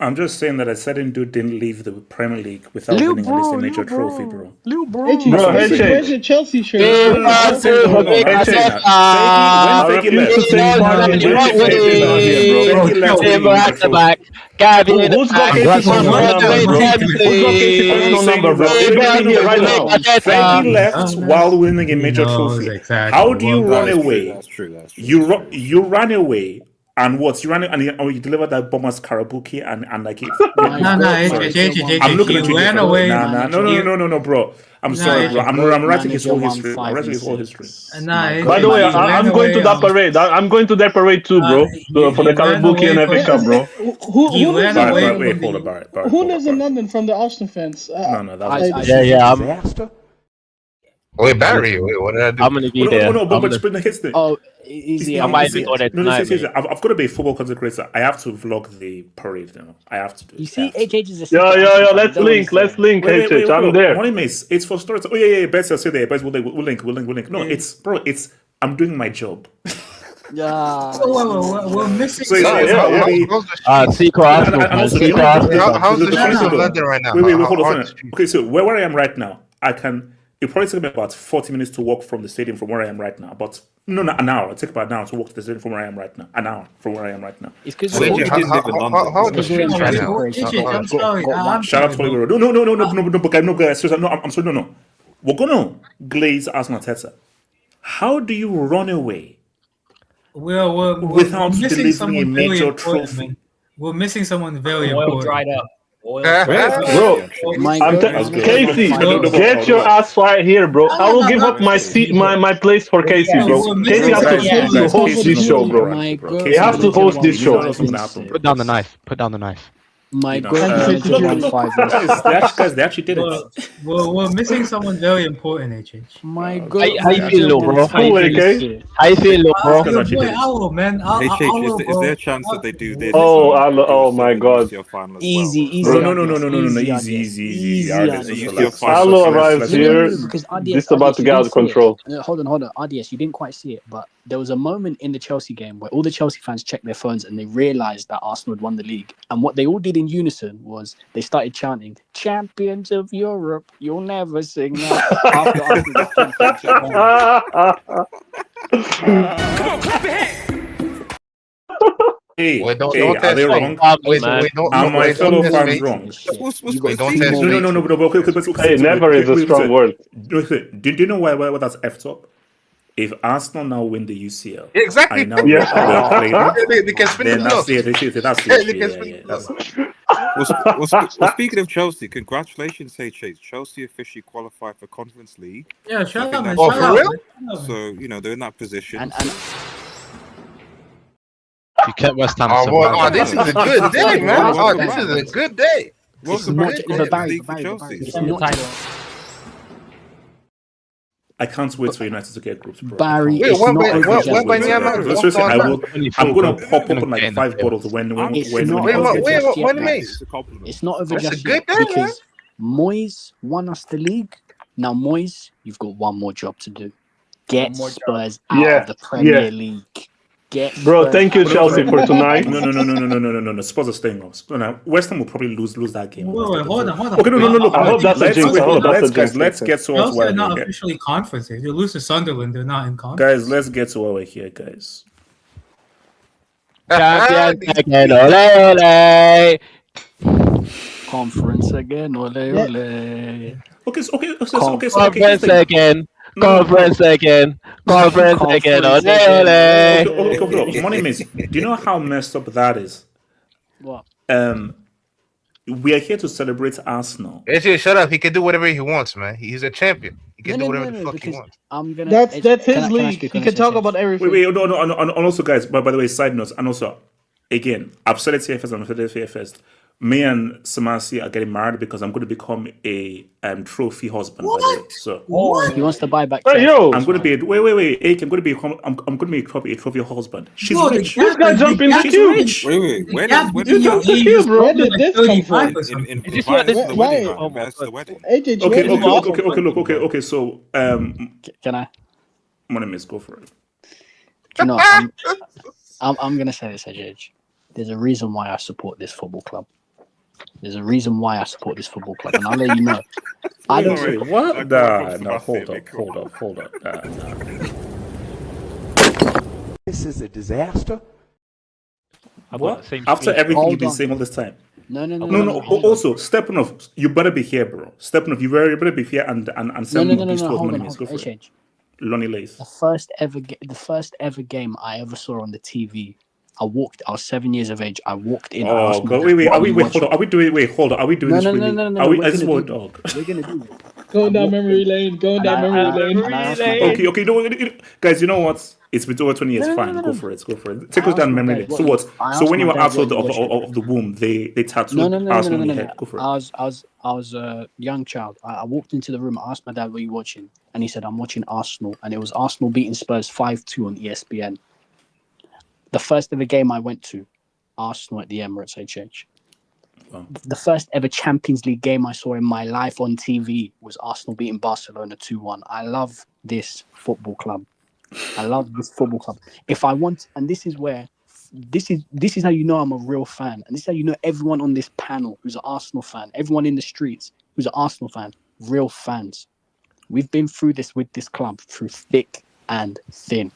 I'm just saying that a certain dude didn't leave the Premier League without winning at least a major trophy, bro. Where's your Chelsea shirt? I'm saying, hold on, I'm saying that. When Fekir left, Fekir left winning a major trophy. Who's got Casey's personal number, bro? Right now. Fekir left while winning a major trophy. How do you run away? That's true. You ran away. And what you ran and you delivered that Bournemouth Karabuki and like it. I'm looking at you. ran away. No, bro. I'm sorry, bro. I'm writing his whole history. By the way, I'm going to that parade. I'm going to that parade too, bro. For the Karabuki and FA Cup, bro. Wait, hold on, Barrett. Who lives in London from the Arsenal fans? No, that was yeah. Wait, Barry. Wait, what did I do? I'm gonna be there. No, but just bring the hits there. Oh, easy. I might be on it tonight. I've got to be a football content creator. I have to vlog the parade. I have to do. You see, HH is a yeah. Let's link, HH. I'm there. Morning, mates. It's for stories. Oh yeah. Better say there. We'll link. No, it's I'm doing my job. Yeah. We're missing. C-Class. How's the streets of London right now? Wait, hold on. Okay, so where I am right now, I can. It probably takes me about 40 minutes to walk from the stadium from where I am right now. But no, an hour. It'll take about an hour to walk to the stadium from where I am right now. An hour from where I am right now. It's because how are the streets right now? I'm sorry. Shout out to Oliver. No, guys. Seriously, I'm sorry. No. We're gonna glaze Arsenal Arteta. How do you run away without delivering a major trophy? We're missing someone very important. dried up. Bro, Casey, get your ass right here, bro. I will give up my seat, my place for Casey, bro. Casey has to host this show, bro. He has to host this show. Put down the knife. My God. Guys, they actually did it. We're missing someone very important, HH. My God. How you feel, bro? How you feel, bro? Is there a chance that they do this? Oh my God. Easy. No. Easy. Allo arrives here. This is about to get out of control. Hold on. RDS, you didn't quite see it, but there was a moment in the Chelsea game where all the Chelsea fans checked their phones and they realised that Arsenal had won the league. And what they all did in unison was they started chanting, "Champions of Europe, you'll never sing that." After Arsenal Come on, clap your hands. Hey, don't are they wrong? Are my fellow fans wrong? No. Hey, never is a strong word. Do you know why that's effed up? If Arsenal now win the UCL, exactly. They can spin the Well, speaking of Chelsea, congratulations, HH. Chelsea officially qualified for Conference League. Yeah, shut up, man. Oh, for real? So, they're in that position. You kept West Ham. This is a good day, man. This is a good day. Welcome to Chelsea. I can't wait for United to get groups, bro. Barry, I'm going to pop up on like 5 bottles when it's not over just yet because Moyes won us the league. Now, Moyes, you've got one more job to do. Get Spurs out of the Premier League. Bro, thank you, Chelsea, for tonight. No. Spurs are staying off. No, West Ham will probably lose that game. Wait, hold on. Okay, no. I hope that's a jinx. Let's get to Chelsea are not officially conference. If you lose to Sunderland, they're not in conference. Guys, let's get to where we're here, guys. Champions again, ole ole. Conference again, ole Yeah. ole. Conference again. Conference again. Conference again, ole ole. Okay, Money Miss, do you know how messed up that is? What? We are here to celebrate Arsenal. AJ, shut up. He can do whatever he wants, man. He's a champion. He can do whatever the fuck he because wants. I'm gonna. That's Can his I league. speak He on can this, talk Edge? about everything. Wait, no, and also, guys, by the way, side notes, and also, again, I've said it here first, I've said it here first. Me and Samasi are getting married because I'm going to become a trophy husband, by the way. So He wants to buy back. Hey, yo. I'm going to be wait, I'm going to be I'm going to be a trophy husband. She's No, rich. This guy jump in the She's queue. rich. Wait, where Yeah, does You jump the queue, bro. Where did this come from? in Is this what this invite us to the is? wedding, Why- man? Invite us to the wedding. AJ, Okay. So Can I? Money Miss, go for it. You know, I'm gonna say this, Edge. There's a reason why I support this football club. There's a reason why I support this football club, and I'll let you know. I don't. Wait, what? No, hold up. This is a disaster. What? After everything you've been saying all this time. No. Also, Stepanov, you better be here, bro. Stepanov, you better be here and send me these Hold Money on. Miss. Go for it. Edge. Lonnie Lace. The first ever game I ever saw on the TV. I was 7 years of age. I walked in. Oh God! Wait! Hold on. Are we doing? Wait, hold on. Are we doing this? Really? No. Are we? We're Is this gonna what do dog? We're gonna do it. Going down memory lane. And I asked my dad, Okay. You know, guys. You know what? It's been over 20 years. Fine. Go for it. Take us down memory lane. So what? So when you were outside of the womb, they tattooed Arsenal on your head. Go for it. I was a young child. I walked into the room. I asked my dad, "What are you watching?" And he said, "I'm watching Arsenal." And it was Arsenal beating Spurs 5-2 on ESPN. The first ever game I went to, Arsenal at the Emirates, HH. Wow. The first ever Champions League game I saw in my life on TV was Arsenal beating Barcelona 2-1. I love this football club. If I want, and this is how you know I'm a real fan, and this is how you know everyone on this panel who's an Arsenal fan, everyone in the streets who's an Arsenal fan, real fans. We've been through this with this club, through thick and thin.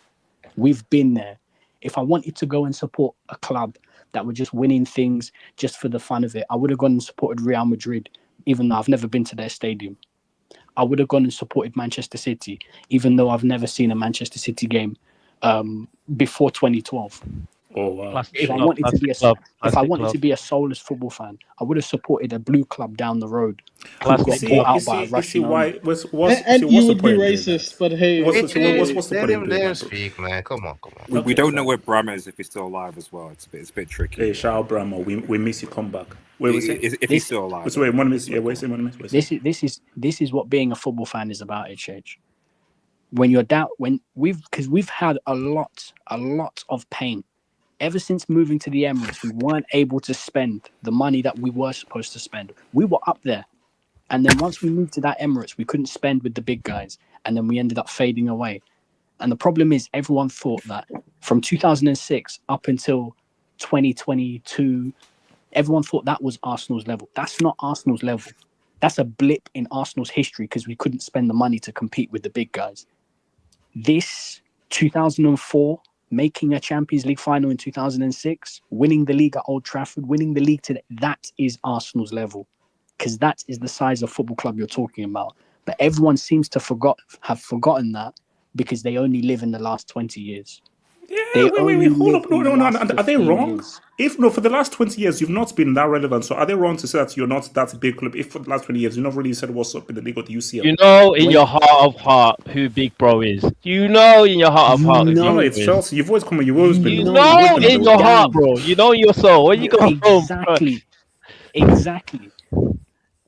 We've been there. If I wanted to go and support a club that were just winning things just for the fun of it, I would have gone and supported Real Madrid, even though I've never been to their stadium. I would have gone and supported Manchester City, even though I've never seen a Manchester City game before 2012. Oh wow! If I wanted to be a soulless football fan, I would have supported a blue club down the road. And you would be racist, but hey, what's the Let point? him speak, man. Come on. We don't know where Bram is if he's still alive as well. It's a bit tricky. Hey, shout out Bramo. We miss you. Come back. Wait, if he's still alive. Wait, one miss. Yeah, wait, one miss. This is what being a football fan is about, HH. When you're down, because we've had a lot of pain. Ever since moving to the Emirates, we weren't able to spend the money that we were supposed to spend. We were up there. And then once we moved to that Emirates, we couldn't spend with the big guys. And then we ended up fading away. And the problem is everyone thought that from 2006 up until 2022, everyone thought that was Arsenal's level. That's not Arsenal's level. That's a blip in Arsenal's history because we couldn't spend the money to compete with the big guys. This 2004, making a Champions League final in 2006, winning the league at Old Trafford, winning the league today, that is Arsenal's level, because that is the size of football club you're talking about. But everyone seems to have forgotten that because they only live in the last 20 years. Yeah, wait, hold up. No. Are they wrong? For the last 20 years, you've not been that relevant. So are they wrong to say that you're not that big club? If for the last 20 years, you've not really said what's up in the league or the UCL? You know in your heart of heart who Big Bro is. You know in your heart of heart. No, it's Chelsea. You've always come. You've always been. You know in your heart, bro. You know in your soul. When you go home. Exactly.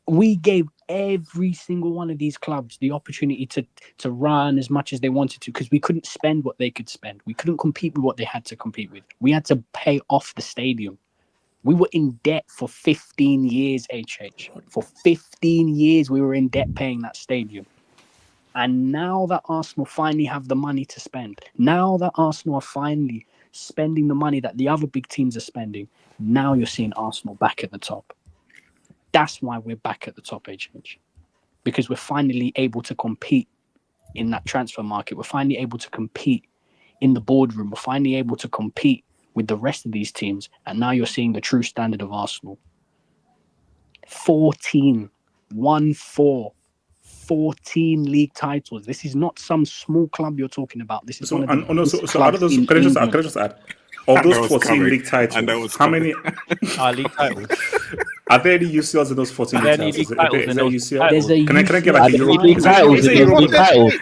We gave every single one of these clubs the opportunity to run as much as they wanted to because we couldn't spend what they could spend. We couldn't compete with what they had to compete with. We had to pay off the stadium. We were in debt for 15 years, HH. For 15 years, we were in debt paying that stadium. And now that Arsenal finally have the money to spend, now that Arsenal are finally spending the money that the other big teams are spending, now you're seeing Arsenal back at the top. That's why we're back at the top, HH. Because we're finally able to compete in that transfer market. We're finally able to compete in the boardroom. We're finally able to compete with the rest of these teams, and now you're seeing the true standard of Arsenal. 14 league titles. This is not some small club you're talking about. This is So, one of the and, biggest so out of clubs those, in can I England. just add? Of those 14 league I know titles, it's how many League titles. are there any UCLs in those 14 Are there league any titles? league titles Is in there those UCL? There's a Can I get like Are a there Europe? any league titles in those league titles? Is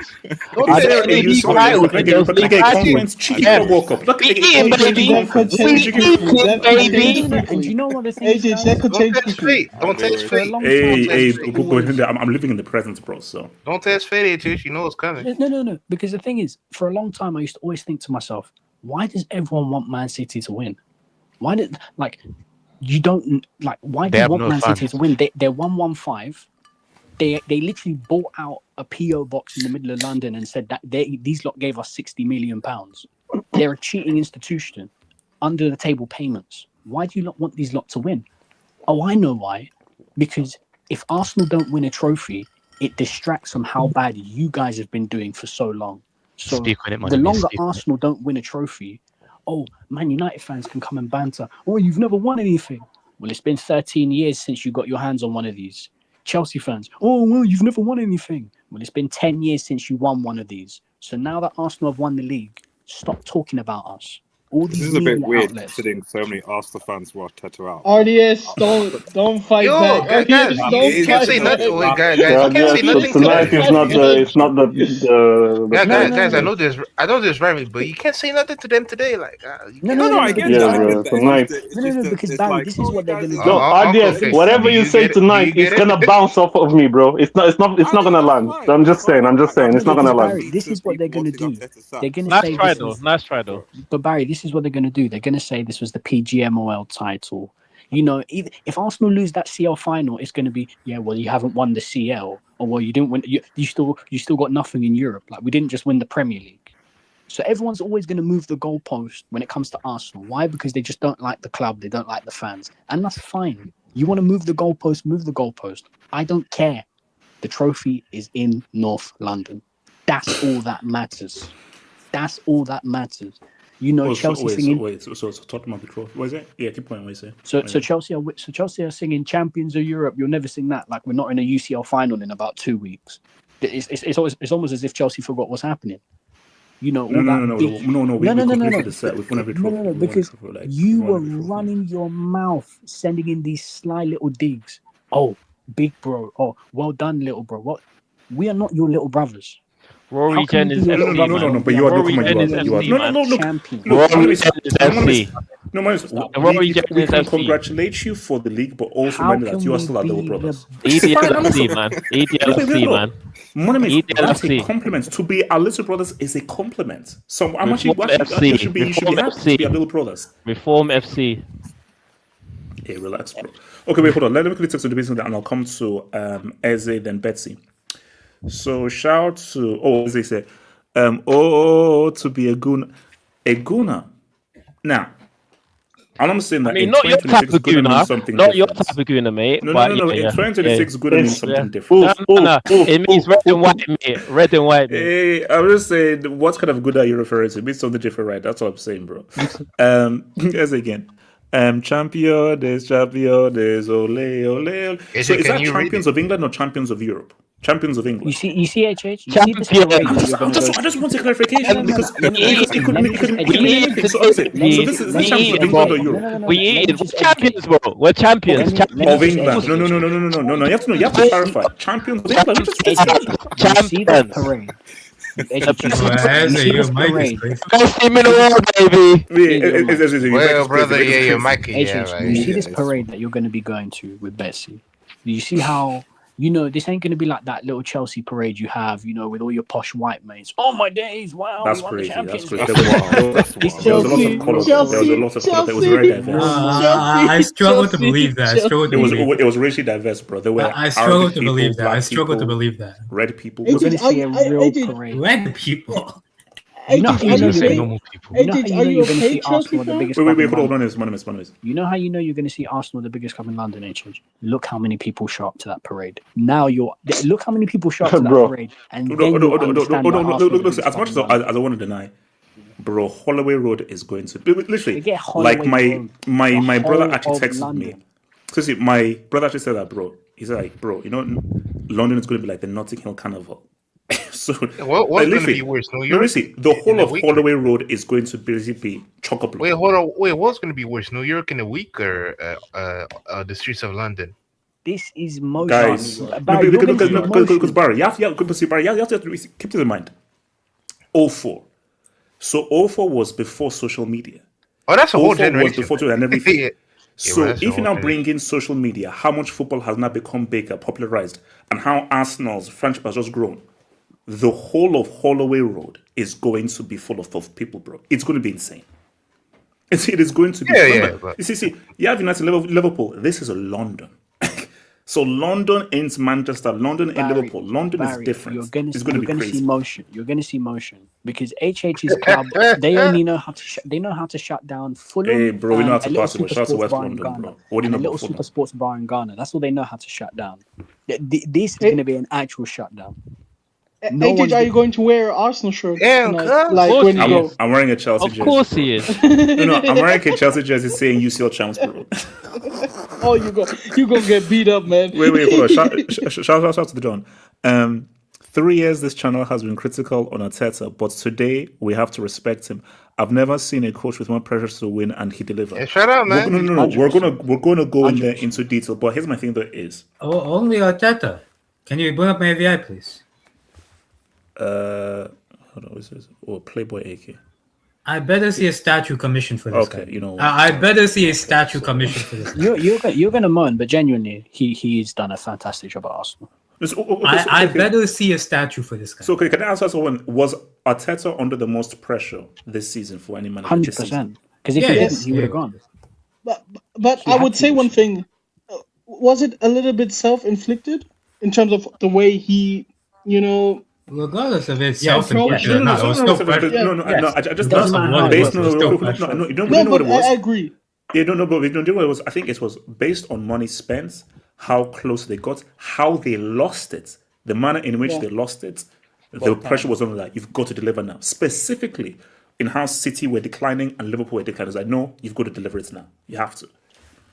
there a league UCL? titles Can I in get those can I league get a titles? conference cheeky Yes. World Cup? Look, We eating, baby. That could We change eating, quickly. That baby. And do you know what the thing is, AJ, guys? that could Don't change test quickly. fate. Don't test For a fate. long time, Hey, I've always- I'm living in the present, bro. So Don't test fate, AJ. You know what's coming. No. Because the thing is, for a long time, I used to always think to myself, why does everyone want Man City to win? Why did you don't like? Why do They you have want no Man City fans. to win? They're 115. They literally bought out a PO box in the middle of London and said that these lot gave us £60 million. They're a cheating institution, under the table payments. Why do you not want these lot to win? Oh, I know why. Because if Arsenal don't win a trophy, it distracts from how bad you guys have been doing for so long. So Speak on it, man. the longer Speak on it. Arsenal don't win a trophy, Man United fans can come and banter. Oh, you've never won anything. Well, it's been 13 years since you got your hands on one of these. Chelsea fans, you've never won anything. Well, it's been 10 years since you won one of these. So now that Arsenal have won the league, stop talking about us. All This these is a bit media weird outlets. considering so many Arsenal fans were Arteta out. RDS, don't fight Yo, back. guys, RDS, you don't can't fight say back. nothing. Wait, guys, you Yeah, can't say nothing to tonight them. is not the Guys, No. I know this right, but you can't say nothing to them today. Like, you No, can't say I nothing. get Yeah, that. I bro, get that. tonight. Because Barry, this is what they're gonna do. No, RDS, okay. whatever Do you you say get it? tonight, Do you it's get it? gonna bounce off of me, bro. It's not gonna land. I'm just saying, it's not gonna land. Barry, this is what they're gonna do. They're gonna Nice say try this though. is, Nice try though. but Barry, this is what they're gonna do. They're gonna say this was the PGMOL title. You know, if Arsenal lose that CL final, it's gonna be well, you haven't won the CL, or well, you didn't win. You still got nothing in Europe. Like we didn't just win the Premier League. So everyone's always going to move the goalpost when it comes to Arsenal. Why? Because they just don't like the club. They don't like the fans. And that's fine. You want to move the goalpost, move the goalpost. I don't care. The trophy is in North London. That's all that matters. That's all that matters. You know, Chelsea singing. So talking about the trophy. What is it? Yeah, keep going. What is it? So Chelsea are singing Champions of Europe. You'll never sing that. Like we're not in a UCL final in about 2 weeks. It's almost as if Chelsea forgot what's happening. You know, No. We completed the set. We've won every trophy. No, because you were running your mouth, sending in these sly little digs. Oh, big bro. Oh, well done, little bro. What? We are not your little brothers. Rory Jen is No, but you are Rory Jen is you are. FC, No, man. look. Rory Jen is FC. No, Rory we Jen can is FC. congratulate you for the league, but also remember that you are still our little brothers. EDLFC, man. EDLFC, man. That's a compliment. To be our little brothers is a compliment. So I'm actually you should be happy to be our little brothers. Reform FC. Hey, relax, bro. Okay, wait, hold on. Let me quickly take to the business and I'll come to Eze, then Betsy. So shout to as they say, to be a gooner. Now, I'm saying that not your type of gooner, not your type of gooner, mate. No. In 2026, gooner means something different. No. It means red and white, mate. Red and white. Mate. Hey, I'm just saying, what kind of gooner are you referring to? It means something different, right? That's what I'm saying, bro. As again. Champion, there's ole. So is that champions of England or champions of Europe? Champions of England. You see, HH. I just want a clarification because it could mean anything. So this is champions of England or Europe? We're champions, bro. We're champions. Of England. No. You have to clarify. Champions of England. Champions. Your mic is crazy. Best team in the world, baby. Well, brother, your mic. You see this parade that you're going to be going to with Betsy? You see how, this ain't going to be like that little Chelsea parade you have, with all your posh white mates. Oh, my days. Wow. That's crazy. There was a lot of color. It was very diverse. I struggle to believe that. It was racially diverse, bro. There were I struggle to believe that. I struggle to believe that. Red people. We're going to see a real parade. Red people. You know how you know you're normal people. going to see Arsenal the biggest club Wait, hold on. You know how you know you're going to see Arsenal the biggest club in London, HH? Look how many people show up to that parade. Now look how many people show up to that parade. And then look, as much as I want to deny, bro, Holloway Road is going to literally Forget like Holloway my The brother whole actually of texted me. London. So see, my brother actually said that, bro. He said like, bro, London is going to be like the Notting Hill Carnival. So What's going to be worse, New no, York? listen, the in whole a of week? Holloway Road is going to basically be chock-a-block. Wait, hold on. Wait, what's going to be worse, New York in a week or the streets of London? This is motion. Guys, Barry, because Barry, you have to keep this in mind. 04. So 04 was before social media. Oh, that's a whole 04 generation. was before Twitter and everything. Yeah. So that's a if you whole now bring in social media, how much football has now become bigger, popularized, and how Arsenal's franchise has just grown, the whole of Holloway Road is going to be full of people, bro. It's going to be insane. It is going to be. But... You see, you have United Liverpool. This is a London. So London ends Manchester, London and Liverpool. London is different. It's going to be crazy. See motion. You're going to see motion because HH's club. They only know how to. They know how to shut down Fulham. Hey, bro, we know how to a little pass it. Shout out to West London, bro. What do you know a little about Fulham? super sports bar in Ghana. That's all they know how to shut down. This is going to be an actual shutdown. AJ, are you going to wear Arsenal shirt? Yeah, like when you go. I'm wearing a Chelsea jersey. Of course he is. No, I'm wearing a Chelsea jersey saying UCL champs, bro. Oh, you gonna get beat up, man. Wait, hold on. Shout out to the Don. 3 years this channel has been critical on Arteta, but today we have to respect him. I've never seen a coach with more pressure to win and he delivered. Yeah, shut up, man. No. We're gonna go in there into detail. But here's my thing though is only Arteta. Can you bring up my AVI, please? Hold on, what's this? Oh, Playboy AK. I better see a statue commission for this. Okay, guy. you know what? I better see a statue commission for this. You're gonna moan, but genuinely, he's done a fantastic job at Arsenal. I better see a statue for this guy. So, can I ask someone, was Arteta under the most pressure this season for any manager? 100%. Because if he didn't, he would have gone. But I would say one thing. Was it a little bit self-inflicted in terms of the way he, regardless of it's self-inflicted, no, I just based you don't know what it was. I agree. Yeah, but we don't know what it was. I think it was based on money spent, how close they got, how they lost it, the manner in which they lost it. The pressure was on that. You've got to deliver now. Specifically, in how City were declining and Liverpool were declining. It's like, no, you've got to deliver it now. You have to.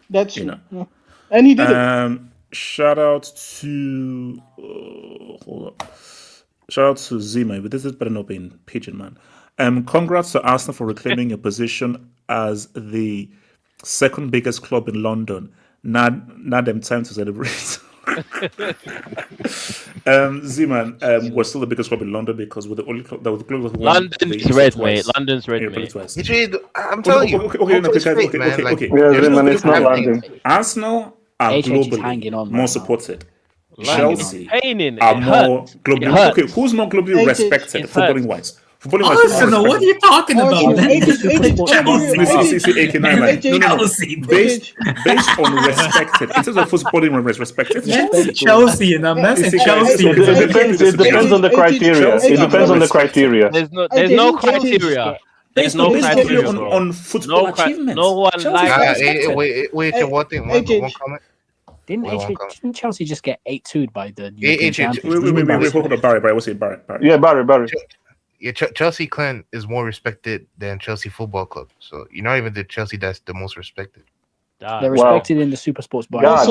That's true. Yeah. And he did it. Shout out to hold up. Shout out to Zima, but this is better not being pigeon, man. Congrats to Arsenal for reclaiming a position as the second biggest club in London. Not them time to celebrate. Z-Man, we're still the biggest club in London because we're the only club that was the club that won. London's red, mate. London's red, mate. I'm telling you. Okay. Yeah, man, it's not London. Arsenal are globally more supported. Chelsea are more globally. Okay, who's more globally respected footballing wise? Arsenal, what are you talking about? Chelsea. Based on respected. In terms of footballing respected. Chelsea, and I'm messing Chelsea. It depends on the criteria. It depends on the criteria. There's no criteria. There's no criteria on football achievements. No one likes. Wait, one thing. One comment. Didn't Chelsea just get 8-2'd by the Wait, hold on, Barry. What's it, Barry? Yeah, Barry. Yeah, Chelsea clan is more respected than Chelsea Football Club. So you're not even the Chelsea that's the most respected. They're respected in the Super Sports Bar. That's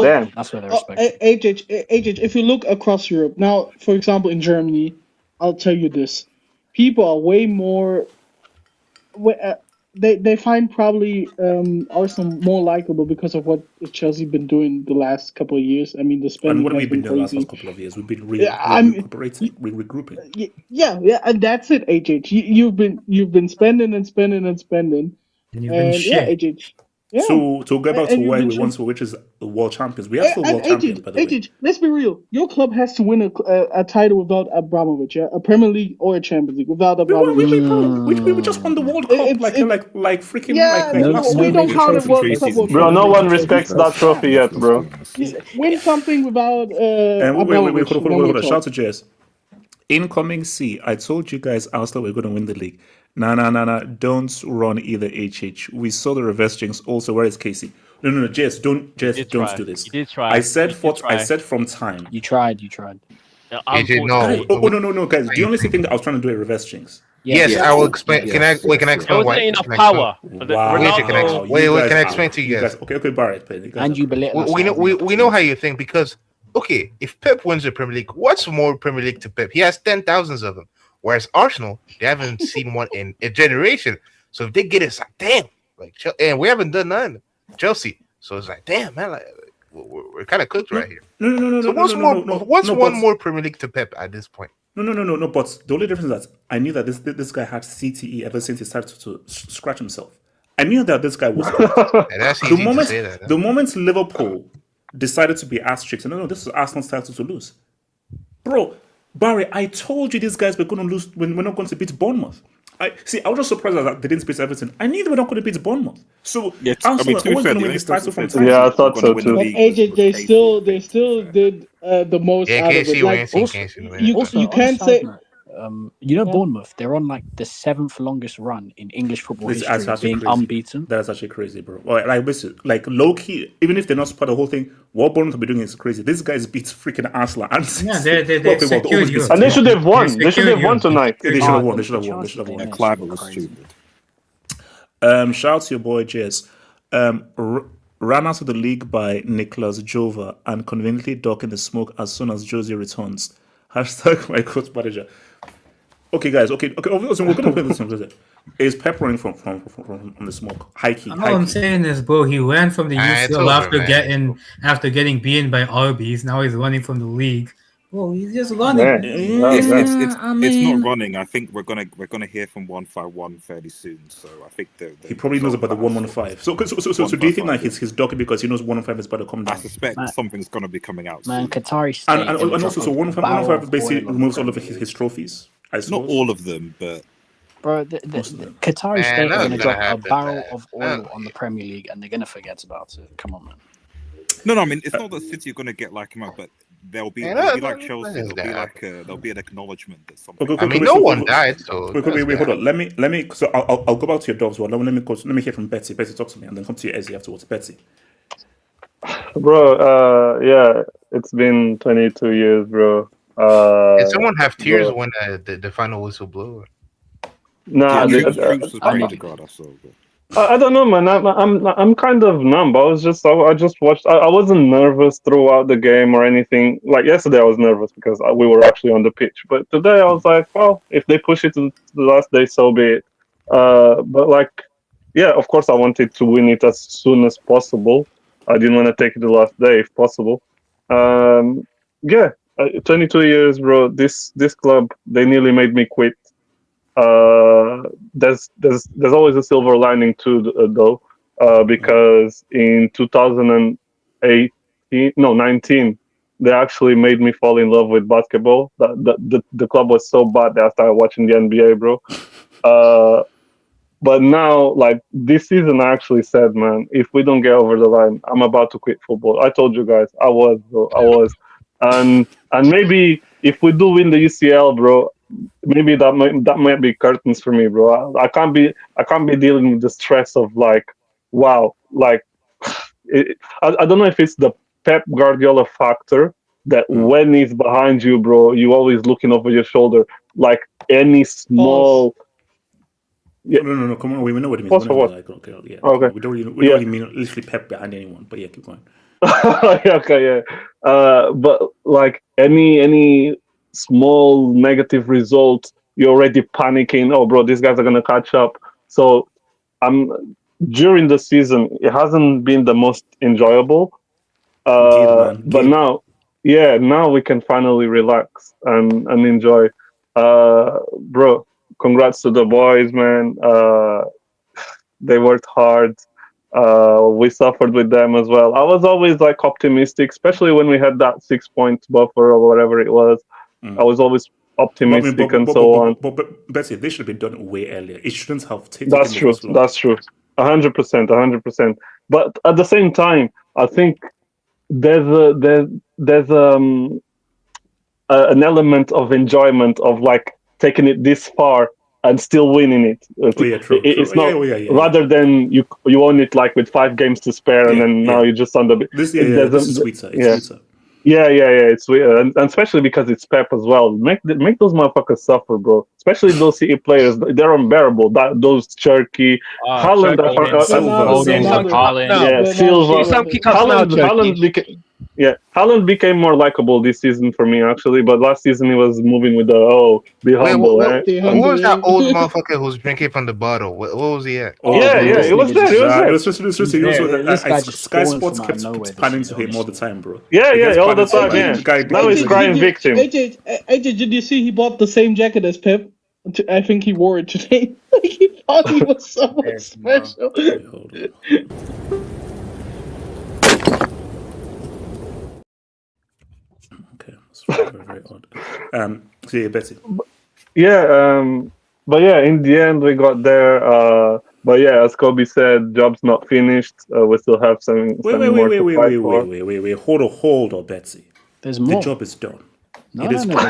where they're respected. HH, if you look across Europe now, for example, in Germany, I'll tell you this: people are way more. They find probably Arsenal more likable because of what Chelsea been doing the last couple of years. I mean, the spending. And what have we been doing the last couple of years? We've been regrouping. Yeah, and that's it, HH. You've been spending and spending and spending. And you've been shit. Yeah, HH. Yeah. So to go back to where we want to, which is the world champions. We are still world champions, by the way. Let's be real. Your club has to win a title without Abramovich, a Premier League or a Champions League without Abramovich. We just won the World Cup like freaking. We don't count the World Cup. Bro, no one respects that trophy yet, bro. Win something without. Wait, hold on. Shout to Jess. Incoming C. I told you guys Arsenal were going to win the league. Nah. Don't run either, HH. We saw the reverse jinx also. Where is Casey? No, Jess, don't do this. You did try. I said from time. You tried. AJ, no. No, guys. The only thing that I was trying to do a reverse jinx. Yes, I will explain. Can I explain There why? wasn't enough power. For the, Wow. Ronaldo, Wait, can I explain to you guys? Okay, Barrett. You guys And you belittle us. We know how you think because okay, if Pep wins the Premier League, what's more Premier League to Pep? He has 10,000s of them. Whereas Arsenal, they haven't seen one in a generation. So if they get it, it's like damn, like and we haven't done none. Chelsea, so it's like damn, man, like we're kind of cooked right here. What's one more Premier League to Pep at this point? No. But the only difference is that I knew that this guy had CTE ever since he started to scratch himself. I knew that this guy was that's easy to say that. The moment Liverpool decided to be ass-strict, no, this is Arsenal's title to lose. Bro, Barry, I told you these guys were going to lose when we're not going to beat Bournemouth. I was just surprised that they didn't beat Everton. I knew they were not going to beat Bournemouth. So Arsenal was always going to win this title from time. Yeah, I thought so too. But AJ, they still did the most out of it. Like, you can't say. Bournemouth, they're on like the 7th longest run in English football history, being crazy. unbeaten. That's actually crazy, bro. Like low key, even if they're not part of the whole thing, what Bournemouth are doing is crazy. These guys beat freaking Arsenal, and they should have won. They should have won tonight. They should have won. They should have won. Clive was stupid. Shout out to your boy Jez. Ran out of the league by Nicolas Jova and conveniently duck in the smoke as soon as Josie returns. # my coach manager. Okay, guys. Okay. So we're gonna play this one. Is Pep running from the smoke? High key. All I'm saying is, bro, he ran from the UCL after getting beaten by Arby's. Now he's running from the league. Well, he's just running. It's not running. I think we're gonna hear from 151 fairly soon. So I think he probably knows about the 115. So do you think like he's ducking because he knows 115 is about to come down? I suspect something's gonna be coming out. Man, Qatari and also 115 basically removes all of his trophies. Not all of them, but. Bro, the Qatari state are going to drop a barrel of oil on the Premier League, and they're going to forget about it. Come on, man. No, I mean it's not that City are going to get like him up, but there'll be like Chelsea. There'll be an acknowledgement that something. I mean, no one died, so wait, hold on. Let me. So I'll go back to your dogs. Well, let me hear from Betsy. Betsy, talk to me, and then come to you, Ezzy, afterwards. Betsy. Bro, yeah, it's been 22 years, bro. Did someone have tears when the final whistle blew? Nah, I don't know, man. I'm kind of numb. I just watched. I wasn't nervous throughout the game or anything. Like yesterday, I was nervous because we were actually on the pitch. But today, I was like, well, if they push it to the last day, so be it. But like, yeah, of course, I wanted to win it as soon as possible. I didn't want to take it the last day, if possible. Yeah, 22 years, bro. This club, they nearly made me quit. There's always a silver lining to though, because in 2019 they actually made me fall in love with basketball. The club was so bad that I started watching the NBA, bro. But now, like this season, I actually said, man, if we don't get over the line, I'm about to quit football. I told you guys, I was, and maybe if we do win the UCL, bro. Maybe that might be curtains for me, bro. I can't be dealing with the stress of like, wow, like I don't know if it's the Pep Guardiola factor that when he's behind you, bro, you always looking over your shoulder, like any small. Yeah. No, come on, we know what it means. Okay. We don't really mean literally Pep behind anyone, but yeah, keep going. Okay, yeah. But like any small negative result, you're already panicking. Oh, bro, these guys are gonna catch up. So, during the season, it hasn't been the most enjoyable. But now we can finally relax and enjoy. Bro, congrats to the boys, man. They worked hard. We suffered with them as well. I was always like optimistic, especially when we had that 6 point buffer or whatever it was. I was always optimistic and so on. But Betsy, this should have been done way earlier. It shouldn't have taken. That's true. 100%. But at the same time, I think there's an element of enjoyment of like taking it this far and still winning it. It's not rather than you own it like with 5 games to spare and then now you're just on the. This is sweeter. It's sweeter. Yeah, it's weird, and especially because it's Pep as well. Make those motherfuckers suffer, bro. especially those City players, they're unbearable. Those Cherky, Haaland, Silva. Haaland became more likable this season for me actually, but last season he was moving with the be humble. Who was that old motherfucker who was drinking from the bottle? What was he at? It was there. Sky Sports kept panning to him all the time, bro. All the time. Yeah. Now he's crying victim. AJ, did you see he bought the same jacket as Pep? I think he wore it today. Like he thought he was someone special. Okay, that's very, very odd. So yeah, Betsy. But yeah, in the end we got there. But yeah, as Kobe said, job's not finished. We still have some more to fight for. Wait. Hold on, Betsy. There's more. The job is done. No, there's more.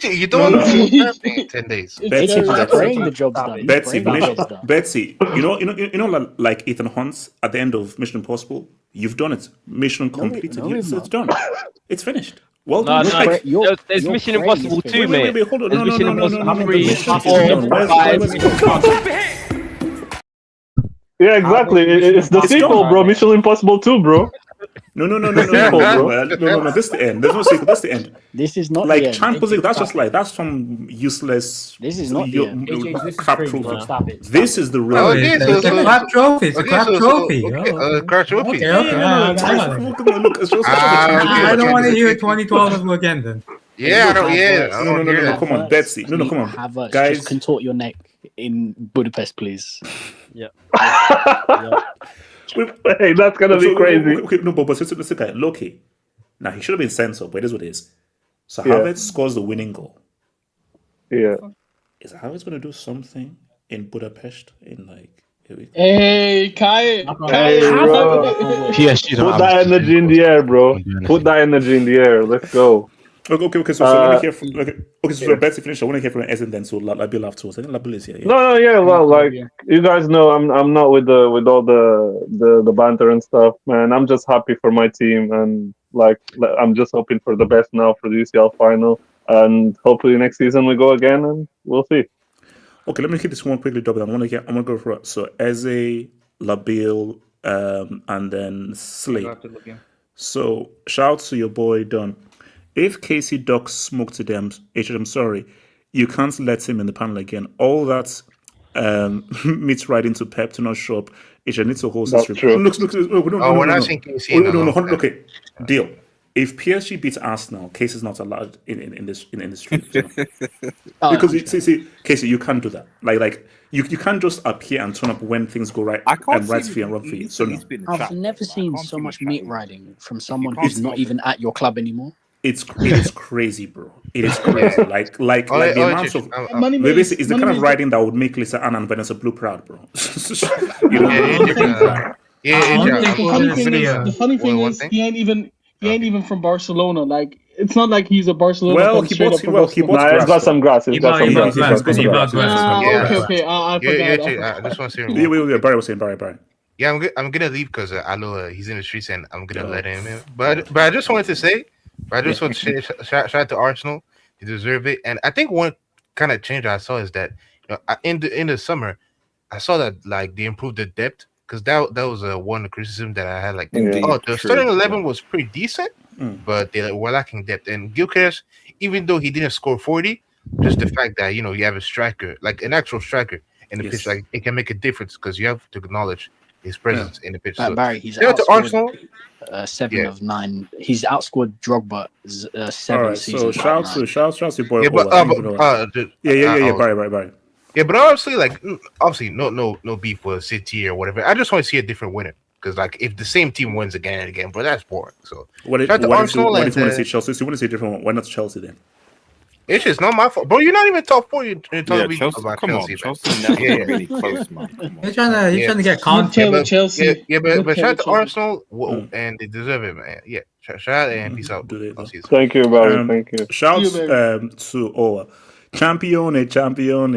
You don't know 10 days. Betsy, the job's done. Betsy, you know, like Ethan Hunt at the end of Mission Impossible, you've done it. Mission completed. It's done. It's finished. Well done. There's Mission Impossible 2, mate. Wait, hold on. There's Mission Impossible 3, 4, 5. Yeah, exactly. It's the sequel, bro. Mission Impossible 2, bro. No. This is the end. There's no sequel. That's the end. This is not like the end. Champions League. That's just like some useless. This is not the end. Crap trophy. This is the real. It's a crap trophy. It's a crap trophy. Crap trophy. I don't want to hear 2012 again. Then. No. Come on, Betsy. No, come on, guys. Just contort your neck in Budapest, please. Yeah. Hey, that's gonna be crazy. Okay, no, but this guy, Loki. Now he should have been sent up, but it is what it is. So Havertz scores the winning goal. Yeah. Is Havertz going to do something in Budapest in like a week? Hey, Kai. PSG. Put that energy in the air, bro. Put that energy in the air. Let's go. Okay. So let me hear from. So Betsy finished. I want to hear from Essen then. So Labil afterwards. I think Labil is here. Yeah. No. Well, like you guys know, I'm not with all the banter and stuff, man. I'm just happy for my team, and like I'm just hoping for the best now for the UCL final, and hopefully next season we go again, and we'll see. Okay, let me hit this one quickly, double. I'm gonna go for it. So Eze, Labil, and then Slay. So shout out to your boy Don. If Casey Duck smoked to them, I'm sorry, you can't let him in the panel again. All that meets right into Pep to not show up. It needs to host this. True. Look. We're not seeing Casey. No. Okay, deal. If PSG beats Arsenal, Casey's not allowed in this stream. Because see, Casey, you can't do that. Like you can't just appear and turn up when things go right and right for you and wrong for you. So no. I've never seen so much meat riding from someone who's not even at your club anymore. It is crazy, bro. It is crazy. Like the amount of it's the kind of writing that would make Lisa Ann and Vanessa Blue proud, bro. The funny thing is he ain't even from Barcelona. Like it's not like he's a Barcelona. Well, he bought he's got some grass. He's got some grass. Okay. I forgot. I just want to say. Yeah, Barry was saying Barry. Yeah, I'm gonna leave because I know he's in the streets and I'm gonna let him in. But I just wanted to say. I just want to shout out to Arsenal. They deserve it. And I think one kind of change I saw is that in the summer, I saw that like they improved the depth because that was one criticism that I had. Like, the starting 11 was pretty decent, but they were lacking depth. And Gyökeres, even though he didn't score 40, just the fact that you have a striker, like an actual striker in the pitch, like it can make a difference because you have to acknowledge his presence in the pitch. So, Barry, he's outscored 7 of 9. He's outscored Drogba 7 All right, so shout out to your boy. Barry. Yeah, but obviously, no beef with City or whatever. I just want to see a different winner because, like, if the same team wins again and again, bro, that's boring. So, what if you want to see Chelsea? So you want to see a different one? Why not Chelsea then? It's just not my fault, bro. You're not even top 4. You're talking Chelsea, about come Chelsea. On, Chelsea never really close, man. You're trying to get content with Chelsea. But shout out to Arsenal, and they deserve it, man. Yeah, shout out and peace out. Thank you, Barry. Thank you. Shout to Owa. Champione,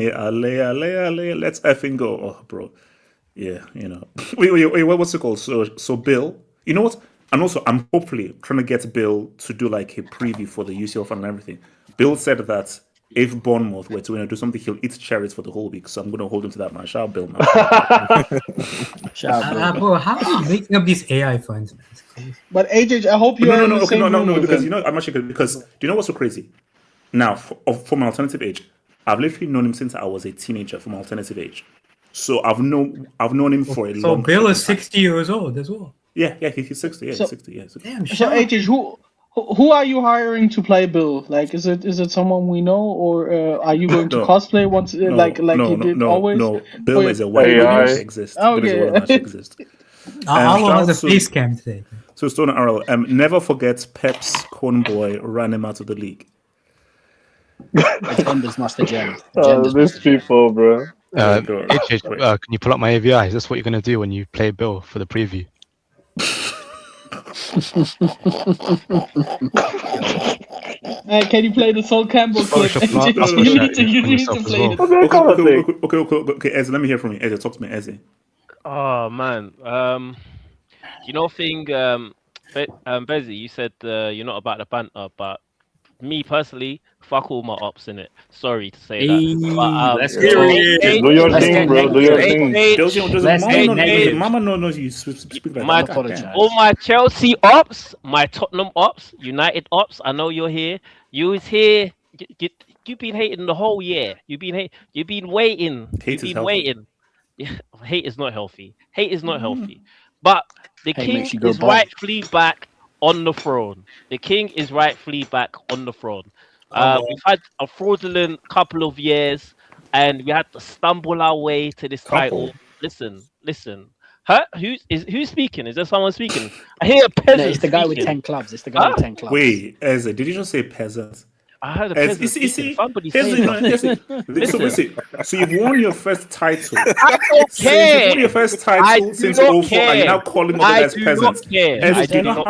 ale. Let's effing go, bro. Yeah, Wait, what's it called? So Bill, you know what? And also, I'm hopefully trying to get Bill to do like a preview for the UCL final and everything. Bill said that if Bournemouth were to do something, he'll eat cherries for the whole week. So I'm going to hold him to that, man. Shout out, Bill, man. Bro, how are you making up these AI funds, man? But AJ, I hope you no, because I'm actually because do you know what's so crazy? Now, from my alternative age, I've literally known him since I was a teenager. From alternative age, so I've known him for a long. So Bill is 60 years old as well. Yeah, he's 60. Yeah, 60. Yeah. Damn. So AJ, who are you hiring to play Bill? Like, is it someone we know, or are you going to cosplay once, like you did always? No, Bill is a white man that exists. Okay. I'll have the face cam today. So Stone RL, never forget Pep's corn boy ran him out of the league. Agenda's master gem. These people, bro. Can you pull up my AVI? Is this what you're gonna do when you play Bill for the preview? Can you play the Sol Campbell clip? You need to play it. Okay, Eze, let me hear from you. Eze, talk to me, Eze. Oh man, you know, Bezzy, you said you're not about the banter, but me personally, fuck all my ops in it. Sorry to say that. But, let's hear it. Do your thing, bro. Do your thing. Mama knows you speak like that. All my Chelsea ops, my Tottenham ops, United ops. I know you're here. You was here. You've been hating the whole year. You've been waiting. You've been waiting. Hate is not healthy. Hate is not healthy. But the king is rightfully back on the throne. The king is rightfully back on the throne. We've had a fraudulent couple of years, and we had to stumble our way to this title. Listen. Huh? Who's speaking? Is there someone speaking? I hear a peasant. No, it's the guy with 10 clubs. It's the guy with 10 clubs. Wait, Eze, did you just say peasant? I heard a peasant. Somebody say listen. So you've won your first title. I don't care. You've won your first title since 04, and you're now calling other guys peasants. I do not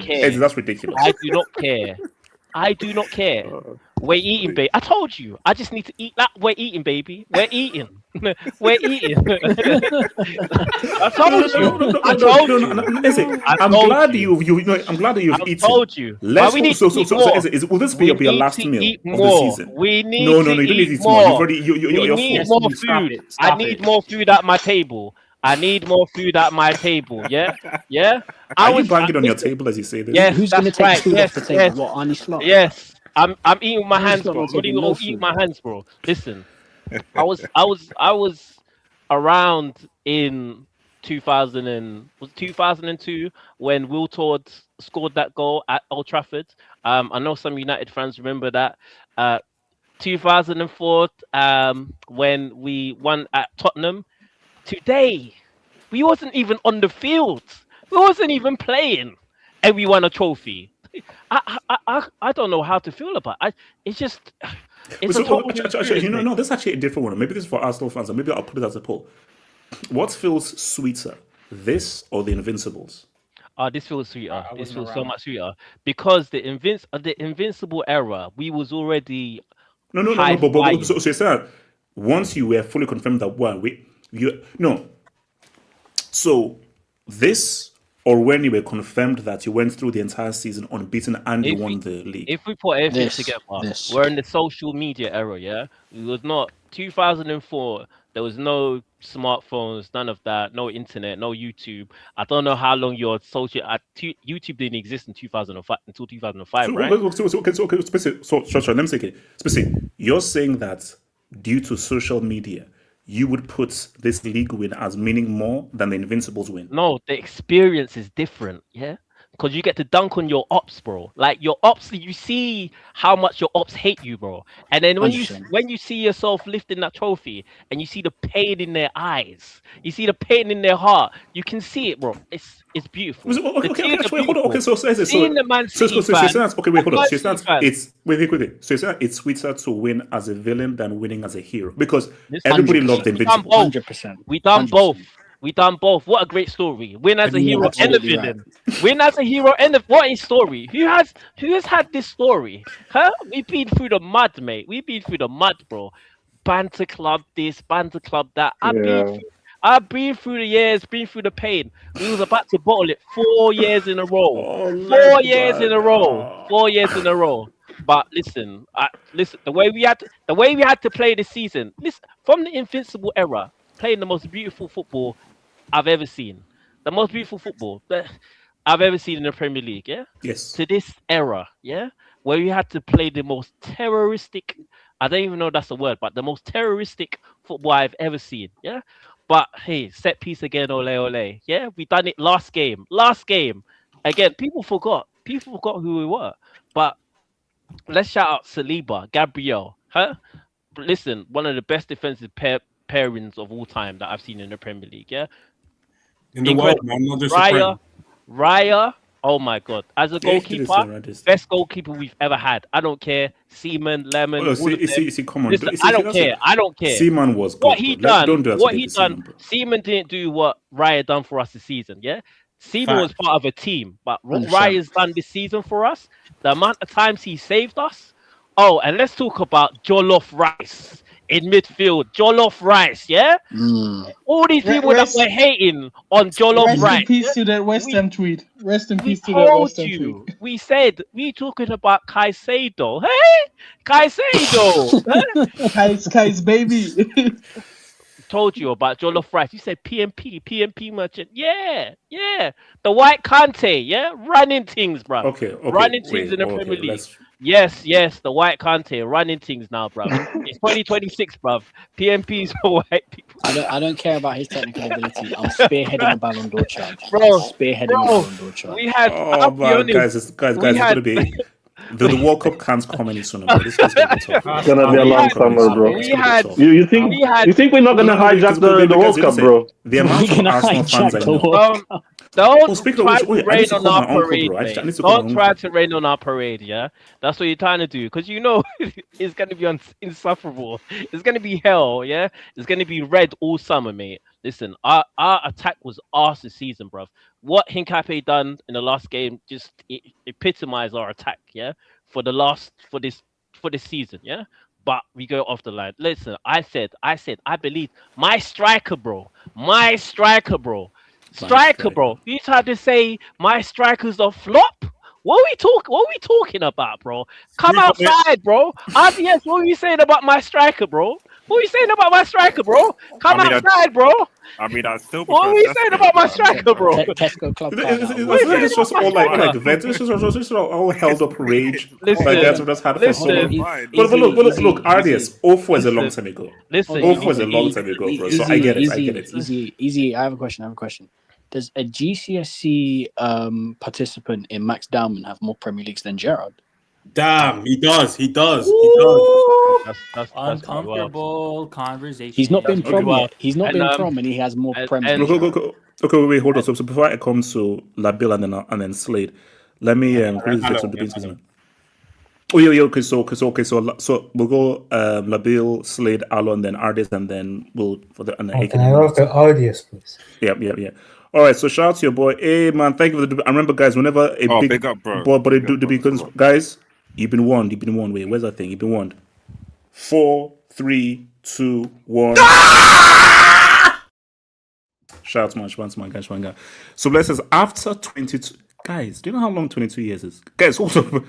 care. That's ridiculous. I do not care. I do not care. We're eating, baby. I told you. I just need to eat that. We're eating, baby. We're eating. We're eating. I told you. I'm glad that you've eaten. I told you. Will this be your last meal of the season? We need No, you don't need to eat more. You're need more food. I need more food at my table. Yeah. Are you banging on your table as you say this? Yes, who's going to take food off the table? What, Arnie Slot? Yes, I'm eating with my hands, bro. What do you eat my hands, bro? Listen, I was around in 2002 when Will Todd scored that goal at Old Trafford. I know some United fans remember that. 2004 when we won at Tottenham. Today, we wasn't even on the field. We wasn't even playing, and we won a trophy. I don't know how to feel about it. It's a total no, this is actually a different one. Maybe this is for Arsenal fans, and maybe I'll put it as a poll. What feels sweeter, this or the Invincibles? This feels sweeter. This feels so much sweeter because the Invincible era, we was already but so you said once you were fully confirmed that so this or when you were confirmed that you went through the entire season unbeaten and you won the league. If we put everything together, we're in the social media era, yeah? It was not 2004. There was no smartphones, none of that, no internet, no YouTube. I don't know how long your social YouTube didn't exist in 2005 until 2005, right? So let me say it. You're saying that due to social media, you would put this league win as meaning more than the Invincibles win? No, the experience is different, yeah? Because you get to dunk on your ops, bro. Like your ops, you see how much your ops hate you, bro. And then when you see yourself lifting that trophy and you see the pain in their eyes, you see the pain in their heart, you can see it, bro. It's beautiful. So it's sweeter to win as a villain than winning as a hero because everybody loved the Invincible. 100%. We done both. What a great story. Win as a hero and a villain. Win as a hero and what a story. Who has had this story? Huh? We've been through the mud, mate. We've been through the mud, bro. Banter club this, banter club that. I've been through the years, been through the pain. We was about to bottle it 4 years in a row. 4 years in a row. But listen, the way we had to play this season. Listen, from the invincible era, playing the most beautiful football I've ever seen. The most beautiful football that I've ever seen in the Premier League, yeah? Yes. To this era, yeah? Where you had to play the most terroristic, I don't even know if that's a word, but the most terroristic football I've ever seen, yeah? But hey, set piece again, ole ole. Yeah, we done it last game. Again, people forgot who we were. But let's shout out Saliba, Gabriel, huh? Listen, one of the best defensive pairings of all time that I've seen in the Premier League, yeah? In the world, man, not just Raya, oh my God. As a goalkeeper, best goalkeeper we've ever had. I don't care. Seaman, Lemon, come on. Listen, I don't care. Seaman was good. What he done, Seaman, Seaman didn't do what Raya done for us this season, yeah? Seaman was part of a team, but what Raya's done this season for us, the amount of times he saved us. Oh, and let's talk about Jollof Rice in midfield. Jollof Rice, yeah? All these people that were hating on Jollof Rice. Rest in peace to that West Ham tweet. Rest in peace to that West Ham tweet. We said, we talking about Caicedo. Hey? Caicedo. Kai's baby. Told you about Jollof Rice. You said PMP merchant. Yeah. The white Kante, yeah? Running things, bro. Okay. Running things in the Premier League. Yes, the white Kante running things now, bro. It's 2026, bro. PMP's for white people. I don't care about his technical ability. I'm spearheading a Ballon d'Or charge. Bro, spearheading a Ballon d'Or charge. We had. Guys, it's gonna be. The World Cup can't come any sooner, bro. This is gonna be tough. It's gonna be a long summer, bro. You think we're not gonna hijack the World Cup, bro? The amount of Arsenal fans I know. Don't try to rain on our parade, mate. Don't try to rain on our parade, yeah? That's what you're trying to do. Because you know it's going to be insufferable. It's going to be hell, yeah? It's going to be red all summer, mate. Listen, our attack was arse this season, bruv. What Hincapié done in the last game just epitomized our attack, yeah? For this season, yeah? But we go off the line. Listen, I said, I believe my striker, bro. Striker, bro. You tried to say my striker's a flop? What are we talking about, bro? Come outside, bro. RDS, what are you saying about my striker, bro? What are you saying about my striker, bro? Come outside, bro. I still. What are you saying about my striker, bro? Tesco Club. It's just all like events. It's just all held up rage. Listen, like that's what that's had for so long. But look, RDS. 04 is a long time ago. Listen, 04 is a long time ago, bro. So I get it. Easy. I have a question. Does a GCSE participant in Max Dowman have more Premier Leagues than Gerrard? Damn, he does. That's uncomfortable conversation. He's not been prom yet. He's not been prom, and he has more Premier Leagues. Okay, wait, hold on. So before I come to Labil and then Slade, let me quickly take some debates. Oh yeah. Okay. So we'll go Labil, Slade, Alon, then Ardis, and then we'll for the. And then can I have the audience, please? Yeah. All right, so shout out to your boy. Hey man, thank you for the. I remember, guys, whenever a big up, bro. But it do because guys, you've been warned. Wait, where's that thing? You've been warned. 4, 3, 2, 1. Shout out to my guys, one guy. So bless us. After 22, guys, do you know how long 22 years is? Guys, hold up.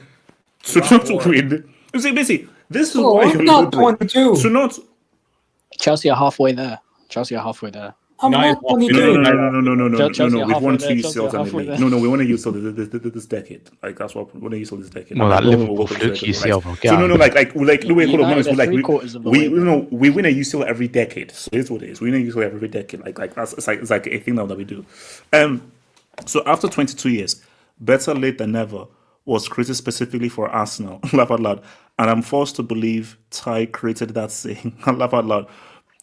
So not to win. You see, basically, this is why you're not 22. So not. Chelsea are halfway there. I'm not 22. No. We've won 2 UCLs in the league. No, we want to use this decade. Like that's what we want to use this decade. Well, that Liverpool fluke UCL, bro. So no, like hold on, we win a UCL every decade. So here's what it is. We win a UCL every decade. Like that's it's like a thing now that we do. So after 22 years, better late than never was created specifically for Arsenal. Laugh out loud. And I'm forced to believe Ty created that saying. Laugh out loud.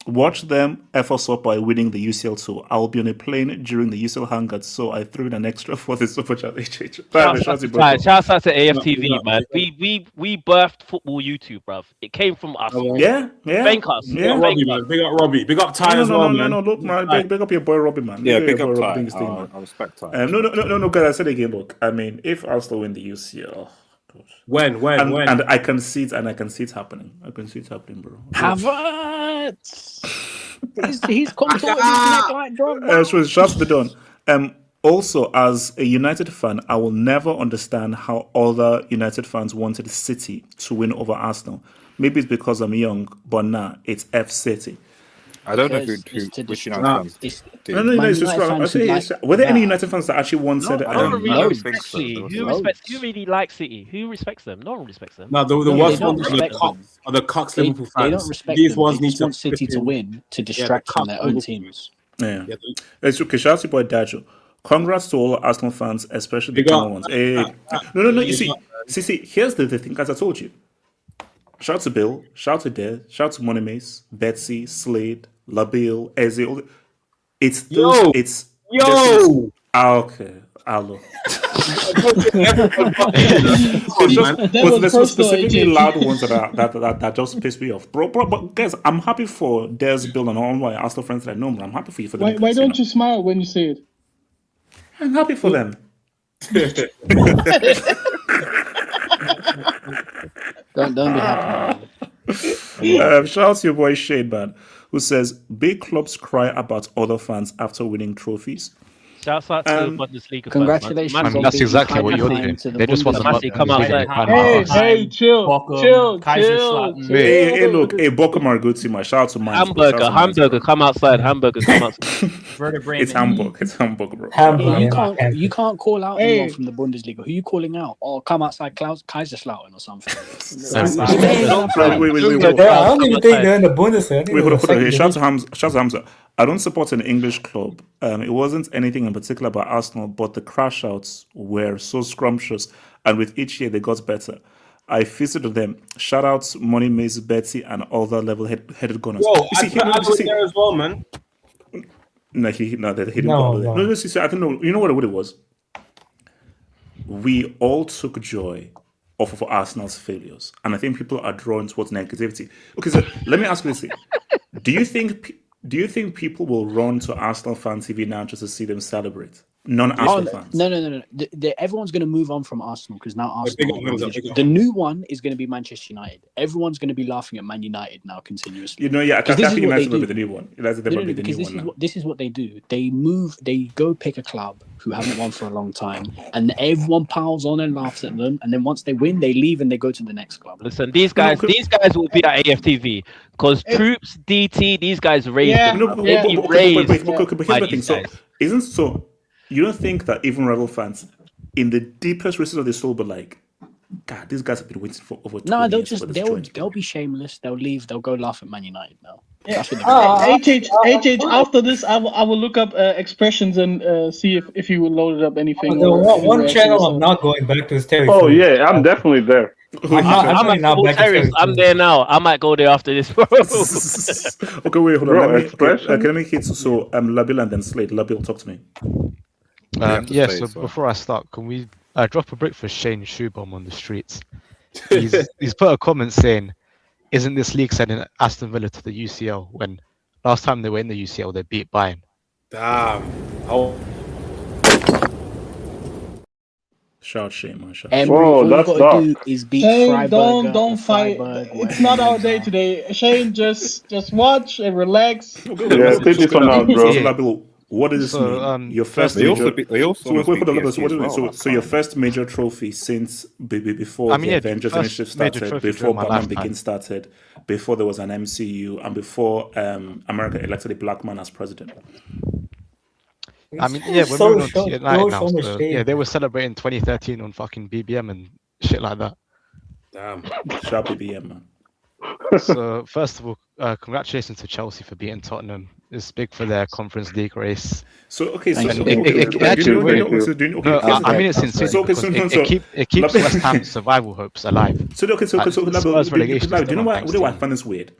Watch them FS up by winning the UCL too. I'll be on a plane during the UCL Hangout, so I threw in an extra for the Super Challenge. Shout out to AFTV, man. We birthed football YouTube, bruv. It came from us. Yeah. Thank us. Big up Robbie. Big up Ty as well, man. No, look, man. Big up your boy Robbie, man. Yeah, big up Ty. I respect Ty. No, guys. I said again, look. I mean, if Arsenal win the UCL. When? And I can see it happening. Bro. Havertz. He's contorted his neck like Drogba. So shots be done. Also, as a United fan, I will never understand how other United fans wanted City to win over Arsenal. Maybe it's because I'm young, but nah, it's F City. I don't know which United fans did. No, it's just wrong. Were there any United fans that actually wanted? No one really respects City. Who really likes City? Who respects them? No one respects them. No, the worst ones are the Cox Liverpool fans. They don't respect These them. ones They need just want City to win to distract from their own teams. Yeah. It's okay. Shout out to boy Dajo. Congrats to all Arsenal fans, especially the young ones. Hey. No. You see, here's the thing, as I told you. Shout out to Bill, shout out to Des, shout out to Money Mace, Betsy, Slade, Labil, Eze. It's those. Okay. Hello. There's specifically loud ones that just piss me off, bro. But guys, I'm happy for Des, Bill, and all my Arsenal friends that I know. I'm happy for you for them. Why don't you smile when you say it? I'm happy for them. Don't be happy. Shout out to your boy Shade Man, who says big clubs cry about other fans after winning trophies. Shouts out to the Bundesliga. Congratulations. I mean, that's exactly what you're doing. They just want Messi come outside. Hey, chill. Hey, look, Bochum are a good team. Shout out to Mainz. Hamburger, come outside. It's Hamburg, bro. You can't call out anyone from the Bundesliga. Who are you calling out? Or come outside Kaiserslautern or something. Wait. I don't even think they're in the Bundesliga. Wait, hold on. Shout out to Hamza. I don't support an English club. It wasn't anything in particular about Arsenal, but the crash outs were so scrumptious, and with each year they got better. I visited them. Shout out Money Maze, Betsy, and other level-headed gunners. Whoa, I was there as well, man. No, he didn't go there. No, see, I don't know. You know what it was? We all took joy off of Arsenal's failures, and I think people are drawn towards negativity. Okay, so let me ask you this thing: Do you think people will run to Arsenal fan TV now just to see them celebrate? Non-Arsenal fans. No. Everyone's going to move on from Arsenal because now Arsenal. The new one is going to be Manchester United. Everyone's going to be laughing at Man United now continuously. I think United will be the new one. This is what they do. They go pick a club who haven't won for a long time, and everyone piles on and laughs at them. And then once they win, they leave and they go to the next club. Listen, these guys will be at AFTV because Troops, DT, these guys raised them. Isn't so? You don't think that even rival fans, in the deepest recesses of their soul, but like, God, these guys have been waiting for over 20 years. They'll be shameless. They'll leave. They'll go laugh at Man United now. Yeah. HH, after this, I will look up expressions and see if he will load up anything. One channel I'm not going back to is Terry. Oh yeah, I'm definitely there. I'm there now. I might go there after this. Okay, wait, hold on. Let me hit so Labil and then Slade. Labil, talk to me. Before I start, can we drop a brick for Shane Shoebom on the streets? He's put a comment saying, "Isn't this league sending Aston Villa to the UCL when last time they were in the UCL they beat Bayern?" Damn. Shout Shane, man. All that's you gotta do is beat Shane, Freiburg. don't fight. It's not our day today. Shane, just watch and relax. Yeah, take this one out, bro. What does this mean? Your first your first major trophy since before the Avengers Initiative started, before Batman Begins started, before there was an MCU, and before America elected a black man as president. I mean, we're moving on to United now. So, they were celebrating 2013 on fucking BBM and shit like that. Damn, sharp BBM, man. So first of all, congratulations to Chelsea for beating Tottenham. It's big for their Conference League race. So I mean it's insane. It keeps West Ham's survival hopes alive. Do you know what I find this weird?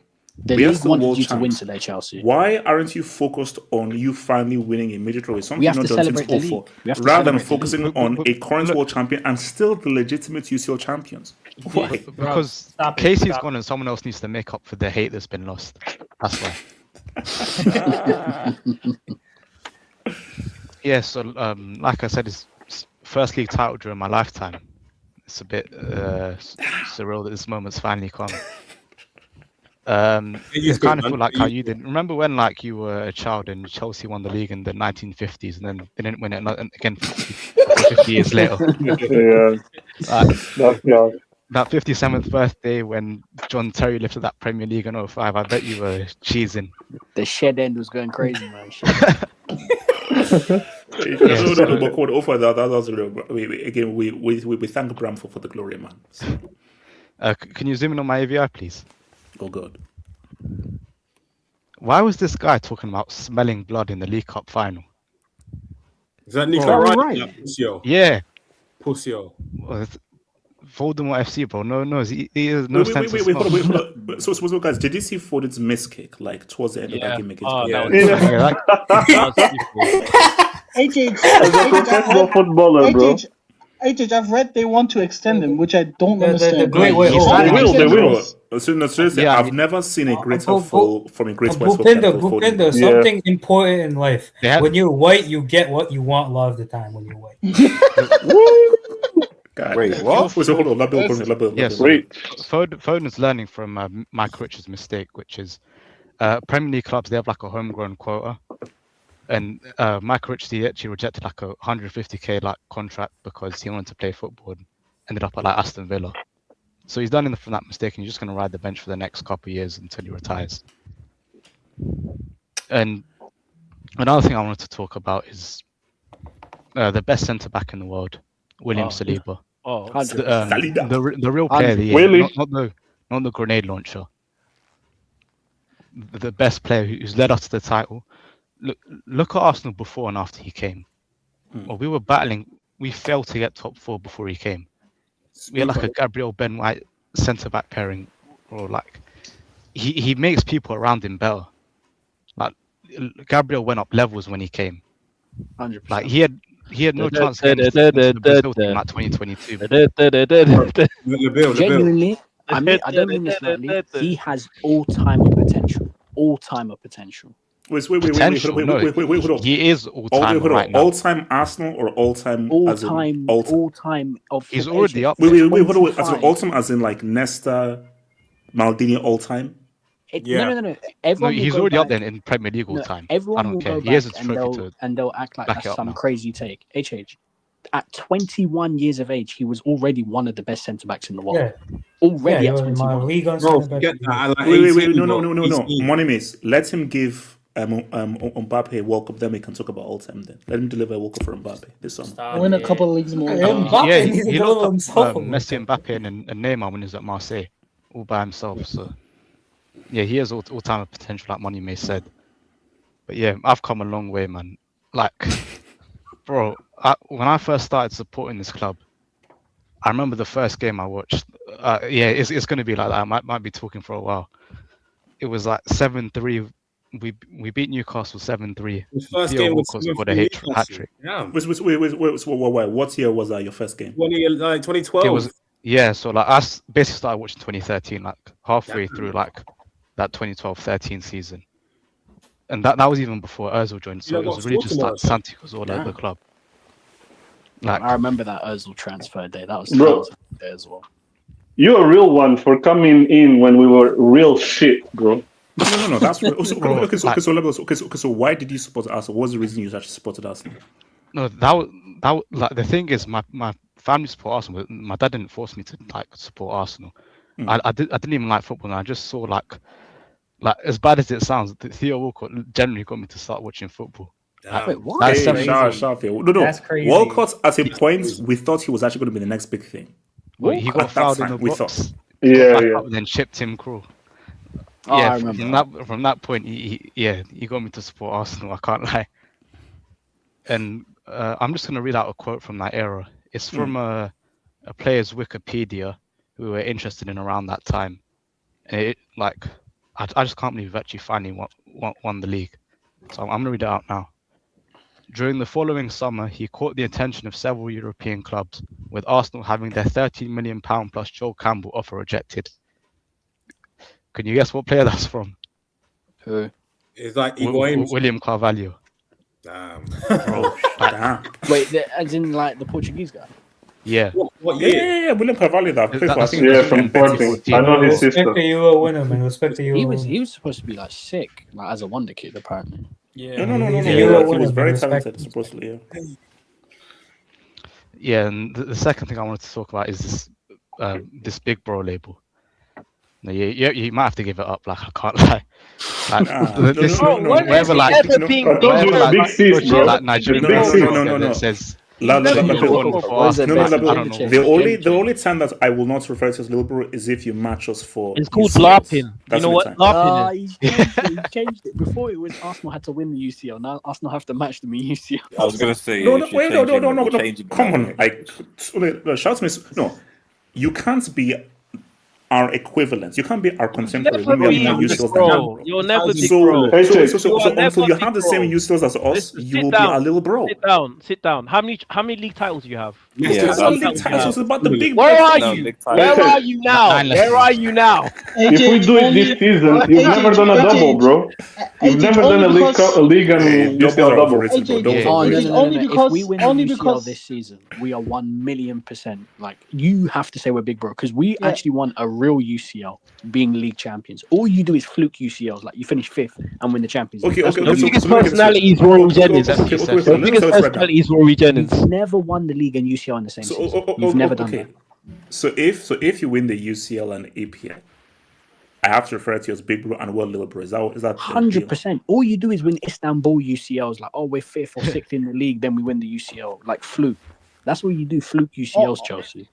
The league wanted you to win today, Chelsea. Why aren't you focused on you finally winning a major trophy? Something we have to celebrate the league. Rather than focusing on a current world champion and still the legitimate UCL champions. Why? Because Casey's gone and someone else needs to make up for the hate that's been lost. That's why. So like I said, it's first league title during my lifetime. It's a bit surreal that this moment's finally come. It's kind of feel like how you did. Remember when like you were a child and Chelsea won the league in the 1950s and then they didn't win it again 50 years later? Yeah. That 57th birthday when John Terry lifted that Premier League in 05, I bet you were cheesing. The shed end was going crazy, man. Again, we thank Bram for the glory, man. So. Can you zoom in on my AVI, please? Oh, God. Why was this guy talking about smelling blood in the League Cup final? Is that Nico Wright? Yeah. Pussyo. Well, Voldemort FC, bro. No, he is no sense of smell. Wait. So, guys, did you see Foden's miss kick like towards the end of that game against? I've read they want to extend him, which I don't understand. They will. Seriously, I've never seen a greater fall from a great West Bhupinder, something important in life. When you're white, you get what you want a lot of the time when you're white. God. Wait, what? Wait, so hold on. Yes, Foden's learning from Mike Rich's mistake, which is Premier League clubs, they have like a homegrown quota. And Mike Rich, he actually rejected like a 150k like contract because he wanted to play football and ended up at like Aston Villa. So he's done from that mistake and he's just going to ride the bench for the next couple of years until he retires. And another thing I wanted to talk about is the best centre back in the world, William Saliba. The real player of the year, not the grenade launcher. The best player who's led us to the title. Look at Arsenal before and after he came. Well, we were battling. We failed to get top 4 before he came. We had like a Gabriel Ben White centre back pairing, or like he makes people around him better. Like Gabriel went up levels when he came. 100%. Like he had no chance against the Brazil team like 2022. Genuinely, I don't mean this lightly. He has all-timer potential. All-timer potential. Wait, he is all-time right now. All-time Arsenal or all-time? All-time of. He's already up. Wait, hold on. As in all-time, as in like Nesta, Maldini, all-time. No. He's already up there in Premier League all-time. Everyone I don't care. Will He has a back trophy and they'll act like that's some now. crazy take. At 21 years of age, he was already one of the best centre backs in the world. Yeah. Already at 21. Wait. No. Money is. Let him give Mbappe a World Cup, then we can talk about all time. Then let him deliver a World Cup for Mbappe this summer. Win a couple of leagues more. He looked up Messi, Mbappe, and Neymar when he was at Marseille, all by himself. So yeah, he has all-time potential, like Money May said. But yeah, I've come a long way, man. Like, bro, when I first started supporting this club, I remember the first game I watched. It's going to be like that. I might be talking for a while. It was like 7-3. We beat Newcastle 7-3. First game was got a hat trick. Yeah. Wait, what year was that? Your first game? 2012. It was So like I basically started watching 2013, like halfway through like that 2012-13 season, and that was even before Özil joined. So it was really just like Santi was all over the club. Like I remember that Özil transfer day. That was day as well. You're a real one for coming in when we were real shit, bro. No. That's so why did you support Arsenal? What was the reason you actually supported Arsenal? No, that like the thing is, my family support Arsenal. But my dad didn't force me to like support Arsenal. I didn't even like football, and I just saw like as bad as it sounds, Theo Walcott generally got me to start watching football. Wait, what? That's No. That's crazy. Walcott at a point we thought he was actually going to be the next big thing. Well, he got fouled in the box. Thought. Yeah. Then chipped Tim Krul. I remember from that point, he got me to support Arsenal. I can't lie. And I'm just gonna read out a quote from that era. It's from a player's Wikipedia who were interested in around that time. And I just can't believe we've actually finally won the league. So I'm gonna read it out now. During the following summer, he caught the attention of several European clubs, with Arsenal having their £13 million plus Joel Campbell offer rejected. Can you guess what player that's from? Who? It's like William Carvalho. Damn. Bro, Damn. Wait, as in like the Portuguese guy? Yeah. What year? Yeah. William Carvalho, that played for, I think, Yeah, from Sporting. I know his Respect sister. the Euro winner, man. Respect the Euro. He was supposed to be like sick, like as a wonder kid, apparently. Yeah. No. He's a Euro He winner, was man. very Respect talented, supposedly. Yeah. Yeah, and the second thing I wanted to talk about is this this Big Bro label. No, you might have to give it up. Like I can't lie. Like wherever like big C's, bro. Like Nigerian no. It says. The only time that I will not refer to as liberal is if you match us for. It's called LARPing. You know what LARPing is? He changed it. Before it was Arsenal had to win the UCL. Now Arsenal have to match them in UCL. I was gonna say no. Come on, like shout me. No, you can't be our equivalents. You can't be our contemporary. You'll never be bro. So until you have the same UCLs as us, you will be a little bro. Sit down. How many league titles do you have? Titles about the big. Where are you? Where are you now? Where are you now? If we do it this season, you've never done a double, bro. You've never done a league and UCL double. If we win the UCL this season, we are 1,000,000%. Like you have to say we're big bro because we actually won a real UCL, being league champions. All you do is fluke UCLs, like you finish 5th and win the Champions League. The biggest personality is Rory Jennings. The biggest personality is Rory Jennings. You've never won the league and UCL in the same season. You've never done that. So if you win the UCL and EPL, I have to refer to you as big bro and world little bro. Is that 100%? All you do is win Istanbul UCLs, like we're 5th or 6th in the league, then we win the UCL, like fluke. That's what you do, fluke UCLs, Chelsea.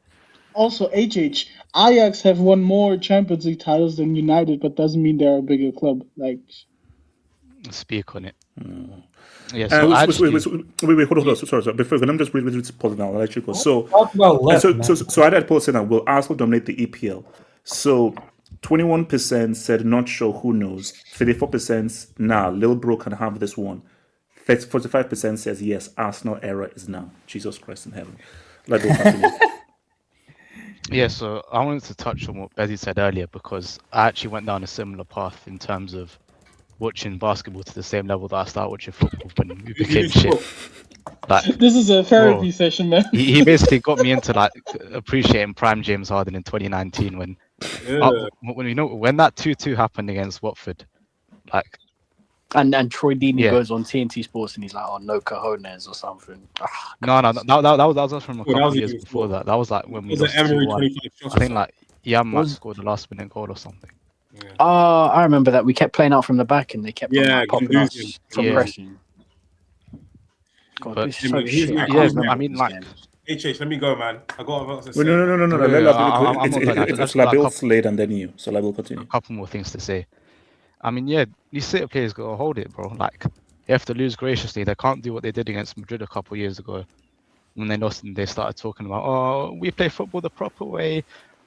Also, Ajax have won more Champions League titles than United, but doesn't mean they're a bigger club. Like, speak on it. Yes. Wait, hold on. Sorry. Before let me just read this poll now. I'll let you go. So I had a poll saying that will Arsenal dominate the EPL? So 21% said not sure, who knows. 34% nah, Lil Bro can have this one. 45% says yes, Arsenal era is now. Jesus Christ in heaven. Let's go continue. Yeah, so I wanted to touch on what Bezzy said earlier because I actually went down a similar path in terms of watching basketball to the same level that I started watching football when we became shit. Like, this is a therapy session, man. He basically got me into like appreciating prime James Harden in 2019 when that 2-2 happened against Watford, like. And Troy Deeney goes on TNT Sports and he's like, "Oh, no cojones" or something. No, that was from a couple of years before that. That was like when we lost 2-1. I think like Yam scored the last minute goal or something. Yeah. Oh, I remember that. We kept playing out from the back and they kept popping us from pressing. God, this is so shit. I mean, like. HH, let me go, man. I got to. No. It's Labille, Slade, and then you. So Labille continue. A couple more things to say. I mean, yeah, these City players gotta hold it, bro. Like, you have to lose graciously. They can't do what they did against Madrid a couple of years ago when they lost and they started talking about, "Oh, we play football the proper way.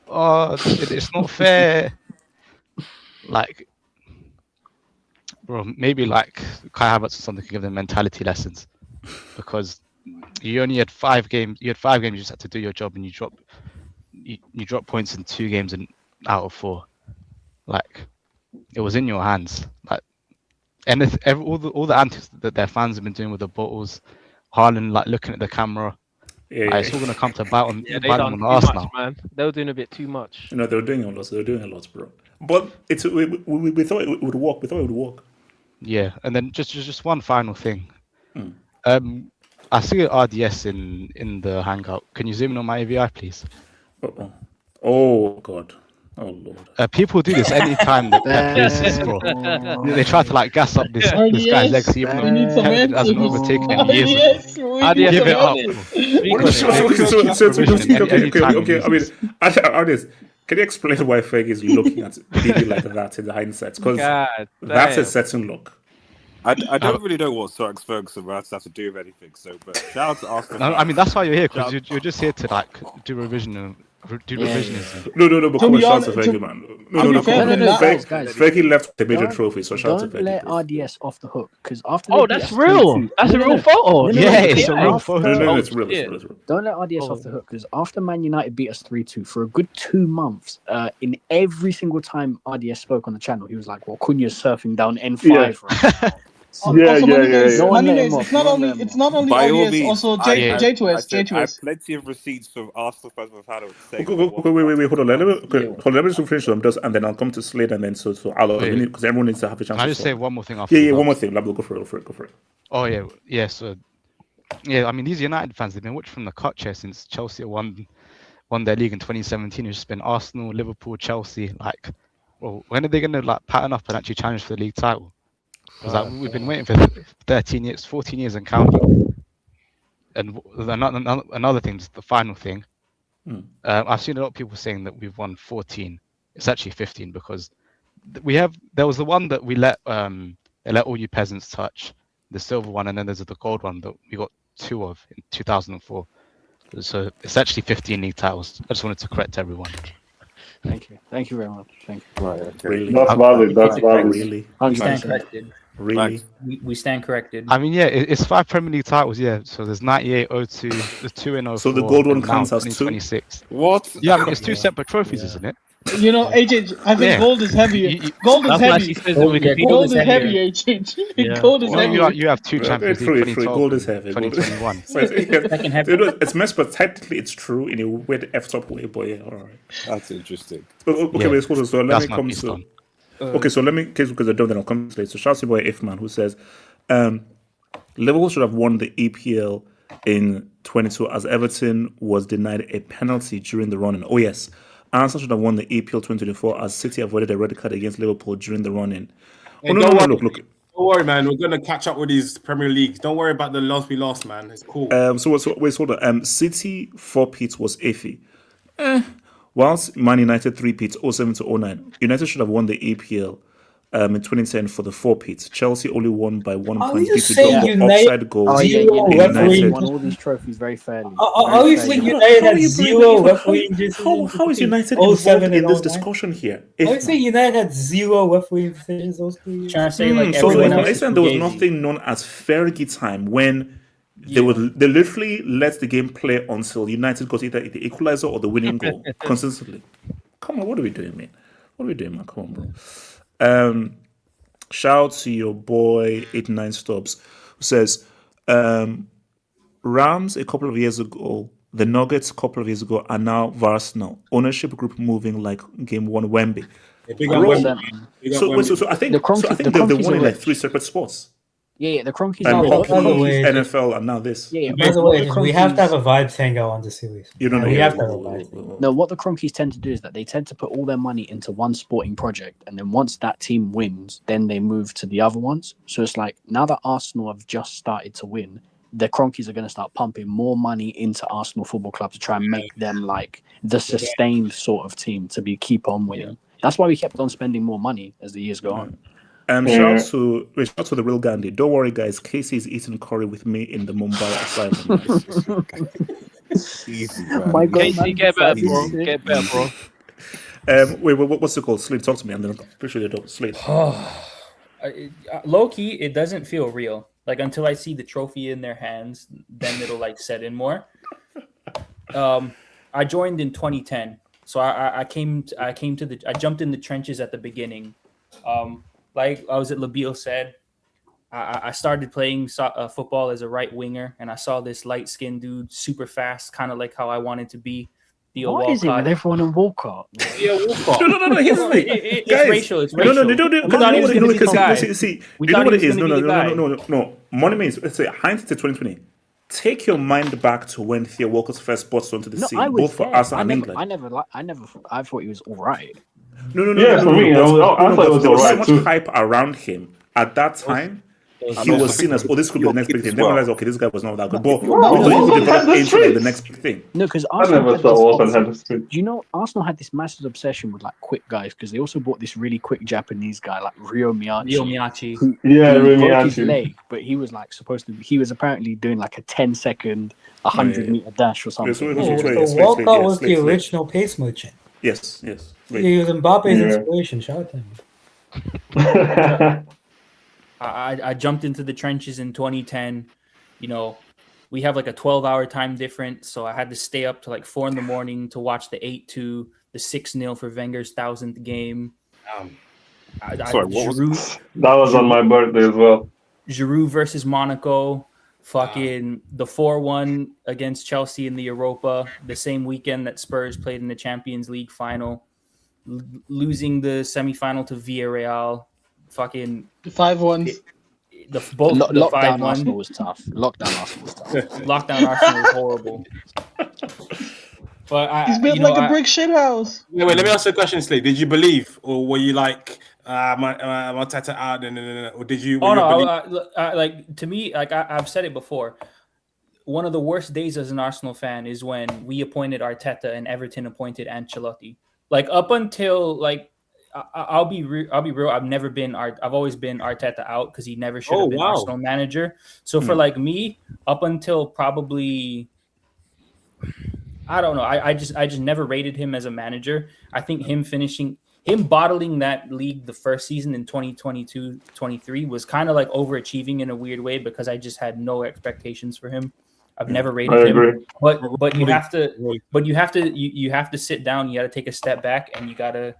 Oh, it's not fair." Like, bro, maybe like Kai Havertz or something could give them mentality lessons because you only had 5 games. You had 5 games. You just had to do your job, and you drop points in 2 games and out of 4. Like. It was in your hands, like, and all the antics that their fans have been doing with the bottles, Haaland like looking at the camera. It's all gonna come to bite on us now. Man. They were doing a bit too much. No, they were doing a lot. They were doing a lot, bro. But we thought it would work. We thought it would work. Yeah, and then just one final thing. I see RDS in the Hangout. Can you zoom in on my AVI, please? Oh God. Oh Lord! People do this anytime that plays score. They try to like gas up this guy's legacy, even though it hasn't overtaken him years ago. Give it up. Okay. I mean, Artist, can you explain why Fergie is looking at Didi like that in the hindsight? Because that's a certain look. I don't really know what Sir Alex Ferguson has to do with anything. So, but shout out to Arsenal. I mean, that's why you're here because you're just here to like do revisionism. No, but come on, shout out to Fergie, man. No, Fergie left the major trophy, so shout out to Fergie. Don't let RDS off the hook, because after that's real. That's a real photo. Yeah, it's a real photo. No, it's real. Don't let RDS off the hook, because after Man United beat us 3-2 for a good 2 months, in every single time RDS spoke on the channel, he was like, "Well, Cunha's surfing down N5." Right? Also, Moneymates, No one let him Moneymates, off. it's not only By all obvious, means, also J2S. I have plenty of receipts from Arsenal fans with had saying. Wait, hold on. Let me just finish them, and then I'll come to Slade, and then so I'll because everyone needs to have a chance. Can I just say one more thing after? Yeah, one more thing. Go for it. Oh yeah. So I mean, these United fans, they've been watching from the cut chair since Chelsea won their league in 2017. It's just been Arsenal, Liverpool, Chelsea. Like, well, when are they going to like pattern up and actually challenge for the league title? Because we've been waiting for 13 years, 14 years and counting. And another thing, just the final thing. I've seen a lot of people saying that we've won 14. It's actually 15 because there was the one that we let all you peasants touch, the silver one, and then there's the gold one that we got 2 of in 2004. So it's actually 15 league titles. I just wanted to correct everyone. Thank you very much. Thank you. Right, okay. Really? That's valid. Really? We stand corrected. Really? We stand corrected. I mean, yeah, it's 5 Premier League titles, yeah. So there's 98, 02, there's 2 in 04. So the gold one counts as 2? 2026. What? Yeah, I mean, it's 2 separate trophies, isn't it? You know, AJ, I think gold is heavy. Gold is heavy. Gold is heavy, AJ. Gold is heavy. You have 2 Champions League, 2012, gold is heavy. 2021. It's messed, but technically it's true in a weird f-top way. But yeah, all right. That's interesting. Okay, wait, hold on. So let me come to. Okay, so let me, because I don't, then I'll come to later. So shout out to boy Ifman, who says, Liverpool should have won the EPL in 22 as Everton was denied a penalty during the run-in. Oh yes, Arsenal should have won the EPL 2024 as City avoided a red card against Liverpool during the run-in. Hey, Look. Don't worry, man. We're gonna catch up with these Premier Leagues. Don't worry about the loss we lost, man. It's cool. So wait, hold on. City 4-peat was iffy. Whilst Man United 3-peat 07 to 09, United should have won the EPL in 2010 for the 4-peat. Chelsea only won by 1 point due to offside goals. Oh yeah, United won all these trophies very fairly. Obviously, United had 0 refereeing decisions. How is United involved in this discussion here? Obviously, United had 0 refereeing decisions those 2 years. Trying to say like so everyone else. There was nothing known as Fergie time when they literally let the game play until United got either the equalizer or the winning goal consistently. Come on, what are we doing, man? Come on, bro. Shout out to your boy 89 Stubbs, who says Rams a couple of years ago, the Nuggets a couple of years ago are now Arsenal. Ownership group moving like game 1 Wemby. So I think they've won in like 3 separate sports. Yeah, the Cronkies and are hockey, NFL, and now this. Yeah, by the way, we have to have a vibes hangout on the series. You don't know. We have to have a vibes. No, what the Cronkies tend to do is that they tend to put all their money into one sporting project, and then once that team wins, then they move to the other ones. So it's like now that Arsenal have just started to win, the Cronkies are going to start pumping more money into Arsenal Football Club to try and make them like the sustained sort of team to keep on winning. That's why we kept on spending more money as the years go on. Shout out to the real Gandhi. Don't worry, guys. Casey is eating curry with me in the Mumbai asylum. Easy, man. My God, Casey, get better, bro. Get better, bro. Wait, what's it called? Slade, talk to me, and then I'm pretty sure you don't. Slade. Low key, it doesn't feel real. Like until I see the trophy in their hands, then it'll like set in more. I joined in 2010, so I jumped in the trenches at the beginning. Like I was at Labille said, I started playing football as a right winger, and I saw this light-skinned dude, super fast, kind of like how I wanted to be. Theo what Walcott. is it with everyone in Walcott? Theo Walcott. No. Here's the thing. It's racial. It's racial. You know what it is? No. Money means, let's say, hindsight to 2020. Take your mind back to when Theo Walcott's first brought onto the scene, both for Arsenal and England. I thought he was all right. No. For me, I thought it was there was alright so much hype around him at that time. He was seen as, this could be the next big thing. Then realized, okay, this guy was not that good. But he could develop into the next big thing. No, because you know, Arsenal had this massive obsession with like quick guys because they also bought this really quick Japanese guy like Ryo Miyachi. Who broke his leg, but he was like he was apparently doing like a 10-second, 100-meter dash or something. Walcott was the original pace merchant. Yes. He was Mbappe's inspiration. Shout out to him. I jumped into the trenches in 2010. You know, we have like a 12-hour time difference, so I had to stay up to like 4 a.m. to watch the 8-2, the 6-0 for Wenger's 1000th game. That was on my birthday as well. Giroud versus Monaco, fucking the 4-1 against Chelsea in the Europa, the same weekend that Spurs played in the Champions League final, losing the semifinal to Villarreal, fucking the 5-1. The lockdown 5-1. Arsenal was tough. Lockdown Arsenal was tough. Lockdown Arsenal was horrible. But he's built like a brick shit house. Wait, let me ask you a question, Slade. Did you believe, or were you like, Arteta out, or did you? Oh no, like to me, like I've said it before. One of the worst days as an Arsenal fan is when we appointed Arteta and Everton appointed Ancelotti. Like up until like. I'll be real. I've always been Arteta out because he never should have been Arsenal manager. So for like me, up until probably, I don't know. I just never rated him as a manager. I think him bottling that league the first season in 2022-23 was kind of like overachieving in a weird way because I just had no expectations for him. I've never rated him, but you have to sit down. You got to take a step back, and you gotta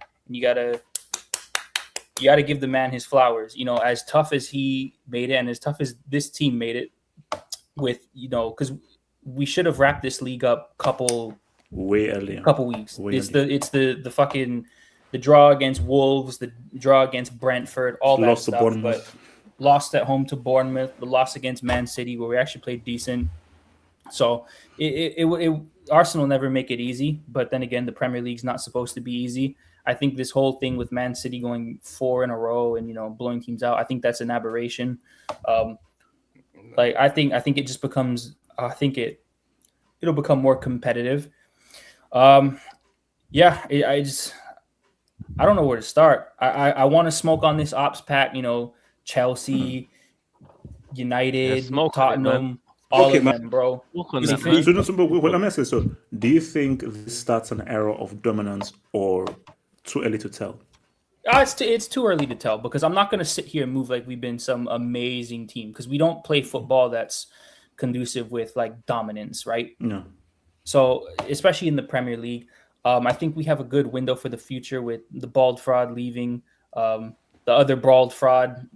give the man his flowers. You know, as tough as he made it, and as tough as this team made it, with because we should have wrapped this league up way earlier, couple weeks. It's the fucking the draw against Wolves, the draw against Brentford, all that lost stuff. But lost at home to Bournemouth, the loss against Man City, where we actually played decent. So Arsenal never make it easy, but then again, the Premier League's not supposed to be easy. I think this whole thing with Man City going 4 in a row and blowing teams out, I think that's an aberration. I think it just becomes. I think it'll become more competitive. I don't know where to start. I want to smoke on this ops pack. Chelsea, United, Tottenham. All of them, bro. Let me ask you, so do you think this starts an era of dominance or too early to tell? It's too early to tell because I'm not going to sit here and move like we've been some amazing team because we don't play football that's conducive with like dominance, right? No. So especially in the Premier League, I think we have a good window for the future with the bald fraud leaving. The other bald fraud,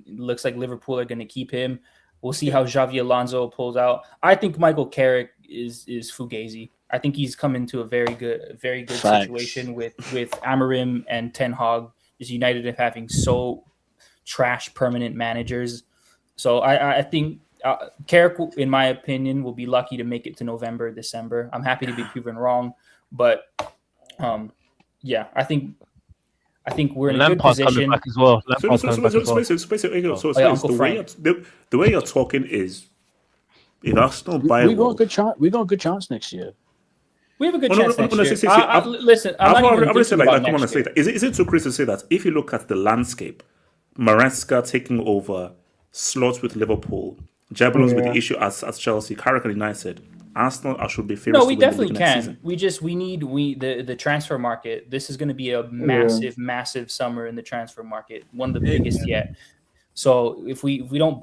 looks like Liverpool are going to keep him. We'll see how Xavi Alonso pulls out. I think Michael Carrick is fugazi. I think he's come into a very good situation with Amorim and Ten Hag. Is United of having so trash permanent managers. So I think Carrick, in my opinion, will be lucky to make it to November, December. I'm happy to be proven wrong, but I think we're in a good position. Back as well. The way you're talking is, if Arsenal buy, we got a good chance next year. We have a good chance next year. Listen, I'm not even thinking about next year. Is it too crazy to say that if you look at the landscape, Maresca taking over, slots with Liverpool, Jablon's with the issue as Chelsea, Carrick and United, Arsenal should be favourites. No, we definitely can. We need the transfer market. This is going to be a massive summer in the transfer market, one of the biggest yet. So if we don't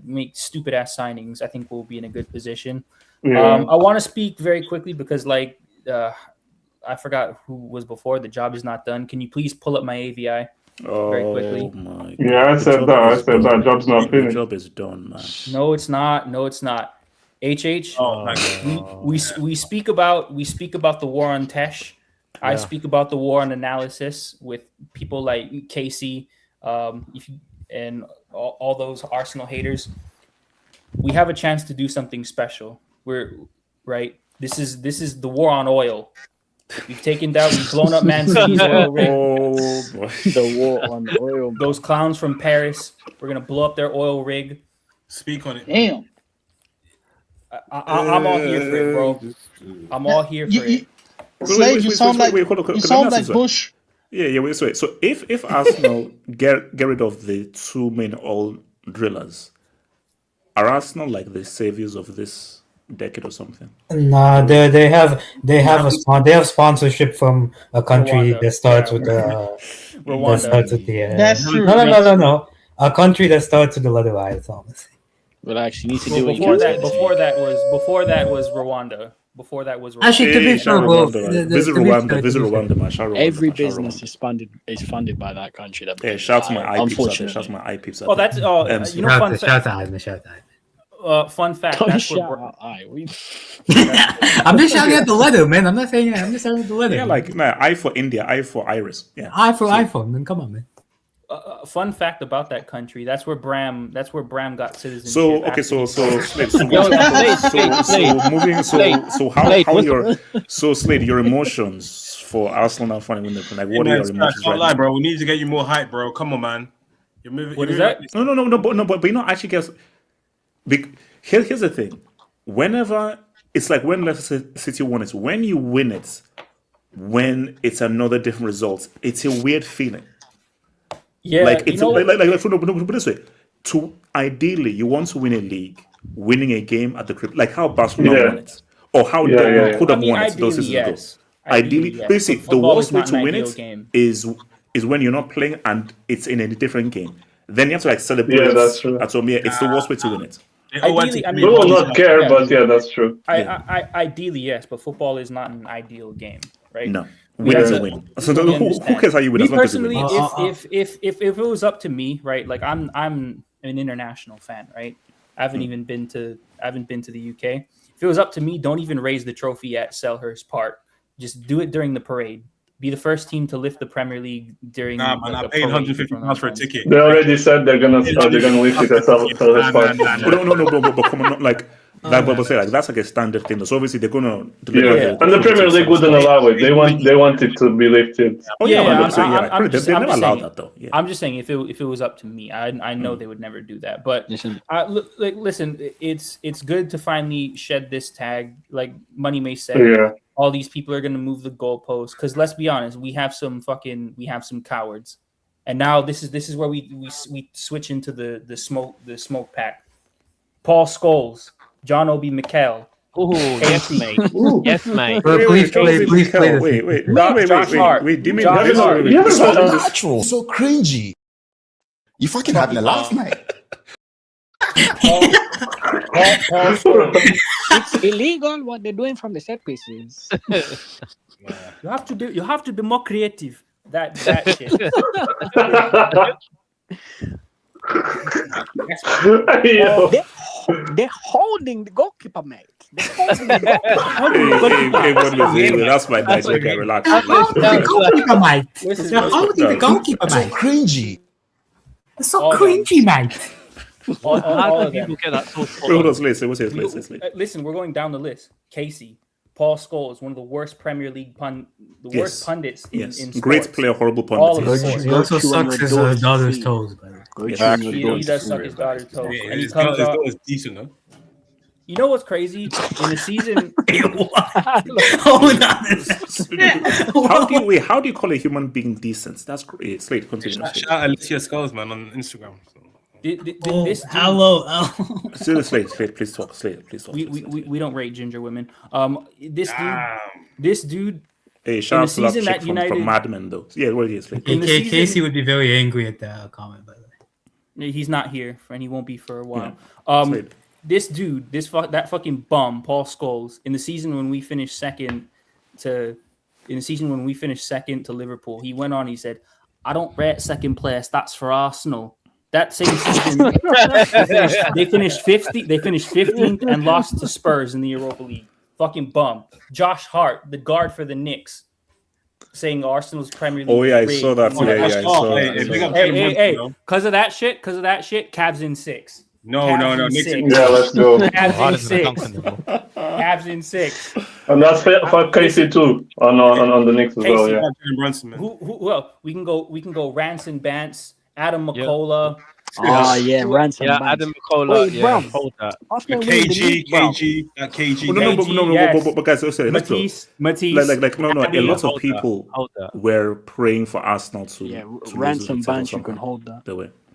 make stupid ass signings, I think we'll be in a good position. I want to speak very quickly because I forgot who was before. The job is not done. Can you please pull up my AVI very quickly? I said that. Job's not finished. The job is done, man. No, it's not. HH. We speak about the war on Tesh. Yeah. I speak about the war on analysis with people like Casey, and all those Arsenal haters. We have a chance to do something special. We're right. This is the war on oil. We've blown up Man City's oil rig. The war on oil. Those clowns from Paris. We're gonna blow up their oil rig. Speak on it. Damn. I'm all here for it, bro. I'm all here for it. Slade, you sound like Bush. Yeah. Wait. So if Arsenal get rid of the two main oil drillers, are Arsenal like the saviors of this decade or something? Nah, they have sponsorship from a country that starts with Rwanda. That's true. No. A country that starts with the letter I. That's all I'm saying. Relax. You need to do what you Before can. before that was Rwanda. Before that was Rwanda. Actually, to be fair, bro, visit Rwanda, man. Every business is funded by that country. Yeah, shout to my eye peeps. Shout to my eye peeps. Oh, that's you know, fun fact. Shout out. Fun fact. Don't That's shout what out. I'm just shouting at the letter, man. I'm not saying it. I'm just shouting at the letter. Yeah, like I for India, I for Iris. Yeah, I for iPhone. Then come on, man. Fun fact about that country. That's where Bram got citizenship. So okay, so Slade, your emotions for Arsenal now finally win the like what are your emotions? Don't lie, bro. We need to get you more hype, bro. Come on, man. You're moving. What is that? But you know, actually, guess. Here's the thing. Whenever it's like when Leicester City won it, when you win it, when it's another different result, it's a weird feeling. Yeah, like it's put this way. Ideally, you want to win a league, winning a game at the crib, like how Barcelona won it, or how Dortmund could have won it those seasons ago. Ideally, basically, the worst way to win it is when you're not playing and it's in a different game. Then you have to like celebrate. Yeah, that's true. At home. Yeah, it's the worst way to win it. Ideally, we will not care, but yeah, that's true. Ideally, yes, but football is not an ideal game, right? No, win is a win. So who cares how you win? Me personally, if it was up to me, right? Like I'm an international fan, right? I haven't even been to the UK. If it was up to me, don't even raise the trophy at Selhurst Park. Just do it during the parade. Be the first team to lift the Premier League during. Nah, man, I paid £150 for a ticket. They already said they're gonna lift it at Selhurst Park. No, but come on, like that. But say like that's like a standard thing. So obviously they're gonna deliver. And the Premier League wouldn't allow it. They want it to be lifted. Oh yeah, they never allowed that though. Yeah. I'm just saying if it was up to me, I know they would never do that. But listen, it's good to finally shed this tag. Like Money May said, all these people are gonna move the goalposts. Because let's be honest, we have some cowards, and now this is where we switch into the smoke pack. Paul Scholes, John Obi Mikel. Oh yes, mate. Yes, mate. Please play. Wait. Dimmy, natural. So cringy. You fucking having a laugh, mate. It's illegal what they're doing from the set pieces. You have to be more creative. That shit. They're holding the goalkeeper, mate. That's my night. Okay, relax. The goalkeeper, mate. They're holding the goalkeeper, mate. So cringy. It's so cringy, mate. How do people get that so far? Listen, we're going down the list. Casey, Paul Scholes, one of the worst Premier League worst pundits in sports. Great player, horrible pundit. He also sucks his daughter's toes. He does suck his daughter's toes. Yeah, and he comes out. It's decent, though. You know what's crazy? In the season, how do you call a human being decent? That's great. Slate, continue. Shout out Alicia Skulls, man, on Instagram. So. Hello. Slate, please talk. We don't rate ginger women. This dude. Hey, shout out to that chick from Mad Men, though. Yeah, what is it? Casey would be very angry at that comment, by the way. He's not here, and he won't be for a while. This dude, that fucking bum, Paul Scholes, in the season when we finished second to Liverpool, he went on. He said, "I don't rate second place. That's for Arsenal." That same season, they finished 15th and lost to Spurs in the Europa League. Fucking bum. Josh Hart, the guard for the Knicks, saying Arsenal's Premier League. Oh yeah, I saw that. Hey, because of that shit, Cavs in 6. No. Yeah, let's go. Cavs in 6. And that's for Casey too on the Knicks as well. Yeah. Well, we can go Ranson Bance, Adam McCullough. Ransom. Yeah, Adam McCullough. Hold that. KG. But guys, Matisse. A lot of people were praying for Arsenal to Ransom Bance. You can hold that.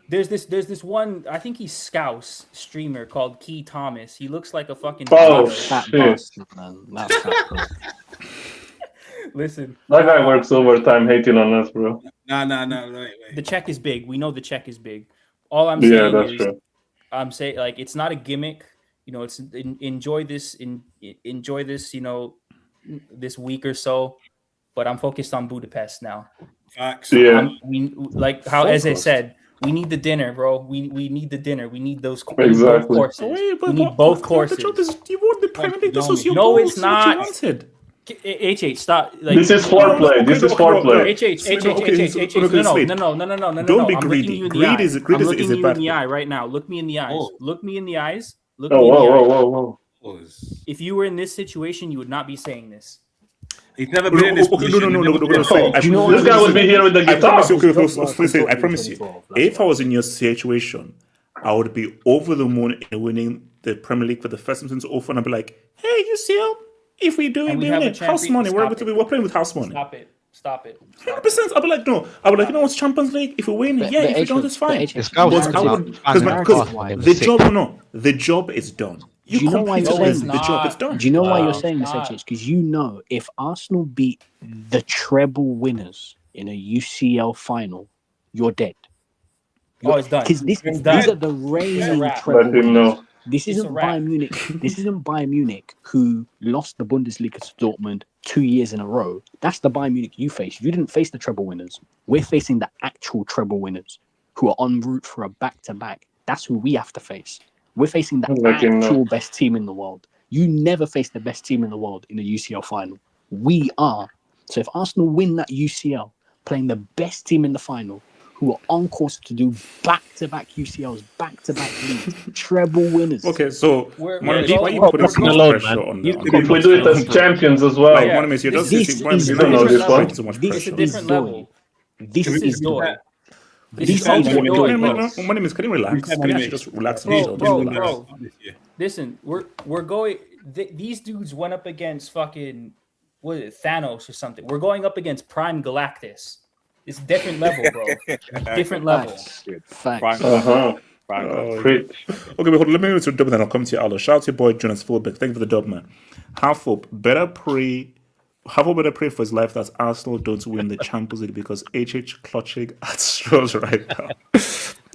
There's this one, I think he's Scouse streamer called Key Thomas. He looks like a fucking Listen. That guy works overtime hating on us, bro. Nah. Wait. The check is big. We know the check is big. All I'm saying is I'm saying like it's not a gimmick. You know, it's enjoy this. Enjoy this. You know, this week or so. But I'm focused on Budapest now. Facts. Yeah. Like how Eze said, we need the dinner, bro. We need the dinner. We need those both courses. We need both courses. You want the Premier League? This was your No, goal. it's not. What you wanted. HH, stop. Like, this is foreplay. This is foreplay. No. Don't be greedy. Greed is a bad thing. I'm looking you in the eye right now. Look me in the eyes. Look me in the eyes. Look me in the eyes. If you were in this situation, you would not be saying this. He's never been in this position. No. This guy would be here with the guitar. I promise you. If I was in your situation, I would be over the moon in winning the Premier League for the first time since 2004, and I'd be like, hey, UCL, if we do it, we win it. House money. We're playing with house money. Stop it. 100%. I'll be like, no. I'll be like, you know what's Champions League? If we win, if we don't, it's fine. The job is done. Do you know why you're saying the job is done. Do you know why you're saying this, HH? Because you know if Arsenal beat the treble winners in a UCL final, you're dead. It's done. Because these are the reigning treble winners. This isn't Bayern Munich. This isn't Bayern Munich who lost the Bundesliga to Dortmund 2 years in a row. That's the Bayern Munich you faced. You didn't face the treble winners. We're facing the actual treble winners who are en route for a back-to-back. That's who we have to face. We're facing the actual best team in the world. You never face the best team in the world in a UCL final. We are. So if Arsenal win that UCL, playing the best team in the final, who are on course to do back-to-back UCLs, back-to-back leagues, treble winners. Okay, so if we do it as champions as well. This is a different level. This is joy. My name is. Can you relax? Can you actually just relax? Bro. Listen, we're going. These dudes went up against fucking Thanos or something. We're going up against Prime Galactus. It's different level, bro. Different level. Facts. Okay, hold on. Let me move to the dub, then I'll come to you, Aldo. Shout out to your boy Jonas Fullback. Thank you for the dub, man. Half hope better pray for his life that Arsenal don't win the Champions League because HH clutching at straws right now.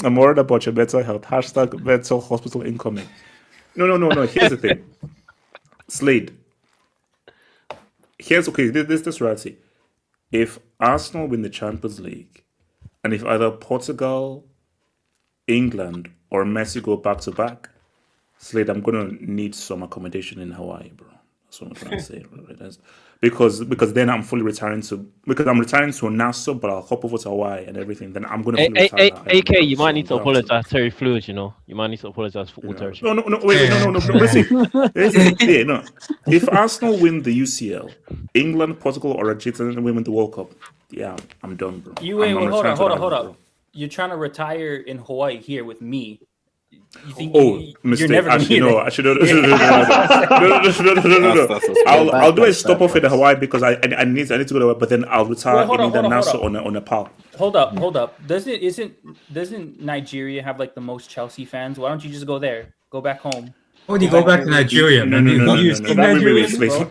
I'm worried about your mental health. Hashtag mental hospital incoming. No. Here's the thing. Slade. This reality. If Arsenal win the Champions League, and if either Portugal, England, or Messi go back to back, Slade, I'm gonna need some accommodation in Hawaii, bro. That's what I'm trying to say. Right? Because then I'm fully retiring to Nassau, but I'll hop over to Hawaii and everything. Then I'm gonna fully retire. AK, you might need to apologize to Terry Fluid. You know, you might need to apologize for Terry. No. Listen, if Arsenal win the UCL, England, Portugal, or Argentina win the World Cup, yeah, I'm done, bro. Hold up. You're trying to retire in Hawaii here with me. You think mistake. You're never Actually, no. I'll do a stop off in Hawaii because I need to go to Hawaii, but then I'll retire in Nassau on Nepal. Hold up. Doesn't Nigeria have like the most Chelsea fans? Why don't you just go there? Go back home. Why do you go back to Nigeria? No.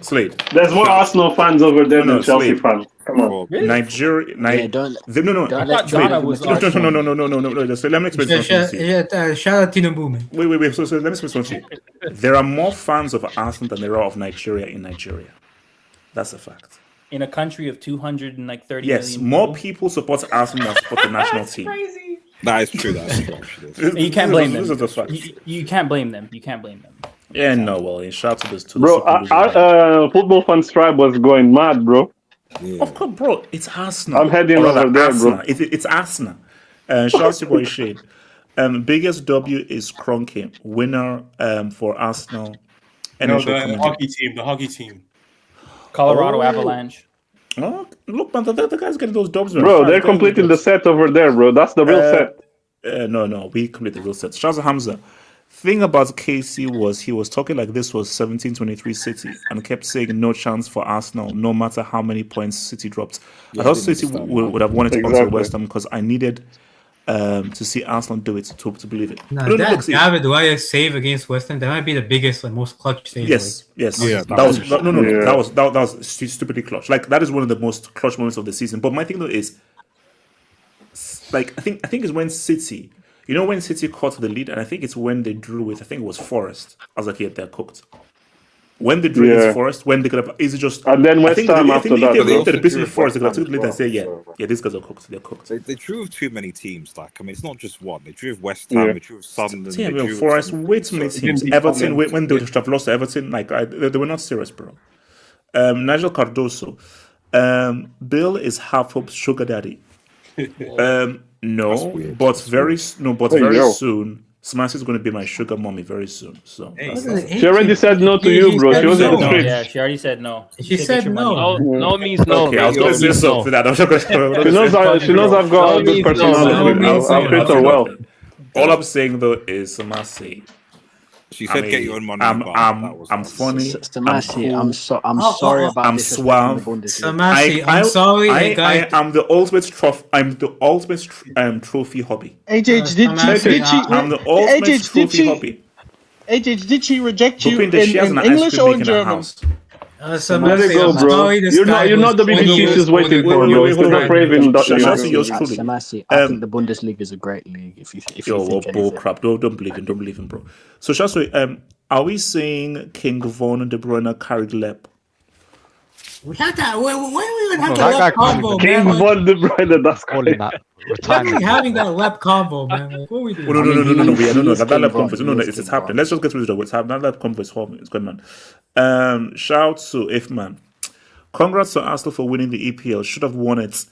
Slade. There's more Arsenal fans over there than Chelsea fans. Come on. Really? Nigeria. Don't let Ghana was no. Let me explain something to you. Shout out Tinubu, man. Wait. So let me explain something to you. There are more fans of Arsenal than there are of Nigeria in Nigeria. That's a fact. In a country of 230 million. Yes, more people support Arsenal than support the national team. Crazy. That is true. You can't blame them. This is a fact. You can't blame them. Yeah, no. Well, shout out to this too. Bro, Football Fans Tribe was going mad, bro. Yeah. Of course, bro. It's Arsenal. I'm heading over there, bro. It's Arsenal. Shout out to boy Shade. Biggest W is Kroenke, winner for Arsenal. No, the hockey team. Colorado Avalanche. Oh, look, man, the guys getting those dubs. Bro, they're completing the set over there, bro. That's the real set. No, we completed the real set. Shaza Hamza. Thing about Casey was he was talking like this was 17-23 City and kept saying no chance for Arsenal, no matter how many points City dropped. I thought City would have wanted to come to West Ham because I needed to see Arsenal do it to believe it. That David Raya save against West Ham, that might be the biggest and most clutch save. Yes. Yeah, that was stupidly clutch. Like that is one of the most clutch moments of the season. But my thing though is, like I think is when City, You know when City caught the lead, and I think it's when they drew with, I think it was Forest. I was like, yeah, they're cooked. When they drew against Forest, when they could have, is it just? And then West Ham after that. If they'd beaten Forest, they could have took the lead and say, yeah, these guys are cooked. They're cooked. They drew with too many teams. Like, I mean, it's not just one. They drew with West Ham. They drew with Sunderland. They drew Forest. Way too many teams. Everton. When they should have lost to Everton, like they were not serious, bro. Nigel Cardoso. Bill is half hope sugar daddy. No, but very soon. Smash is going to be my sugar mommy very soon. So she already said no to you, bro. She was in the street. Yeah, she already said no. She said no. No means no. Okay, I was going to say something that I'm not going to. She knows I've got a good personality. I'll treat her well. All I'm saying though is Samasi. She said, "Get your own money." I'm funny. Samasi, I'm sorry about I'm this. suave. Samasi, I'm sorry. I am the ultimate trophy. I'm the ultimate trophy hobby. HH, did she? I'm the ultimate trophy hobby. HH, did she reject you she has in an English ice cream or in making German? house. Let it go, bro. You're not the BBC she's waiting for, bro. She's not praising that. Samasi, I think the Bundesliga is a great league. If you think bull crap. Don't believe him, bro. So Shasui, are we saying King Von and De Bruyne carried Lep? When we even have the Lep combo, King man? Von De Bruyne, that's calling that. Having that Lep combo, man. Like, what are we doing? No. That Lep combo. No, it's happening. Let's just get through what's happening. That Lep combo is happening. It's good, man. Shout to Ifman. Congrats to Arsenal for winning the EPL. Should have won it.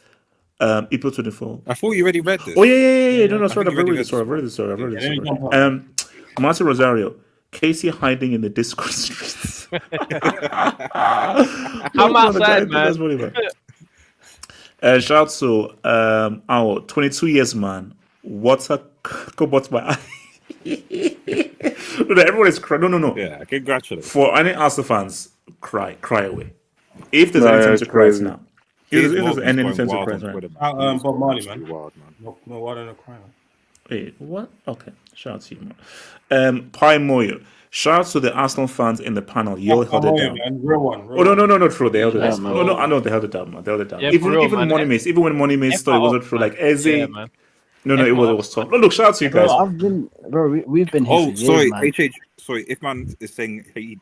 EPL 24. I thought you already read this. Oh yeah. No, sorry. I've read this. Martin Rosario. Casey hiding in the Discord streets. I'm outside, man. Shout out to our 22 years man. What a cobalt my eye. Everyone is crying. No. Yeah, congratulations. For any Arsenal fans, cry away. If there's any time to cry, it's now. If there's any time to cry, right? Bob Marley, man. No, why don't I cry? Wait, what? Okay, shout out to you, man. Pi Moyo. Shout out to the Arsenal fans in the panel. You all held it down. No, true. They held it down. No, I know they held it down, man. They held it down. Yeah, even Money Mace, even when Money Mace thought it wasn't true, like Eze. Yeah, no, it was tough. No, look, shout out to you guys. We've been here for years, man. Sorry, if man is saying he's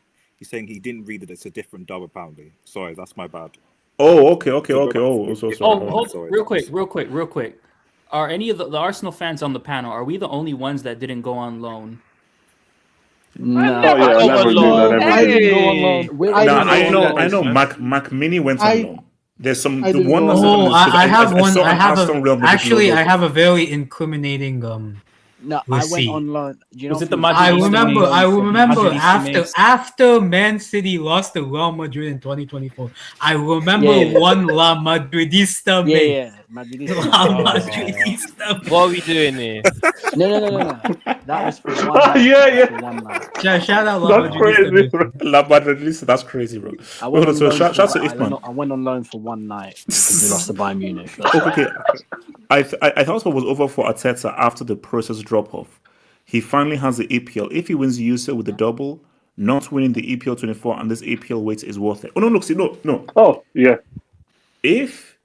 saying he didn't read it, it's a different double pounding. Sorry, that's my bad. Oh, okay. Oh, so sorry. Sorry, real quick. Are any of the Arsenal fans on the panel? Are we the only ones that didn't go on loan? No, I didn't go on loan. I know. Mac Mini went on loan. There's some. I have one. I have a very incriminating. No, I went on loan. You know, I remember after Man City lost to Real Madrid in 2024. I remember one La Madridista. Yeah, Madridista. La Madridista. What are we doing here? No. That was for one night. Yeah. Shout out La Madridista. La Madridista. That's crazy, bro. I went on loan for one night because we lost to Bayern Munich. Okay. I thought it was over for Arteta after the process drop off. He finally has the EPL. If he wins the UCL with the double, not winning the EPL 24 and this EPL weight is worth it. Oh no. Oh yeah. If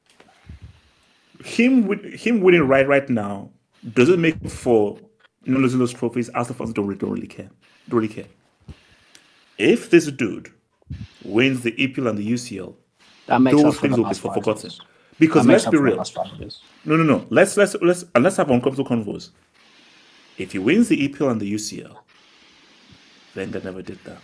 him winning right now does it make for losing those trophies? Arsenal fans don't really care. If this dude wins the EPL and the UCL, those things will be forgotten. Because let's be real. No. Let's have uncomfortable convos. If he wins the EPL and the UCL, Wenger never did that.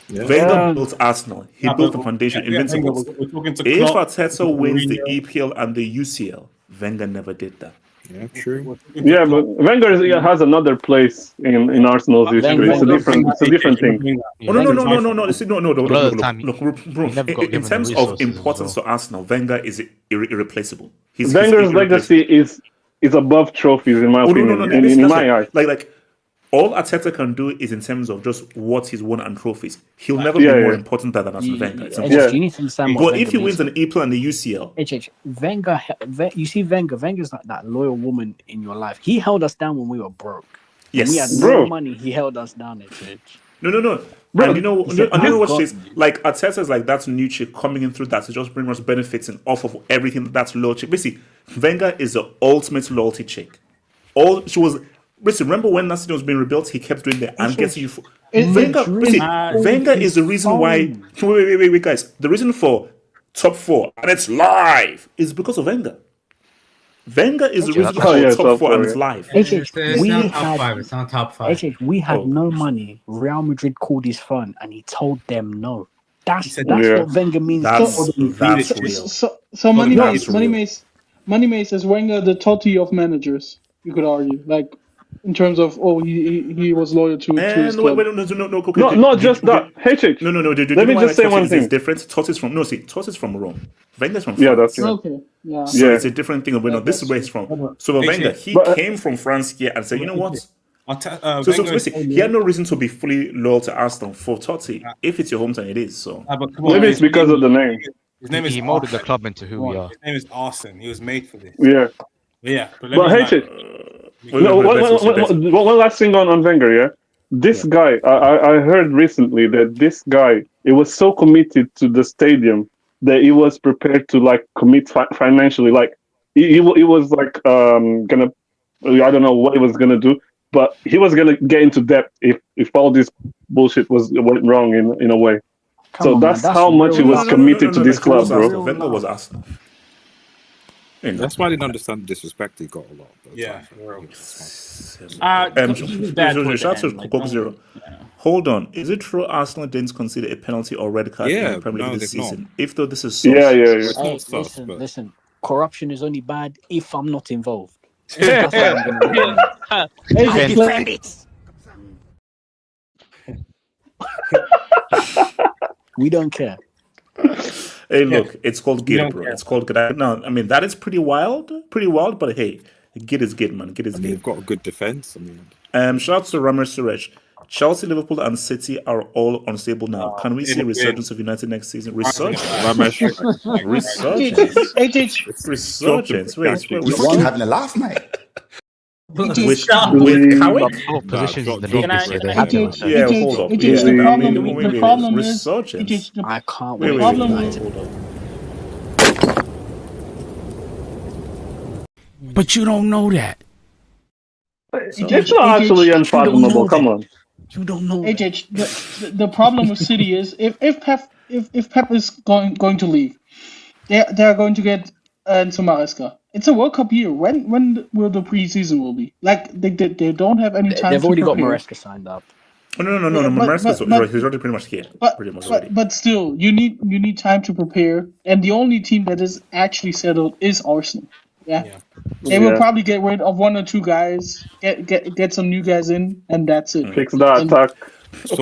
Yeah. Wenger built Arsenal. He built the foundation, invincibles. If Arteta wins the EPL and the UCL, Wenger never did that. Yeah, true. Yeah, but Wenger has another place in Arsenal's history. It's a different thing. No. Look, bro. In terms of importance to Arsenal, Wenger is irreplaceable. Wenger's legacy is above trophies, in my opinion. In my eyes, like all Arteta can do is in terms of just what he's won and trophies. He'll never be more important than Arsene Wenger. You need to understand but if he wins an EPL and the UCL, Wenger, you see Wenger's like that loyal woman in your life. He held us down when we were broke. Yes, when we had no money. He held us down. No. Bro, and you know what she's like? Arteta is like that new chick coming in through that to just bring us benefits and off of everything that's loyal chick. Basically, Wenger is the ultimate loyalty chick. She was. Listen, remember when that stadium was being rebuilt? He kept doing that and getting you. Wenger is the reason why. Wait, guys. The reason for top 4 and it's live is because of Wenger. Wenger is the reason for top 4 and it's live. It's not top 5. We had no money. Real Madrid called his phone and he told them no. That's what Wenger means. That's real. So Money Mace is Wenger the Totti of managers. You could argue, like in terms of he was loyal to his club. Not just that. HH. No. Let me just say one thing. It's different. Totti is from Rome. Wenger's from France. Yeah, that's right. Okay. Yeah. So it's a different thing. This is where he's from. So Wenger, he came from France here and said, you know what? So basically, he had no reason to be fully loyal to Arsenal for Totti. If it's your hometown, it is. So maybe it's because of the name. His name he molded the club into who we are. His name is Arsene. He was made for this. Yeah. Yeah. But one last thing on Wenger, yeah? This guy, I heard recently that this guy, he was so committed to the stadium that he was prepared to like commit financially. Like he was like gonna, I don't know what he was gonna do, but he was gonna get into debt if all this bullshit went wrong in a way. That's how much he was committed to this club, bro. Wenger was Arsenal. That's why I didn't understand the disrespect he got a lot. Yeah. Shout out to Coke Zero. Hold on. Is it true Arsenal didn't consider a penalty or red card in the Premier League this season? If though this is so. Listen. Corruption is only bad if I'm not involved. That's what I'm gonna defend it. We don't care. Hey, look, it's called Gid, bro. It's called Gid. No, I mean that is pretty wild, but hey, Gid is Gid, man. Gid is Gid. They've got a good defense. I mean, shout out to Ramesh Suresh. Chelsea, Liverpool, and City are all unstable now. Can we see a resurgence of United next season? Resurgence. Resurgence. Wait. You're fucking having a laugh, mate. With Cowick? Positions in the league this year, they have to. Yeah, hold up. The problem is resurgence. I can't wait. But you don't know that. It's not actually unfathomable. Come on. You don't know. The problem with City is if Pep is going to leave, they are going to get Enzo Maresca. It's a World Cup year. When will the preseason will be? Like they don't have any time. They've already got Maresca signed up. No. Maresca's he's already pretty much here. But still, you need time to prepare. And the only team that is actually settled is Arsenal. Yeah. They will probably get rid of 1 or 2 guys, get some new guys in, and that's it. Fix that attack. If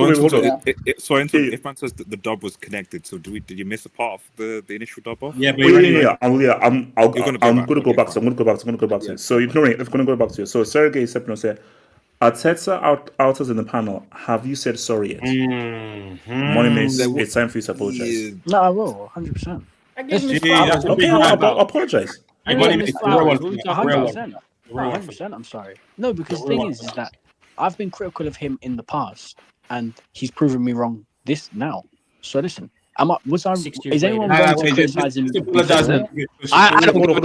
man says that the dub was connected, so did you miss a part of the initial dub off? I'm gonna go back to it. So ignoring it, I'm gonna go back to it. So Sergey Sepino said, Arteta outers in the panel. Have you said sorry yet? Money Mace, it's time for you to apologize. No, I will, 100%. I'll apologize. 100%. I'm sorry. No, because the thing is that I've been critical of him in the past, and he's proven me wrong this now. So listen, is anyone going to criticize him? I don't give a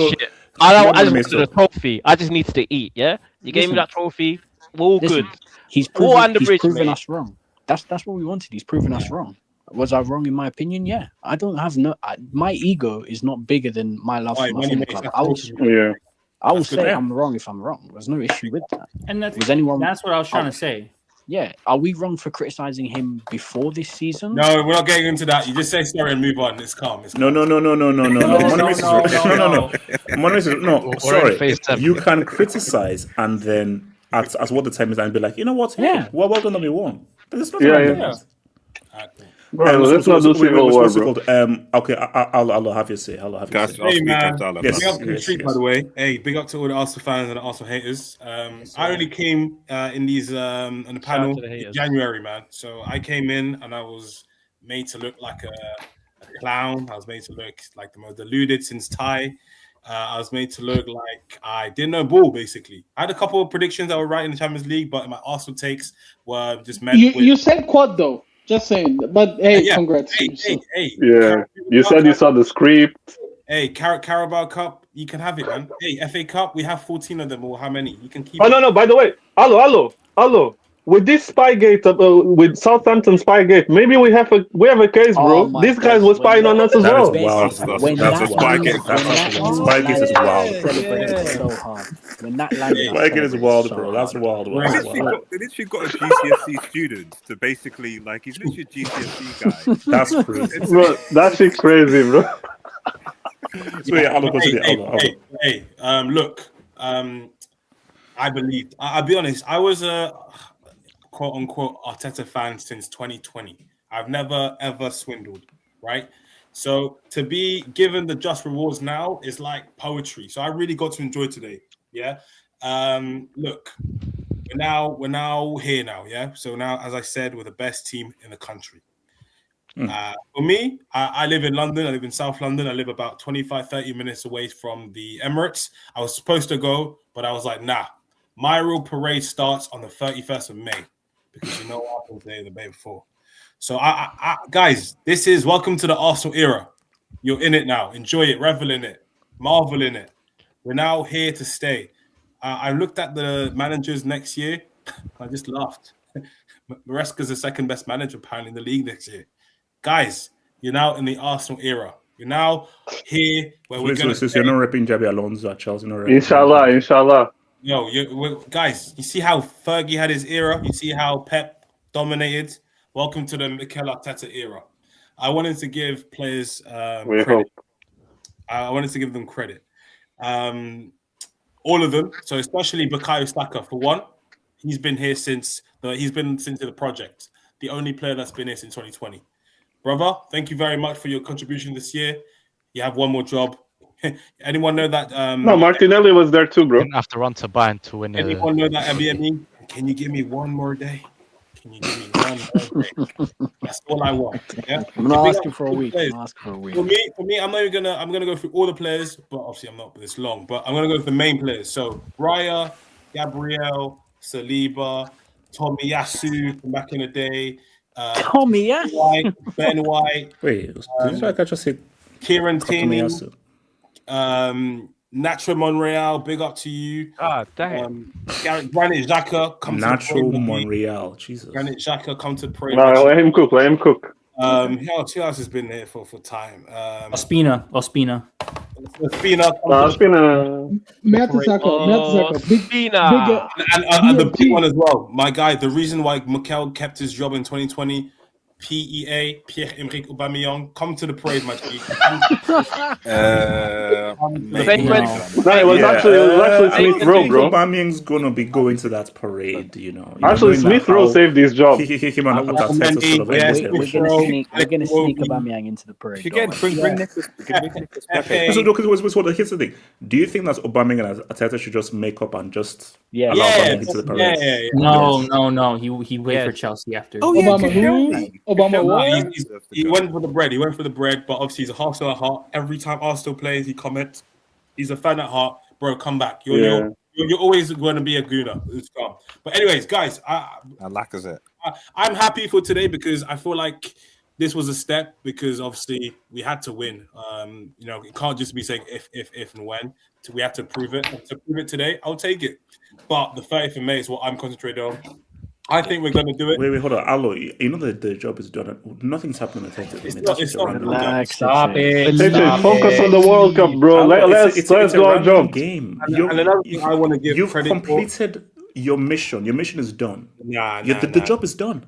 shit. I just wanted a trophy. I just needed to eat. Yeah, you gave me that trophy. All good. He's proven us wrong. That's what we wanted. He's proven us wrong. Was I wrong in my opinion? Yeah. I don't have my ego is not bigger than my love for my football club. I will say I'm wrong if I'm wrong. There's no issue with that. And that's what I was trying to say. Yeah. Are we wrong for criticizing him before this season? No, we're not getting into that. You just say sorry and move on. It's calm. No. Sorry. You can criticize and then as what the time is and be like, you know what? Yeah. Well done on me won. There's nothing Bro, let's not do civil war, bro. Okay, I'll have you say. Hey, man. Big up to the street, by the way. Hey, big up to all the Arsenal fans and the Arsenal haters. I only came in these on the panel in January, man. So I came in and I was made to look like a clown. I was made to look like the most deluded since Ty. I was made to look like I didn't know ball, basically. I had a couple of predictions that were right in the Champions League, but my Arsenal takes were just met with... You said quad, though. Just saying, but hey, congrats. Hey. You said you saw the script. Hey, Carabao Cup, you can have it, man. Hey, FA Cup, we have 14 of them, or how many? You can keep. Oh no! By the way, hello. With this Spygate, with Southampton Spygate, maybe we have a case, bro. These guys were spying on us as well. That's Spygate. Spygate is wild. Celebrated so hard when that landed. Spygate is wild, bro. That's wild. They literally got a GCSE student to basically he's literally a GCSE guy. That's crazy, bro. That shit crazy, bro. So yeah, look, I'll be honest, I was a quote unquote Arteta fan since 2020. I've never ever swindled, right? So to be given the just rewards now is like poetry. So I really got to enjoy today. Yeah. Look, we're now here now. Yeah. So now, as I said, we're the best team in the country. For me, I live in London. I live in South London. I live about 25-30 minutes away from the Emirates. I was supposed to go, but I was like, nah. My real parade starts on the 31st of May because you know what happened the day before. So, guys, this is welcome to the Arsenal era. You're in it now. Enjoy it. Revel in it. Marvel in it. We're now here to stay. I looked at the managers next year. I just laughed. Maresca's the second best manager apparently in the league next year. Guys, you're now in the Arsenal era. You're now here where we're going to... You're not repping Jabi Alonso at Chelsea. Inshallah. Guys, you see how Fergie had his era? You see how Pep dominated? Welcome to the Mikel Arteta era. I wanted to give players credit. I wanted to give them credit. All of them. So especially Bukayo Saka, for one. He's been here since the project. The only player that's been here since 2020. Brother, thank you very much for your contribution this year. You have one more job. Anyone know that? No, Martinelli was there too, bro. Didn't have to run to Bayern to win. Anyone know that MBME? Can you give me one more day? Can you give me one more day? That's all I want. Yeah? I'm not asking for a week. For me, I'm gonna go through all the players, but obviously I'm not this long. But I'm gonna go for the main players. So Raya, Gabriel, Saliba, Tomiyasu from back in the day. Ben White. Wait, did I just say Kieran Tierney? Natural Monreal, big up to you. Damn. Granit Xhaka, come Natural Monreal, Jesus. Granit Xhaka, come to pray. No, let him cook. Who else has been there for time? Ospina. Ospina. Mertesacker. And the big one as well. My guy, the reason why Mikel kept his job in 2020, PEA, Pierre-Emerick Aubameyang, come to the parade, my G. It was actually Smith Rowe, bro. Aubameyang's gonna be going to that parade, you know. Actually, Smith Rowe saved his job. We're gonna sneak Aubameyang into the parade. Bring Nicholas. So here's the thing. Do you think that Aubameyang and Arteta should just make up and just allow Aubameyang into the parade? No. He waited for Chelsea after. Obama he went for the bread. But obviously he's a Arsenal at heart. Every time Arsenal plays, he comments. He's a fan at heart, bro. Come back. You're always going to be a gooner. But anyways, guys, I'm happy for today because I feel like this was a step because obviously we had to win. It can't just be saying if and when. We have to prove it. To prove it today, I'll take it. But the 30th of May is what I'm concentrating on. I think we're going to do it. Wait, hold on. Alo, you know that the job is done. Nothing's happening at the It's not. Stop it. Focus on the World Cup, bro. Let's do our job. Game. And another thing I want to give You've credit completed your mission. Your mission is done. The job is done.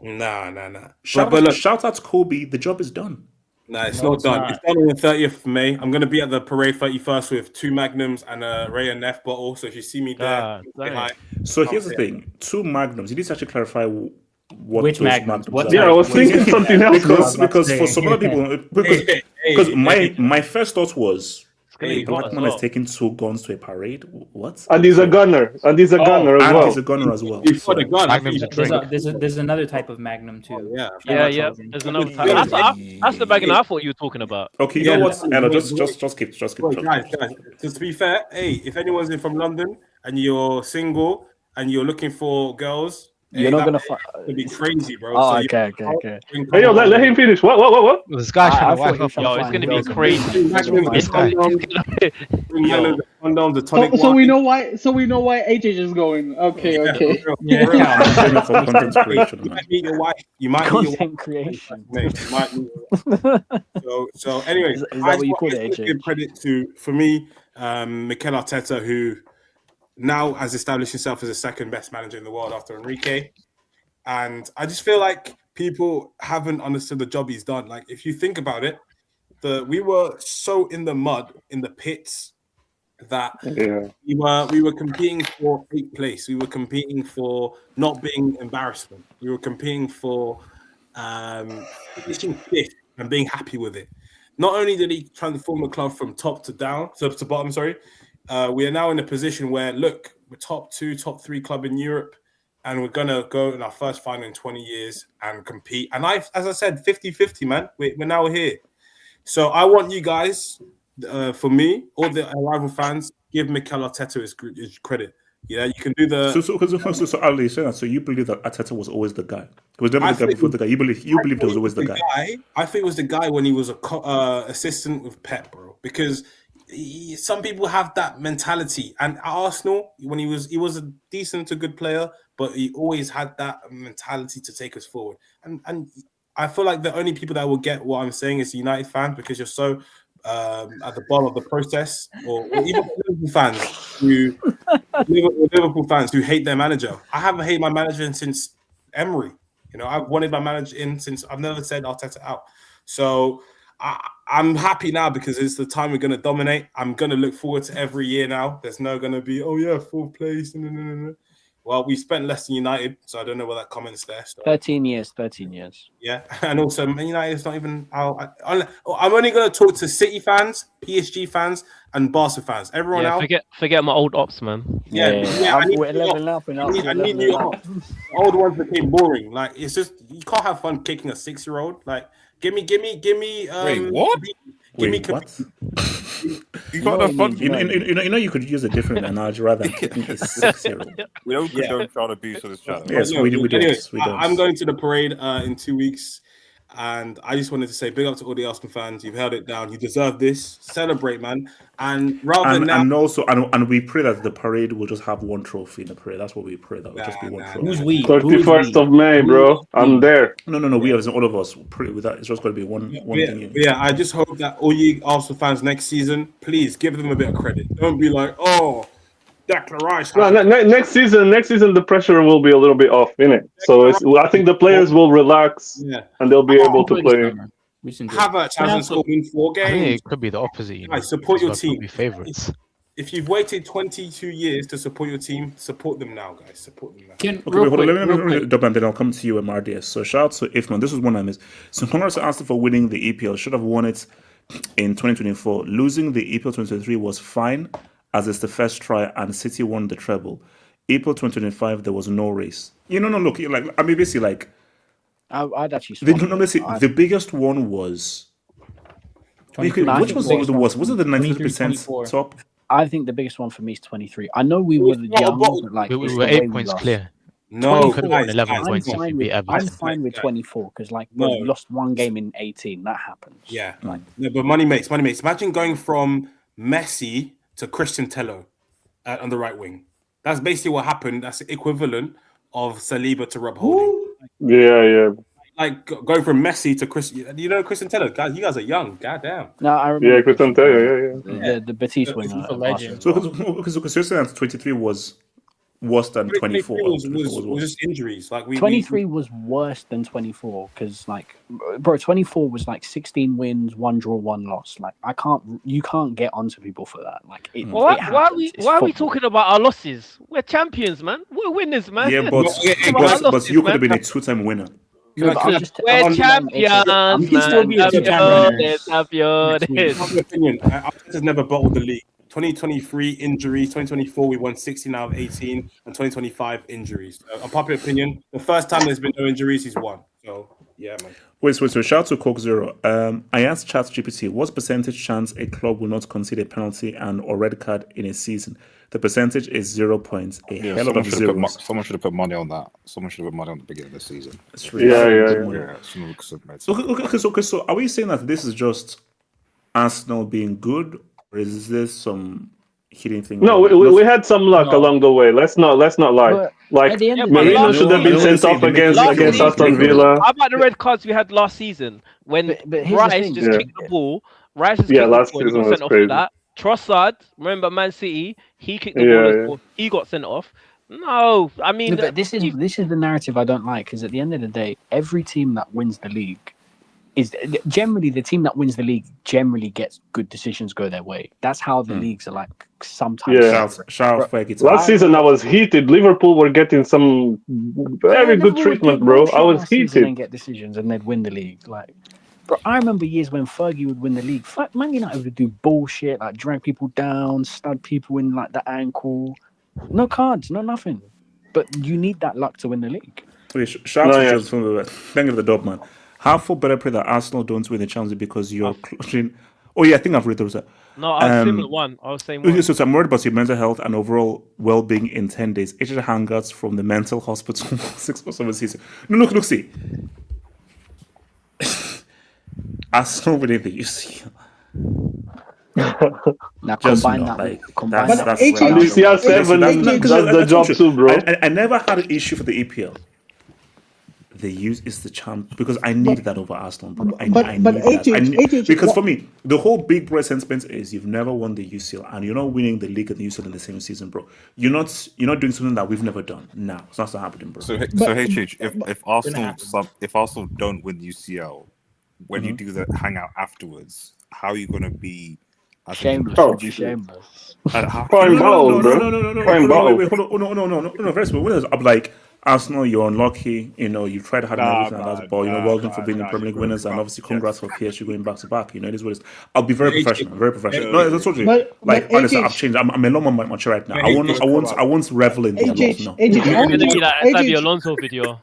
Nah. Shout out to Kobe. The job is done. Nah, it's not done. It's done on the 30th of May. I'm going to be at the parade 31st with 2 Magnums and a Ray and Neff bottle. So if you see me there, say hi. So here's the thing: 2 Magnums. You need to actually clarify which Magnums. I was thinking something else because for some other people, because my first thought was, a black man is taking 2 guns to a parade. What? And he's a gunner. And he's a gunner as well. Before the gun. There's another type of Magnum too. Yeah. There's another type. That's the Magnum I thought you were talking about. Okay, you know what? Ella, just keep. Guys, to be fair, hey, if anyone's in from London and you're single and you're looking for girls, You're not gonna. It'd be crazy, bro. Oh, So okay. Hey, yo, let him finish. What? This guy's trying to wipe up. Yo, it's gonna be crazy. This guy. So we know why. So we know why AJ is going. Okay. You might meet your wife. You might meet your wife. Content creation. So anyways, Is that what you call it, AJ? Give credit to, for me, Mikel Arteta, who now has established himself as the second best manager in the world after Enrique. And I just feel like people haven't understood the job he's done. Like, if you think about it, we were so in the mud, in the pits, that we were competing for 8th place. We were competing for not being embarrassment. We were competing for finishing 5th and being happy with it. Not only did he transform the club from top to bottom, we are now in a position where, look, we're top 2, top 3 club in Europe, and we're going to go in our first final in 20 years and compete. And as I said, 50-50, man. We're now here. So I want you guys, for me, all the rival fans, give Mikel Arteta his credit. Yeah, you can do the. So Ali, so you believe that Arteta was always the guy? It was never the guy before the guy. You believe it was always the guy. I think it was the guy when he was a assistant with Pep, bro. Because some people have that mentality, and at Arsenal, when he was a decent to good player, but he always had that mentality to take us forward. And I feel like the only people that will get what I'm saying is United fans, because you're so at the bottom of the process, or even Liverpool fans who hate their manager. I haven't hated my manager since Emery. You know, I've wanted my manager in since I've never said Arteta out. So I'm happy now because it's the time we're going to dominate. I'm going to look forward to every year now. There's no going to be, 4th place. No. Well, we spent less than United, so I don't know where that comment's there. So. 13 years. Yeah, and also Man United is not even. I'm only going to talk to City fans, PSG fans, and Barca fans. Everyone else, forget my old ops, man. Yeah. I need new ops. Old ones became boring. Like, it's just you can't have fun kicking a 6-year-old. Like, give me. Wait, what? What? You got that fun. You could use a different analogy rather than kicking a 6-year-old. We don't condone child abuse on this channel. Yes, we do. Anyways, I'm going to the parade in 2 weeks, and I just wanted to say big up to all the Arsenal fans. You've held it down. You deserve this. Celebrate, man. And and we pray that the parade will just have one trophy in the parade. That's what we pray. That will just be one trophy. Who's we? 31st of May, bro. I'm there. No. We have all of us pray with that. It's just going to be one thing. Yeah, I just hope that all you Arsenal fans next season, please give them a bit of credit. Don't be like, declaration. No, next season, the pressure will be a little bit off, innit? So I think the players will relax and they'll be able to play. Havertz hasn't scored in 4 games. I think it could be the opposite. Guys, support your team. Be favorites. If you've waited 22 years to support your team, support them now, guys. Support them now. Hold on. Let me double and then I'll come to you, MRDS. So shout out to Ifman. This was one I missed. So congrats to Arsenal for winning the EPL. Should have won it in 2024. Losing the EPL 2023 was fine, as it's the first try, and City won the treble. April 2025, there was no race. Look, basically, I'd actually. The biggest one was. Which was the worst? Was it the 90% top? I think the biggest one for me is 23. I know we were young, but we were 8 points clear. No, could have won 11 points if you beat Everton. I'm fine with 24 because, we lost 1 game in 18. That happens. Yeah, but money makes. Imagine going from Messi to Christian Tello on the right wing. That's basically what happened. That's the equivalent of Saliba to Rob Holding. Yeah. Like going from Messi to Christian. You know Christian Tello? Guys, you guys are young. Goddamn. No, I remember. Yeah, Christian Tello. Yeah. The Batiste winner. So because 23 was worse than 24. Was just injuries. 23 was worse than 24 because 24 was 16 wins, 1 draw, 1 loss. You can't get onto people for that. Why are we talking about our losses? We're champions, man. We're winners, man. Yeah, but you could have been a 2-time winner. We're champions, man. Champions. Arteta's never bottled the league. 2023 injuries, 2024 we won 16 out of 18, and 2025 injuries. Unpopular opinion, the first time there's been no injuries, he's won. So Yeah, man. Wait, so shout to Coke Zero. I asked ChatGPT, what's percentage chance a club will not concede a penalty and or red card in a season? The percentage is 0 points. Hell lot of zeros. Someone should have put money on that. Someone should have put money on the beginning of the season. It's really Okay, so are we saying that this is just Arsenal being good, or is this some hidden thing? No, we had some luck along the way. Let's not lie. But like at the end of the Marino day- should have been sent off against Aston Villa. How about the red cards we had last season when but here's the Rice thing. just kicked the ball? Rice just Yeah, kicked last the ball. He season got was sent off crazy. for that. Trossard, remember Man City? He kicked the Yeah, ball as yeah. well. He got sent off. No, I mean, No, but this is the narrative I don't like, because at the end of the day, every team that wins the league is generally the team that wins the league generally gets good decisions go their way. That's how the leagues are like sometimes. Yeah. Last season I was heated. Liverpool were getting some very good treatment, bro. I was And heated. get decisions, and they'd win the league. Like, bro, I remember years when Fergie would win the league. Man United would do bullshit, like drag people down, stud people in like the ankle. No cards, no nothing. But you need that luck to win the league. Shout out to Jones from the thank you for the dog, man. How for better play that Arsenal don't win the Champions League because you're clutching. Oh yeah, I think I've read those. No, I was similar one. I was saying one. So I'm worried about your mental health and overall well-being in 10 days. It's just hangouts from the mental hospital 6 months of the season. No, look, see. Arsenal winning the UCL. Now combine that. That's CR7 does the job too, bro. I never had an issue for the EPL. The use is the champ because I need that over Arsenal, bro. I need that. Because for me, the whole big bro sentiment is you've never won the UCL and you're not winning the league and the UCL in the same season, bro. You're not doing something that we've never done. No, it's not happening, bro. So HH, if Arsenal don't win UCL, when you do the hangout afterwards, how are you gonna be? Shameless. Shameless. Prime ball, bro. Wait, hold on. No, first of all, I'm like, Arsenal, you're unlucky. You know, you tried hard and everything, and that's ball. Well done for being the Premier League winners, and obviously, congrats for PSG going back to back. You know, it is what it is. I'll be very professional. No, that's what you. Like, honestly, I've changed. I'm a lot more mature right now. I won't revel in the loss now. It's like the Alonso video.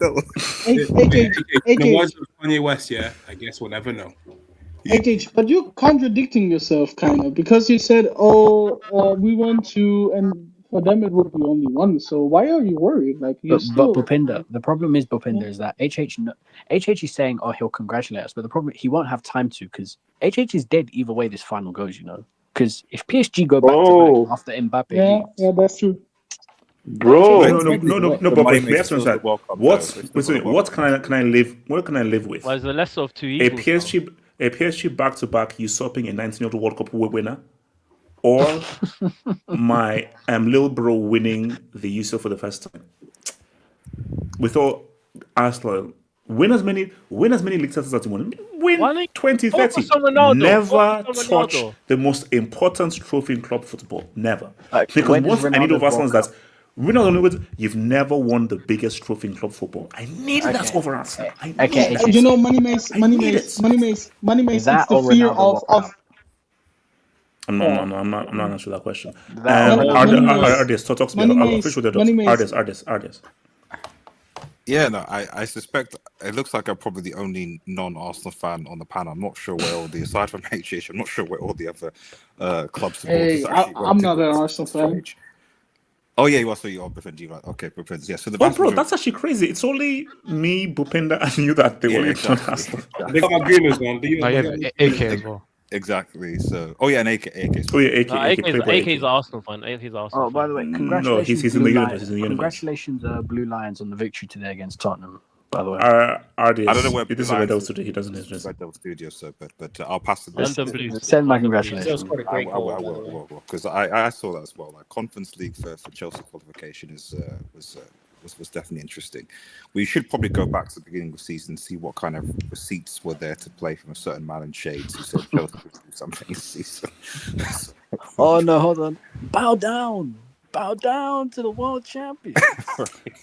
Kanye West, yeah. I guess we'll never know. But you're contradicting yourself, kind of, because you said, we want to, and for them it would be only one. So why are you worried? Like, but Bhupinder, the problem is Bhupinder is that HH is saying, he'll congratulate us, but the problem he won't have time to, because HH is dead either way this final goes, you know. Because if PSG go back to back after Mbappe, yeah, that's true. Bro, no, but what can I live with? Well, it's the lesser of two evils. A PSG back-to-back usurping a 19-year-old World Cup winner, or my little bro winning the UCL for the first time. We thought Arsenal win as many league titles as you want. Win 2030. Never touch the most important trophy in club football. Never. Because once I need over Arsenal is that we're not only with you've never won the biggest trophy in club football. I need that over Arsenal. You know, money makes. It's the fear of. I'm not answering that question. Artists, talk to me. I'm official. Artists. Yeah, no, I suspect it looks like I'm probably the only non-Arsenal fan on the panel. I'm not sure where all the aside from HH, I'm not sure where all the other club supporters. I'm not an Arsenal fan. Oh yeah, you are. So you are Bhupinder, right? Okay, Bhupinder. Yeah. So the bro, that's actually crazy. It's only me, Bhupinder, and you that they were exactly. They got gooners, man. AK as well. Exactly. So, and AK. Oh yeah, AK is Arsenal fan. AK's Arsenal. Oh, by the way, congratulations! No, he's in the universe. Congratulations, Blue Lions, on the victory today against Tottenham. By the way, I don't know where this is Red Devil Studio. He doesn't know. Red Devil Studio, so but I'll pass it. Send my congratulations. I will because I saw that as well. Like Conference League for Chelsea qualification was definitely interesting. We should probably go back to the beginning of the season and see what kind of receipts were there to play from a certain man in shades who said Chelsea would do something this season. Oh no, hold on. Bow down to the world champion.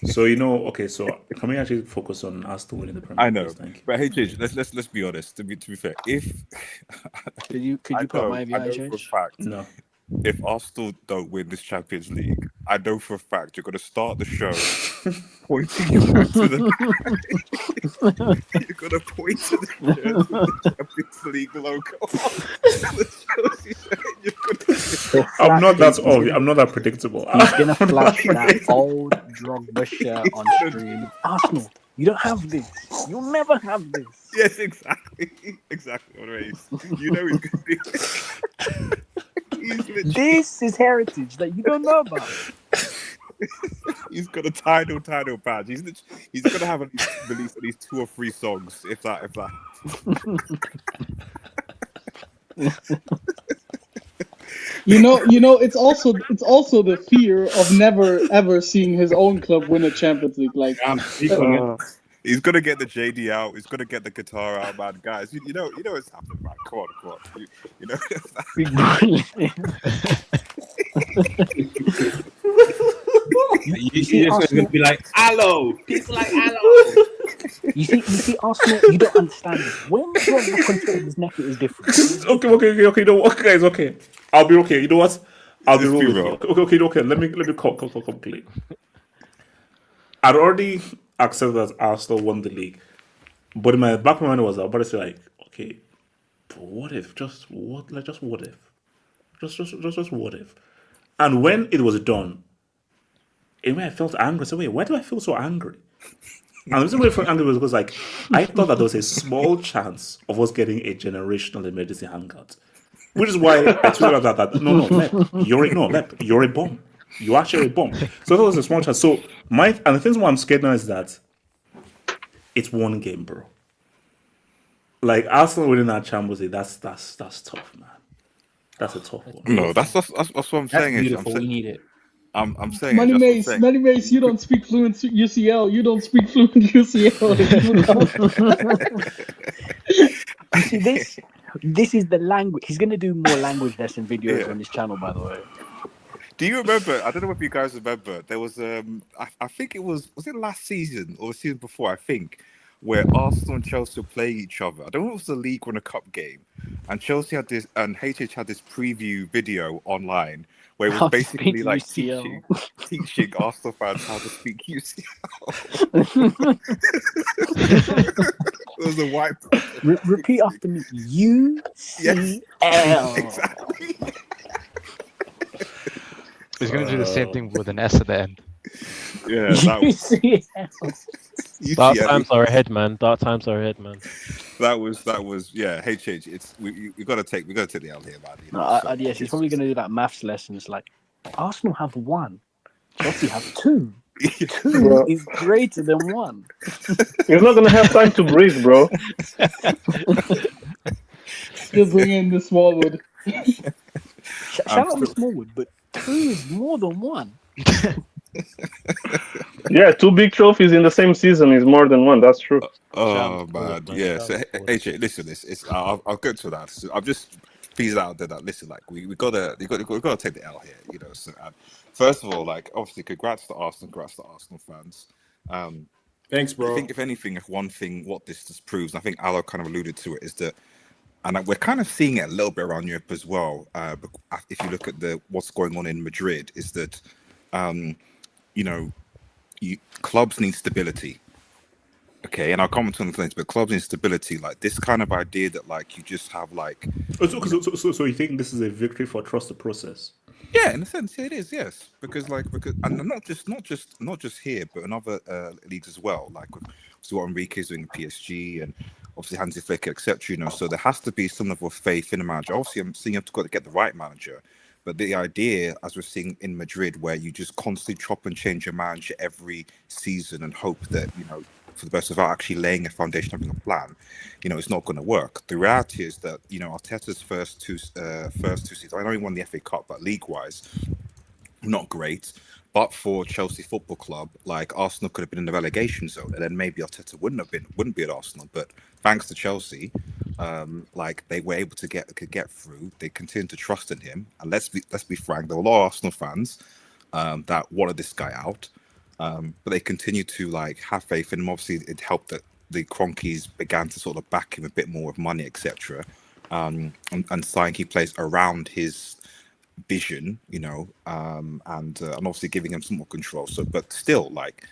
So so can we actually focus on us to win in the Premier League? I know, but hey, Jay, let's be honest. To be fair, if could you put my view, no. if Arsenal don't win this Champions League, I know for a fact you're going to start the show pointing your hand to the you're going to point to the shirt with the Champions League logo. I'm not that obvious. I'm not that predictable. He's gonna flash that old Drogba shirt on stream. Arsenal, you don't have this. You'll never have this. Yes, exactly. Exactly what it is. You know he's going to do it. This is heritage that you don't know about. He's got a title badge. He's going to have released at least 2 or 3 songs, if that. You know, it's also the fear of never ever seeing his own club win a Champions League. Like, he's gonna get the JD out. He's gonna get the guitar out, man. Guys, you know what's happening, man. Come on. You know. You see, just gonna be like, "Hello." People like, "Hello." You see, Arsenal. You don't understand this. When Drogba controls his neck, it is different. Okay. You know what, guys? Okay, I'll be okay. You know what? I'll be real. Okay. Let me complete. I'd already accepted that Arsenal won the league, but in my back of my mind was about to say like, okay, but what if? Just what if? Just what if? And when it was done, in a way I felt angry. So wait, why do I feel so angry? And the reason why I felt angry was because like I thought that there was a small chance of us getting a generational emergency hangout. Which is why I tweeted out that Lep, you're a bomb. You're actually a bomb. So that was a small chance. So and the thing why I'm scared now is that it's one game, bro. Like Arsenal winning that Champions League, that's tough, man. That's a tough one. No, that's what I'm saying. That's beautiful. We need it. I'm saying. Money Mace, you don't speak fluent UCL. You don't speak fluent UCL. You see this? This is the language. He's going to do more language lesson videos on his channel, by the way. Do you remember? I don't know if you guys remember. There was I think it was it last season or the season before? I think where Arsenal and Chelsea were playing each other. I don't know if it was the League or a cup game, and Chelsea had this and HH had this preview video online where it was basically like teaching Arsenal fans how to speak UCL. It was a white. Repeat after me. UCL. Yes, exactly. He's going to do the same thing with an S at the end. Yeah, that was. Dark times are ahead, man. That was yeah. HH, it's we got to take the L here, man. You know, yes, he's probably going to do that maths lessons like Arsenal have 1, Chelsea have 2. 2 is greater than 1. He's not going to have time to breathe, bro. Still bring in the Smallwood. Shout out to Smallwood, but 2 is more than 1. Yeah, 2 big trophies in the same season is more than 1. That's true. Oh man, yeah. So AJ, listen, I'll go to that. So I've just teased out there that listen, like we gotta take the L here, you know. So first of all, like obviously, congrats to Arsenal fans. Thanks, bro. I think if anything, what this just proves, and I think Alo kind of alluded to it, is that. And we're kind of seeing it a little bit around Europe as well. If you look at what's going on in Madrid, is that clubs need stability. Okay, and I'll comment on the things, but clubs need stability. Like this kind of idea that like you just have like. So you think this is a victory for trust the process? Yeah, in a sense, it is. Yes, because and not just here, but in other leagues as well. Like what Enrique is doing at PSG and. Obviously, Hansi Flick, etc. You know, so there has to be some level of faith in a manager. Obviously, I'm seeing you have to get the right manager, but the idea, as we're seeing in Madrid, where you just constantly chop and change your manager every season and hope that for the best without actually laying a foundation, having a plan, it's not going to work. The reality is that Arteta's first two seasons. I know he won the FA Cup, but league-wise, not great. But for Chelsea Football Club, like Arsenal could have been in the relegation zone, and then maybe Arteta wouldn't be at Arsenal. But thanks to Chelsea, like they were able to get through. They continue to trust in him, and let's be frank, there were a lot of Arsenal fans that wanted this guy out, but they continue to like have faith in him. Obviously, it helped that the Cronkies began to sort of back him a bit more with money, etc., and sign key players around his vision, you know, and obviously giving him some more control. So, but still, like,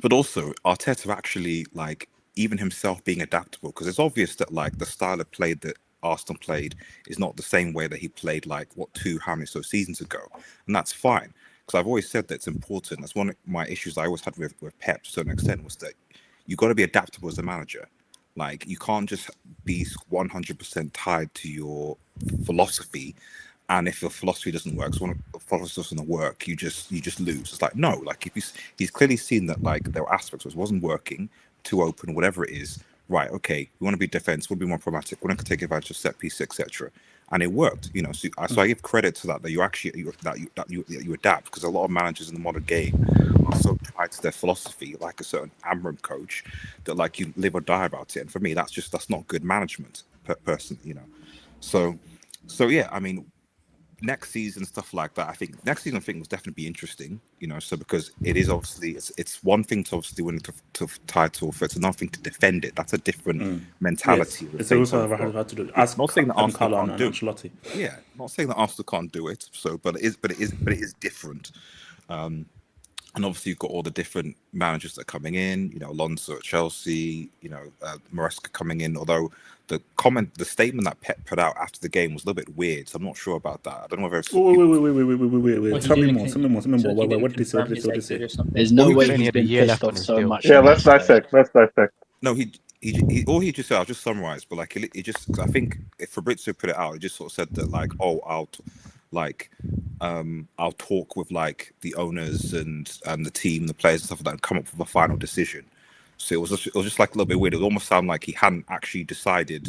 but also Arteta actually, like, even himself being adaptable, because it's obvious that like the style of play that Arsenal played is not the same way that he played like how many seasons ago, and that's fine. Because I've always said that it's important. That's one of my issues I always had with Pep to a certain extent, was that you got to be adaptable as a manager. Like, you can't just be 100% tied to your philosophy, and if your philosophy doesn't work, so when a philosophy doesn't work, you just lose. It's like, no, like, if he's clearly seen that like there were aspects which wasn't working, too open, whatever it is. Right, okay, we want to be defense, we'll be more pragmatic, we want to take advantage of set piece, etc. And it worked, you know. So I give credit to that you actually you adapt, because a lot of managers in the modern game are so tied to their philosophy, like a certain Amram coach, that like you live or die about it. And for me, that's not good management, person, you know. So yeah, I mean, next season, stuff like that. I think next season, was definitely be interesting, you know. So because it is obviously, it's one thing to obviously win the title, but it's another thing to defend it. That's a different mentality. Yes. It's also hard to do. Ask not saying that Arsenal can't do it. Yeah, not saying that Arsenal can't do it. So, but it is different. And obviously you've got all the different managers that are coming in, you know, Alonso at Chelsea, you know, Maresca coming in, although the statement that Pep put out after the game was a little bit weird, so I'm not sure about that. I don't know whether it's... Wait. Tell me more. What did he say? There's no way he's been pissed off so much. Yeah, let's dissect. No, he just said, I'll just summarize, but like, it just, I think if Fabrizio put it out, he just sort of said that like, oh, I'll talk with like the owners and the team, the players and stuff like that, and come up with a final decision. So it was just like a little bit weird. It almost sounded like he hadn't actually decided,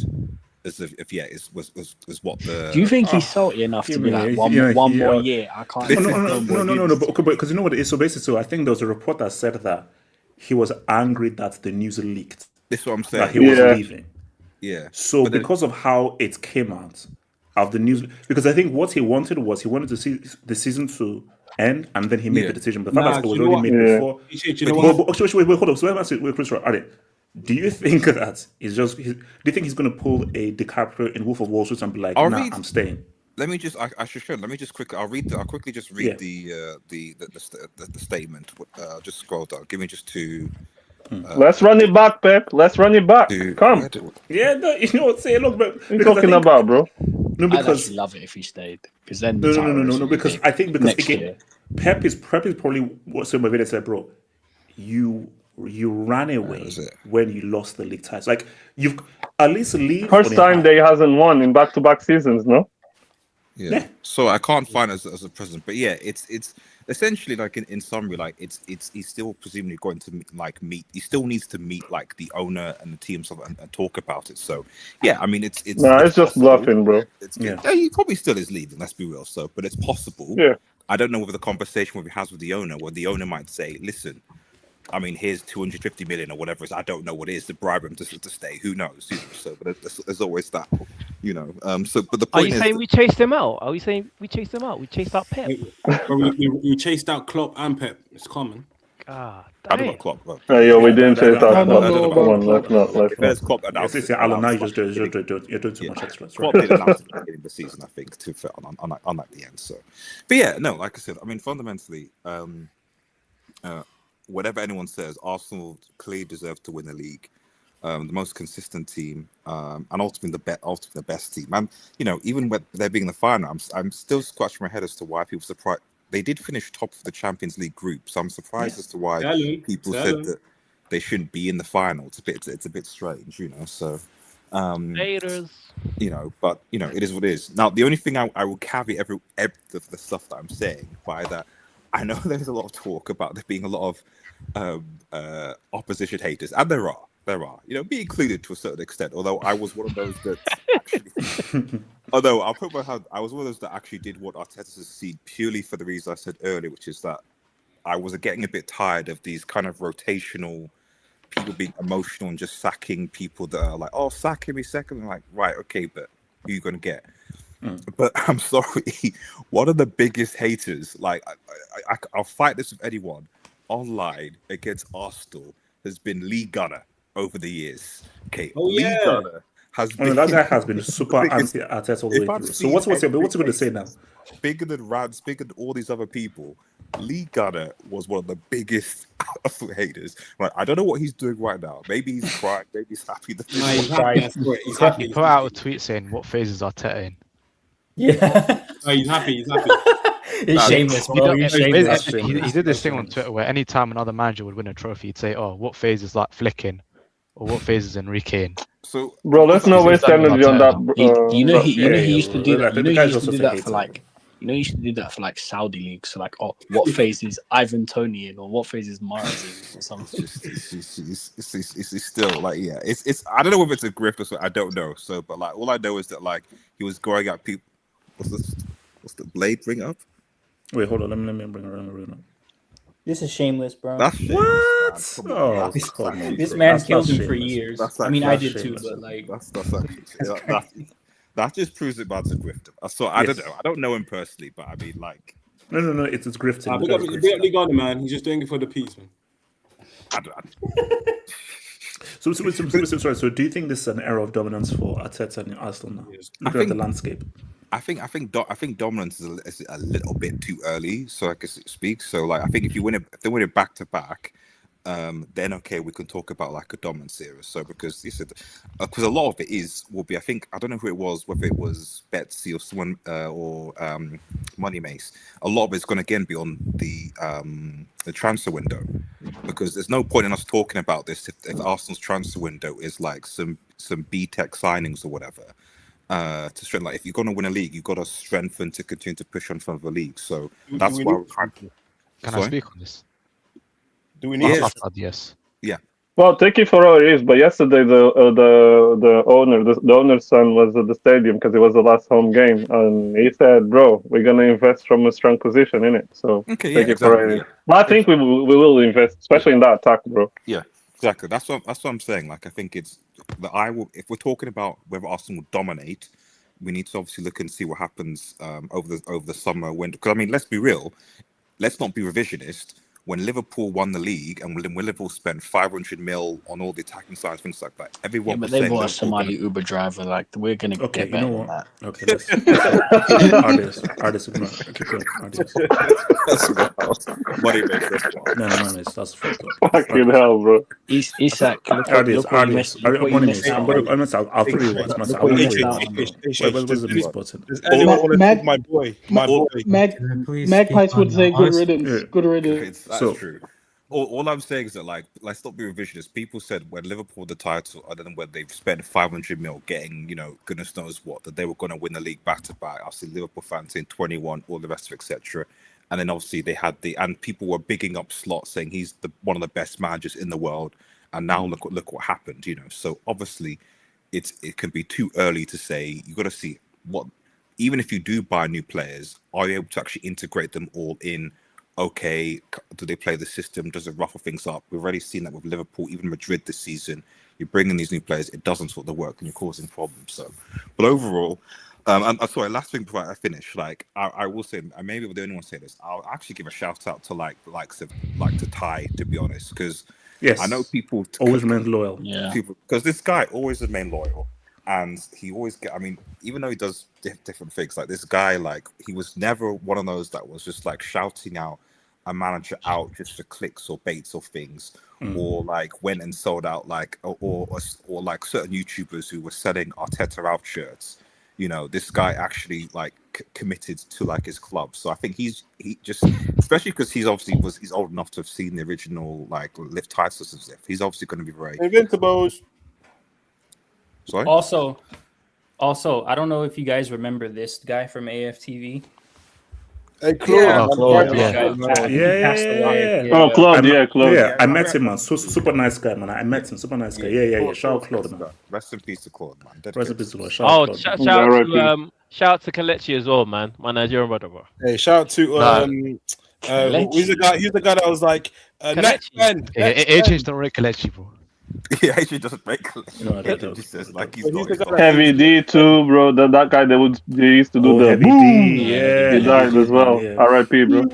as if is what the... Do you think he's salty enough to be like one more year? I can't. No, because you know what it is. So basically, I think there was a report that said that he was angry that the news leaked. That's what I'm saying. That he was leaving. Yeah. So because of how it came out of the news, because I think what he wanted to see the season to end, and then he made the decision. But that was already made before. Wait, hold on. So let me ask you, Chris, do you think that do you think he's going to pull a DiCaprio in Wolf of Wall Street and be like, I'm staying? Let me just. I should show. Let me just quickly. I'll quickly just read the statement. Just scroll down. Give me just two. Let's run it back, Pep. Let's run it back. Come. Yeah, no, you know what? Say, look, what are you talking about, bro? No, because I'd actually love it if he stayed. Because then no. Because I think again, Pep is probably what some of it said, bro. You ran away when you lost the league titles. Like, you've at least leave. First time they hasn't won in back-to-back seasons, no? Yeah. So I can't find as a president, but yeah, it's essentially like in summary, like it's he's still presumably going to meet. He still needs to meet like the owner and the team and talk about it. So yeah, I mean it's just possible. Bluffing, bro. Yeah, he probably still is leaving. Let's be real. So, but it's possible. Yeah. I don't know whether the conversation he has with the owner, where the owner might say, "Listen, I mean, here's 250 million or whatever. I don't know what it is to bribe him to stay. Who knows? You know? So, but there's always that, you know. So, but the point is, saying we chased him out? Are we saying we chased him out? We chased out Pep. we chased out Klopp and Pep. It's common. God, I don't know Klopp. Bro. We didn't chase out Klopp. Come on, let's not. There's Klopp announced. Alan, now you're doing too much extra. Klopp did announce at the beginning of the season, I think, to fit on at the end. So, but yeah, no, like I said, I mean, fundamentally, whatever anyone says, Arsenal clearly deserve to win the league. The most consistent team, and ultimately the best team. And you know, even with there being the final, I'm still scratching my head as to why people surprised. They did finish top of the Champions League group, so I'm surprised as to why people said that they shouldn't be in the final. It's a bit strange, you know. So, you know, but you know, it is what it is. Now, the only thing I will caveat the stuff that I'm saying by that. I know there's a lot of talk about there being a lot of opposition haters, and there are, you know, me included to a certain extent. Although I was one of those that actually, I was one of those that actually did what Arteta succeed purely for the reason I said earlier, which is that I was getting a bit tired of these kind of rotational people being emotional and just sacking people that are like, oh, sack him, second. I'm like, right, okay, but who are you going to get? But I'm sorry, one of the biggest haters, like I'll fight this with anyone online against Arsenal, has been Lee Gunner over the years. Okay, Lee Gunner has been. That guy has been super anti-Arteta all the way through. So what's he going to say now? bigger than Rams, bigger than all these other people. Liga was one of the biggest haters. Right, I don't know what he's doing right now. Maybe he's crying. Maybe he's happy. He's happy. I swear, he's happy. He put out a tweet saying, "What phases are Arteta in?" Yeah. Oh, he's happy. He's happy. He's shameless, bro. He's shameless. He did this thing on Twitter where anytime another manager would win a trophy, he'd say, "Oh, what phase is like Flicking, or what phase is Enrique in?" So, bro, let's not waste energy on that. He used to do that. You know, he used to do that for like. You know, you should do that for like Saudi leagues. So like, oh, what phase is Ivan Toney in, or what phase is Mahrez in, or something. It's still like, yeah. It's. I don't know if it's a grift or something. I don't know. So, but like, all I know is that like he was going at people. What's the blade bring up? Wait, hold on. Let me bring it up. This is shameless, bro. That's what? Oh, this man killed me for years. I mean, I did too, but like that just proves it man's a grifter. I don't know. I don't know him personally, but I mean, like, no, it's grifting. We got him, man. He's just doing it for the peace, man. So do you think this is an era of dominance for Arteta and Arsenal now? Looking at the landscape. I think dominance is a little bit too early, so I guess it speaks. So like, I think if they win it back to back, then okay, we can talk about like a dominance era. So because a lot of it will be, I think, I don't know who it was, whether it was Betsy or someone or Money Mace. A lot of it's going to again be on the transfer window, because there's no point in us talking about this if Arsenal's transfer window is like some B-Tech signings or whatever. To strengthen, like, if you're going to win a league, you've got to strengthen to continue to push on front of the league. So that's why we're trying. Can I speak on this? Do we need? Yes. Yeah. Well, take it for all it is. But yesterday, the owner's son was at the stadium because it was the last home game, and he said, "Bro, we're gonna invest from a strong position in it." So okay, take it for all it is. But I think we will invest, especially in that attack, bro. Yeah, exactly. That's what I'm saying. Like, I think it's that if we're talking about whether Arsenal will dominate, we need to obviously look and see what happens over the summer window. Because I mean, let's be real. Let's not be revisionist. When Liverpool won the league and when Liverpool spent 500 mil on all the attacking sides, things like that, everyone. Yeah, but they bought a Somali Uber driver. Like, we're gonna get better than that. Okay, let's artists ignore. Keep going, artists. That's money makes this one. No, that's fucking hell, bro. Isak, artists. I'll throw you once. Where's the beast button? Magpies would say good riddance. Good riddance. That's true. All I'm saying is that, like, let's not be revisionist. People said when Liverpool won the title, other than when they've spent 500 mil getting, goodness knows what, that they were going to win the league back to back. I've seen Liverpool fans saying 21, all the rest of it, etc. And then obviously they had and people were bigging up Slot, saying he's one of the best managers in the world. And now look what happened, So obviously, it can be too early to say. You got to see even if you do buy new players, are you able to actually integrate them all in? Okay, do they play the system? Does it ruffle things up? We've already seen that with Liverpool, even Madrid this season. You bring in these new players, it doesn't sort the work, and you're causing problems. So, but overall, I'm sorry. Last thing before I finish, like I will say, I maybe the only one to say this. I'll actually give a shout out to the likes of to Ty, to be honest, because I know people always remain loyal. Yeah, because this guy always remain loyal. And he always even though he does different things, like this guy, like he was never one of those that was just like shouting out a manager out just for clicks or baits or things, or like went and sold out like or like certain YouTubers who were selling Arteta out shirts. This guy actually like committed to like his club. So I think he just, especially because he's old enough to have seen the original like lift titles and stuff. He's obviously going to be very Invincibles. Sorry? Also, I don't know if you guys remember this guy from AFTV. Hey, Claude. Claude. I met him, man. Super nice guy, man. I met him. Super nice guy. Yeah. Shout out Claude, man. Rest in peace to Claude, man. Rest in peace to Claude. Shout out to Kelechi as well, man. My Nigerian brother, bro. Hey, shout out to he's the guy that was like next man. AJ don't rate Kelechi, bro. Yeah, AJ doesn't rate Kelechi. No, he says like he's Heavy D too, bro. That guy they used to do the Heavy boom. D. Yeah, he died as well. R.I.P. bro.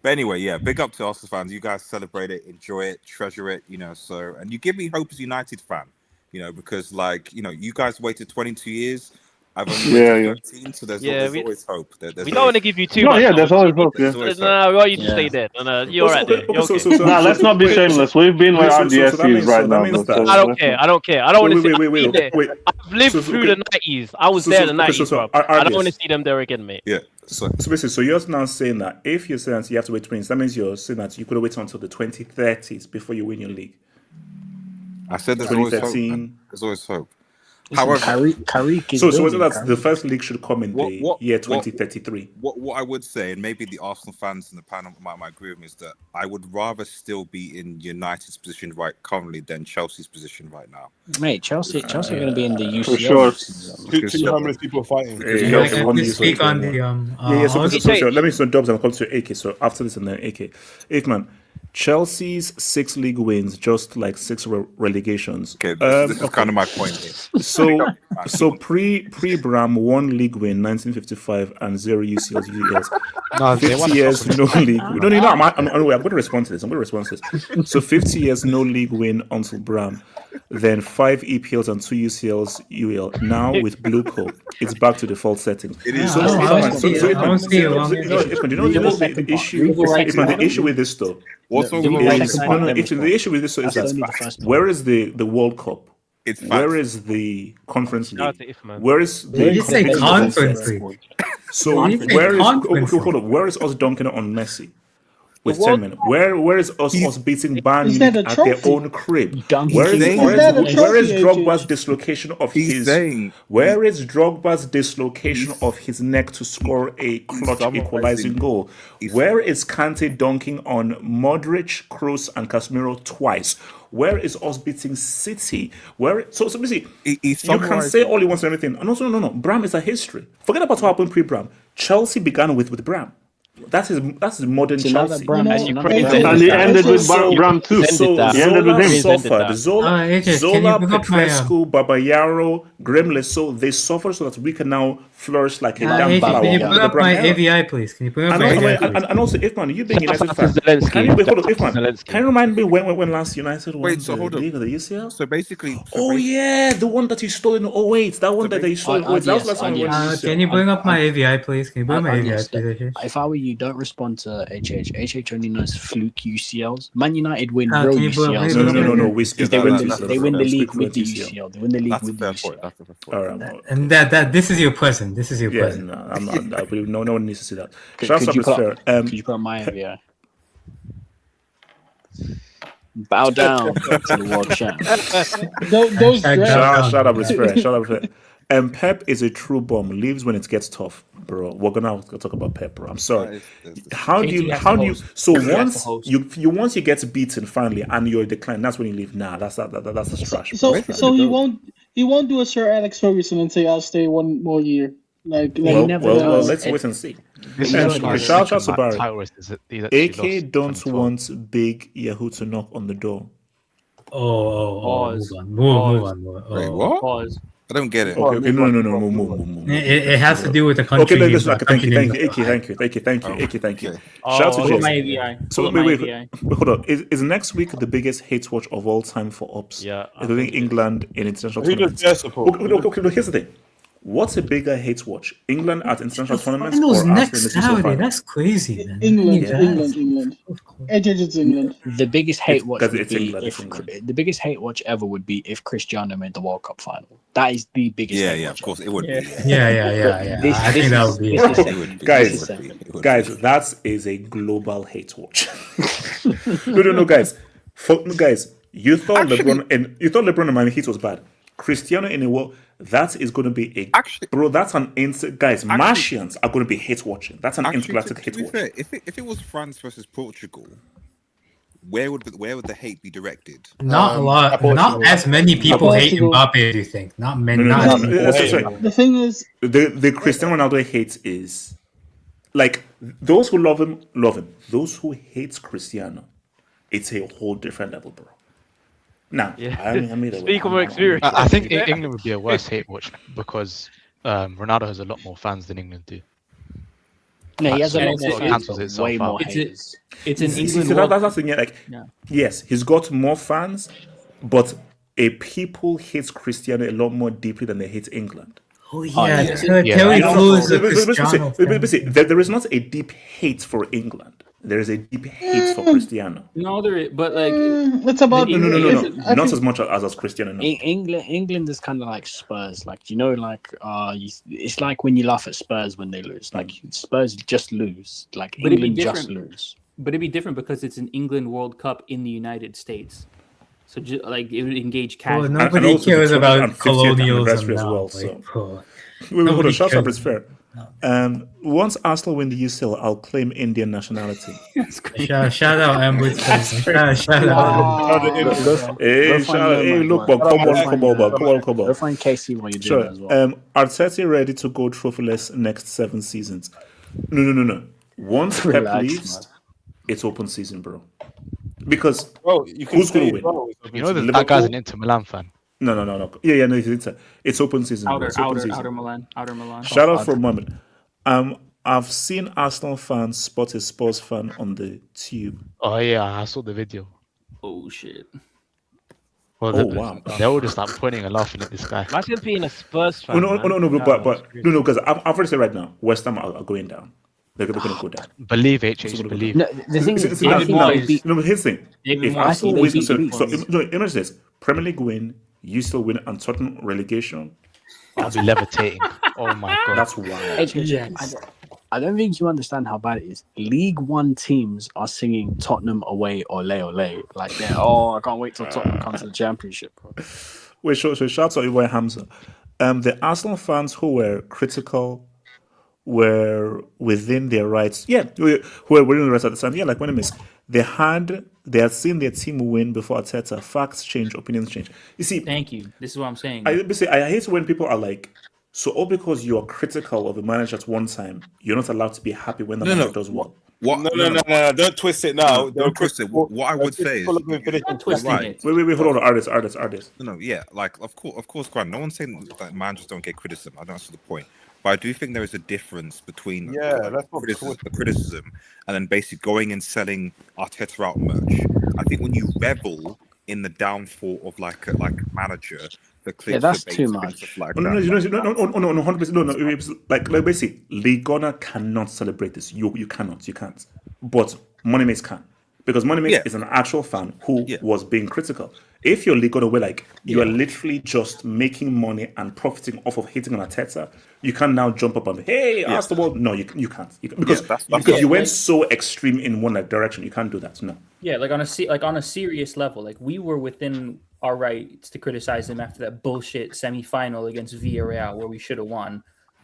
But anyway, yeah, big up to Arsenal fans. You guys celebrate it, enjoy it, treasure it, So, and you give me hope as a United fan, because like, you guys waited 22 years. I've only went to 13, so there's always hope. We don't want to give you too much. There's always hope. No, we want you to stay there. No, you're right there. Nah, let's not be shameless. We've been where RDS is right now. I don't care. I don't want to see. Wait. I've lived through the 90s. I was there in the 90s, bro. I don't want to see them there again, mate. Yeah. So basically, so you're now saying that if you're saying that you have to wait 20, that means you're saying that you could wait until the 2030s before you win your league. I said there's always hope. There's always hope. However, so that's the first league should come in the year 2033. What I would say, and maybe the Arsenal fans in the panel might agree with me, is that I would rather still be in United's position right currently than Chelsea's position right now. Mate, Chelsea are going to be in the UCL. For sure. See how many people are fighting. Speak on the so let me some dubs and come to AK. So after this and then AK. Aikman, Chelsea's 6 league wins, just like 6 relegations. Okay, this is kind of my point here. So pre-Bram, 1 league win, 1955, and 0 UCLs. 50 years, no league. I'm going to respond to this. So 50 years, no league win until Bram. Then 5 EPLs and 2 UCLs UEL. Now with Blue Coat, it's back to default settings. It is. The issue with this though. The issue with this is that where is the World Cup? Where is the Conference League? Where is the you say Conference League? So where is us dunking on Messi? With 10 minutes. Where is us beating Bayern Munich at their own crib? Where is Drogba's dislocation of his neck to score a clutch equalizing goal? Where is Kante dunking on Modric, Kroos, and Casemiro twice? Where is us beating City? So basically, you can say all you want and everything. No. Bram is a history. Forget about what happened pre-Bram. Chelsea began with Bram. That's modern Chelsea. And he ended with Bram too. He ended with him. Suffered. Zola, Petrescu, Babayaro, Gremleso, they suffered so that we can now flourish like a damn flower. Can you put up my AVI, please? And also, Ifman, you being United fan, can you remind me when last United won the League of the UCL? So basically... the one that you stole in 08. That one that you stole in 08. That was last time. Can you bring up my AVI, please? Can you bring up my AVI, please? If I were you, don't respond to HH. HH only knows fluke UCLs. Man United win real UCLs. No. They win the league with the UCL. They win the league with the UCL. And this is your present. This is your present. No, I'm not. No one needs to see that. Could you put on my AVI? Bow down to the world champ. Shut up, respect. Pep is a true bomb. Leaves when it gets tough, bro. We're gonna talk about Pep, bro. I'm sorry. How do you? So once you get beaten finally and you're declined, that's when you leave. Nah, that's a trash. So he won't do a Sir Alex Ferguson and say I'll stay one more year. Well, let's wait and see. Shout out to Barry. AK don't want Big Yahoo to knock on the door. Move on. Wait, what? Pause. I don't get it. Okay, no. Move. It has to do with the country. Okay, thank you. Shout out to Jason. So wait, hold on. Is next week the biggest hate watch of all time for Ops? Yeah. Including England in international tournaments. Okay, here's the thing. What's a bigger hate watch? England at international tournaments or next Saturday? That's crazy, man. England. It's England. The biggest hate watch the biggest hate watch ever would be if Cristiano made the World Cup final. That is the biggest. Yeah, of course it would be. Yeah. I think that would be it. Guys, that is a global hate watch. No, guys. You thought LeBron and Miami Heat was bad. Cristiano in a world. That is going to be that's an guys. Martians are going to be hate watching. That's an intergalactic hate watch. Fair, if it was France versus Portugal, where would the hate be directed? Not a lot. Not as many people hate Mbappe. Do you think? Not many. The thing is, the Cristiano Ronaldo hate is like those who love him. Those who hate Cristiano, it's a whole different level, bro. Nah, speak of experience. I think England would be a worse hate watch because Ronaldo has a lot more fans than England do. No, he has a lot more fans. Way more haters. It's an England. That's the thing. Yes, he's got more fans, but people hate Cristiano a lot more deeply than they hate England. Oh yeah, yeah. Terry Flew is a Cristiano fan. There is not a deep hate for England. There is a deep hate for Cristiano. No, there is, but like it's about No. I Not think- as much as Cristiano. No. England is kind of like Spurs, like, you know, like it's like when you laugh at Spurs when they lose, like Spurs just lose, like But it'd be England just different. lose. But it'd be different because it's an England World Cup in the United States. So like it would engage Well, casual. nobody also cares the about 250th colonialism anniversary as now. well, Like, so. oh. Wait, hold on. Nobody Shout out, cares. it's fair. Once Arsenal win the UCL, I'll claim Indian nationality. Shout out Amber. Shout out. Hey, shout out. Hey, look, but come on. Go find Casey while you're doing Sure. that as well. Arteta ready to go trophyless next 7 seasons. No. Once Pep Relax, leaves, man. it's open season, bro. Because Bro, you can who's going to say, win? bro, You know that guy's an Inter Milan fan. No. Yeah, no, it's open season. Bro. It's open season. Outer Milan. Shout out for a moment. I've seen Arsenal fans spot a Spurs fan on the tube. Oh yeah, I saw the video. Oh shit. Well, wow. They're all just like pointing and laughing at this guy. Imagine being a Spurs fan. No, man. no, because I've already said right now, West Ham are going down. They're going to go down. Believe believe. No, the thing is, Here's the thing. If I Arsenal think wins, they beat imagine this: Premier League win, you still win, and Tottenham relegation. I'll be levitating. Oh my god, that's wild. I don't think you understand how bad it is. League One teams are singing Tottenham away, ole ole, like they're I can't wait till Tottenham comes to the Championship, bro. Wait, so shout out Ibrahim Hamza. The Arsenal fans who were critical were within their rights. Yeah, who were within the rights at the time. Yeah, like when I miss, they had seen their team win before Arteta. Facts change, opinions change. You see, Thank you. This is what I'm saying. I hate when people are like, so all because you are critical of the manager at one time, you're not allowed to be happy when the manager does well. No, don't twist it now. Don't twist it. What I would say is, Wait, hold on, artists. No, yeah, like of course, Grant. No one's saying that managers don't get criticism. I don't that's the point. But I do think there is a difference between the criticism and then basically going and selling Arteta out merch. I think when you revel in the downfall of like a manager, that's too much. No, 100%. No. Like basically, Ligona cannot celebrate this. You can't. But Moneymates can. Because Moneymates is an actual fan who was being critical. If you're Ligona, where like you are literally just making money and profiting off of hating on Arteta, you can now jump up and hey, ask the world. No, you can't. Because you went so extreme in one direction. You can't do that. No. Yeah, like on a serious level, like we were within our rights to criticize him after that bullshit semi-final against Villarreal where we should have won,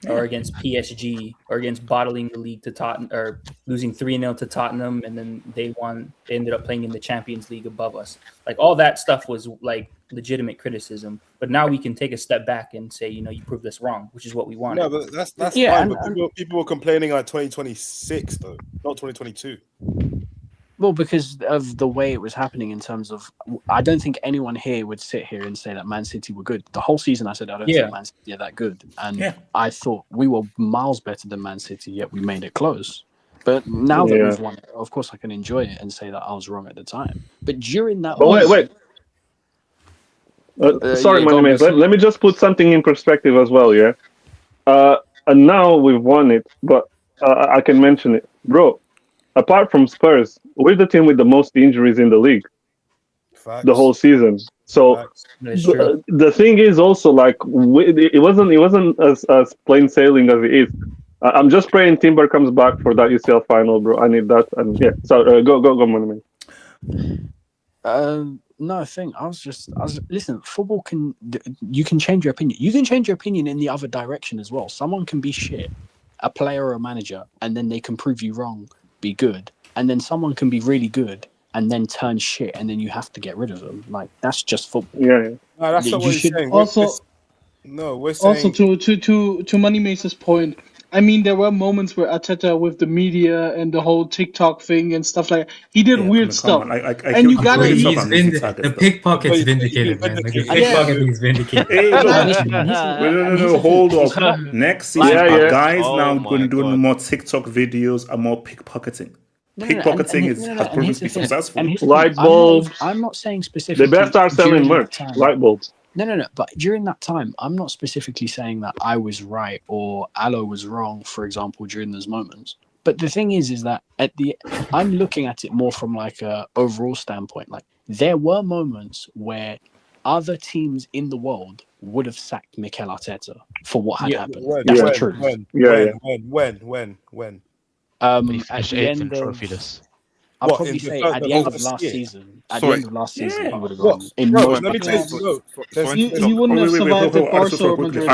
or against PSG, or against bottling the league to Tottenham, or losing 3-0 to Tottenham, and then they won. They ended up playing in the Champions League above us. Like all that stuff was like legitimate criticism. But now we can take a step back and say, you proved us wrong, which is what we wanted. No, but that's fine. But people were complaining like 2026 though, not 2022. Well, because of the way it was happening in terms of, I don't think anyone here would sit here and say that Man City were good. The whole season I said I don't think Man City are that good. And I thought we were miles better than Man City, yet we made it close. But now that we've won, of course I can enjoy it and say that I was wrong at the time. But during that... Wait. Sorry, let me just put something in perspective as well, yeah? And now we've won it, but I can mention it. Bro, apart from Spurs, we're the team with the most injuries in the league. Facts. The whole season. So the thing is also like it wasn't as plain sailing as it is. I'm just praying Timber comes back for that UCL final, bro. I need that. And yeah, so go, Money Man. No, listen, football you can change your opinion. You can change your opinion in the other direction as well. Someone can be shit, a player or a manager, and then they can prove you wrong, be good. And then someone can be really good and then turn shit, and then you have to get rid of them. Like, that's just football. Yeah. No, that's not what you're saying. We're saying... Also, to Moneymace's point, I mean, there were moments where Arteta with the media and the whole TikTok thing and stuff like that, he did weird stuff. And you gotta... The pickpocket's vindicated, man. The pickpocket is vindicated. Hey, no, hold up. Next season, guys now going to do more TikTok videos and more pickpocketing. Pickpocketing has proven to be successful. Light bulbs. I'm not saying specifically. They best start selling merch. Light bulbs. No. But during that time, I'm not specifically saying that I was right or Aloe was wrong, for example, during those moments. But the thing is that I'm looking at it more from like a overall standpoint. Like there were moments where other teams in the world would have sacked Mikel Arteta for what had happened. That's the truth. When? At the end of I'll probably say at the end of last season. At the end of last season, he would have gone. In most let me tell you. You wouldn't have survived at Barca or Madrid.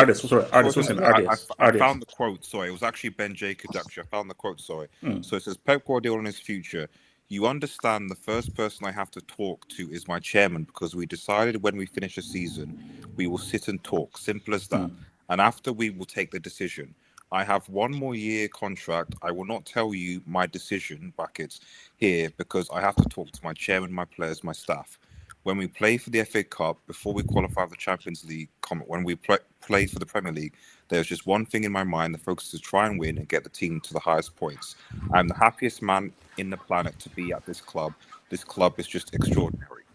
I found the quote. Sorry, it was actually Ben Jacobs. Actually, I found the quote. Sorry. So it says Pep Guardiola in his future. You understand the first person I have to talk to is my chairman because we decided when we finish a season, we will sit and talk. Simple as that. And after we will take the decision. I have 1 more year contract. I will not tell you my decision, brackets, here because I have to talk to my chairman, my players, my staff. When we play for the FA Cup, before we qualify for the Champions League, when we play for the Premier League, there's just one thing in my mind. The focus is to try and win and get the team to the highest points. I'm the happiest man in the planet to be at this club. This club is just extraordinary.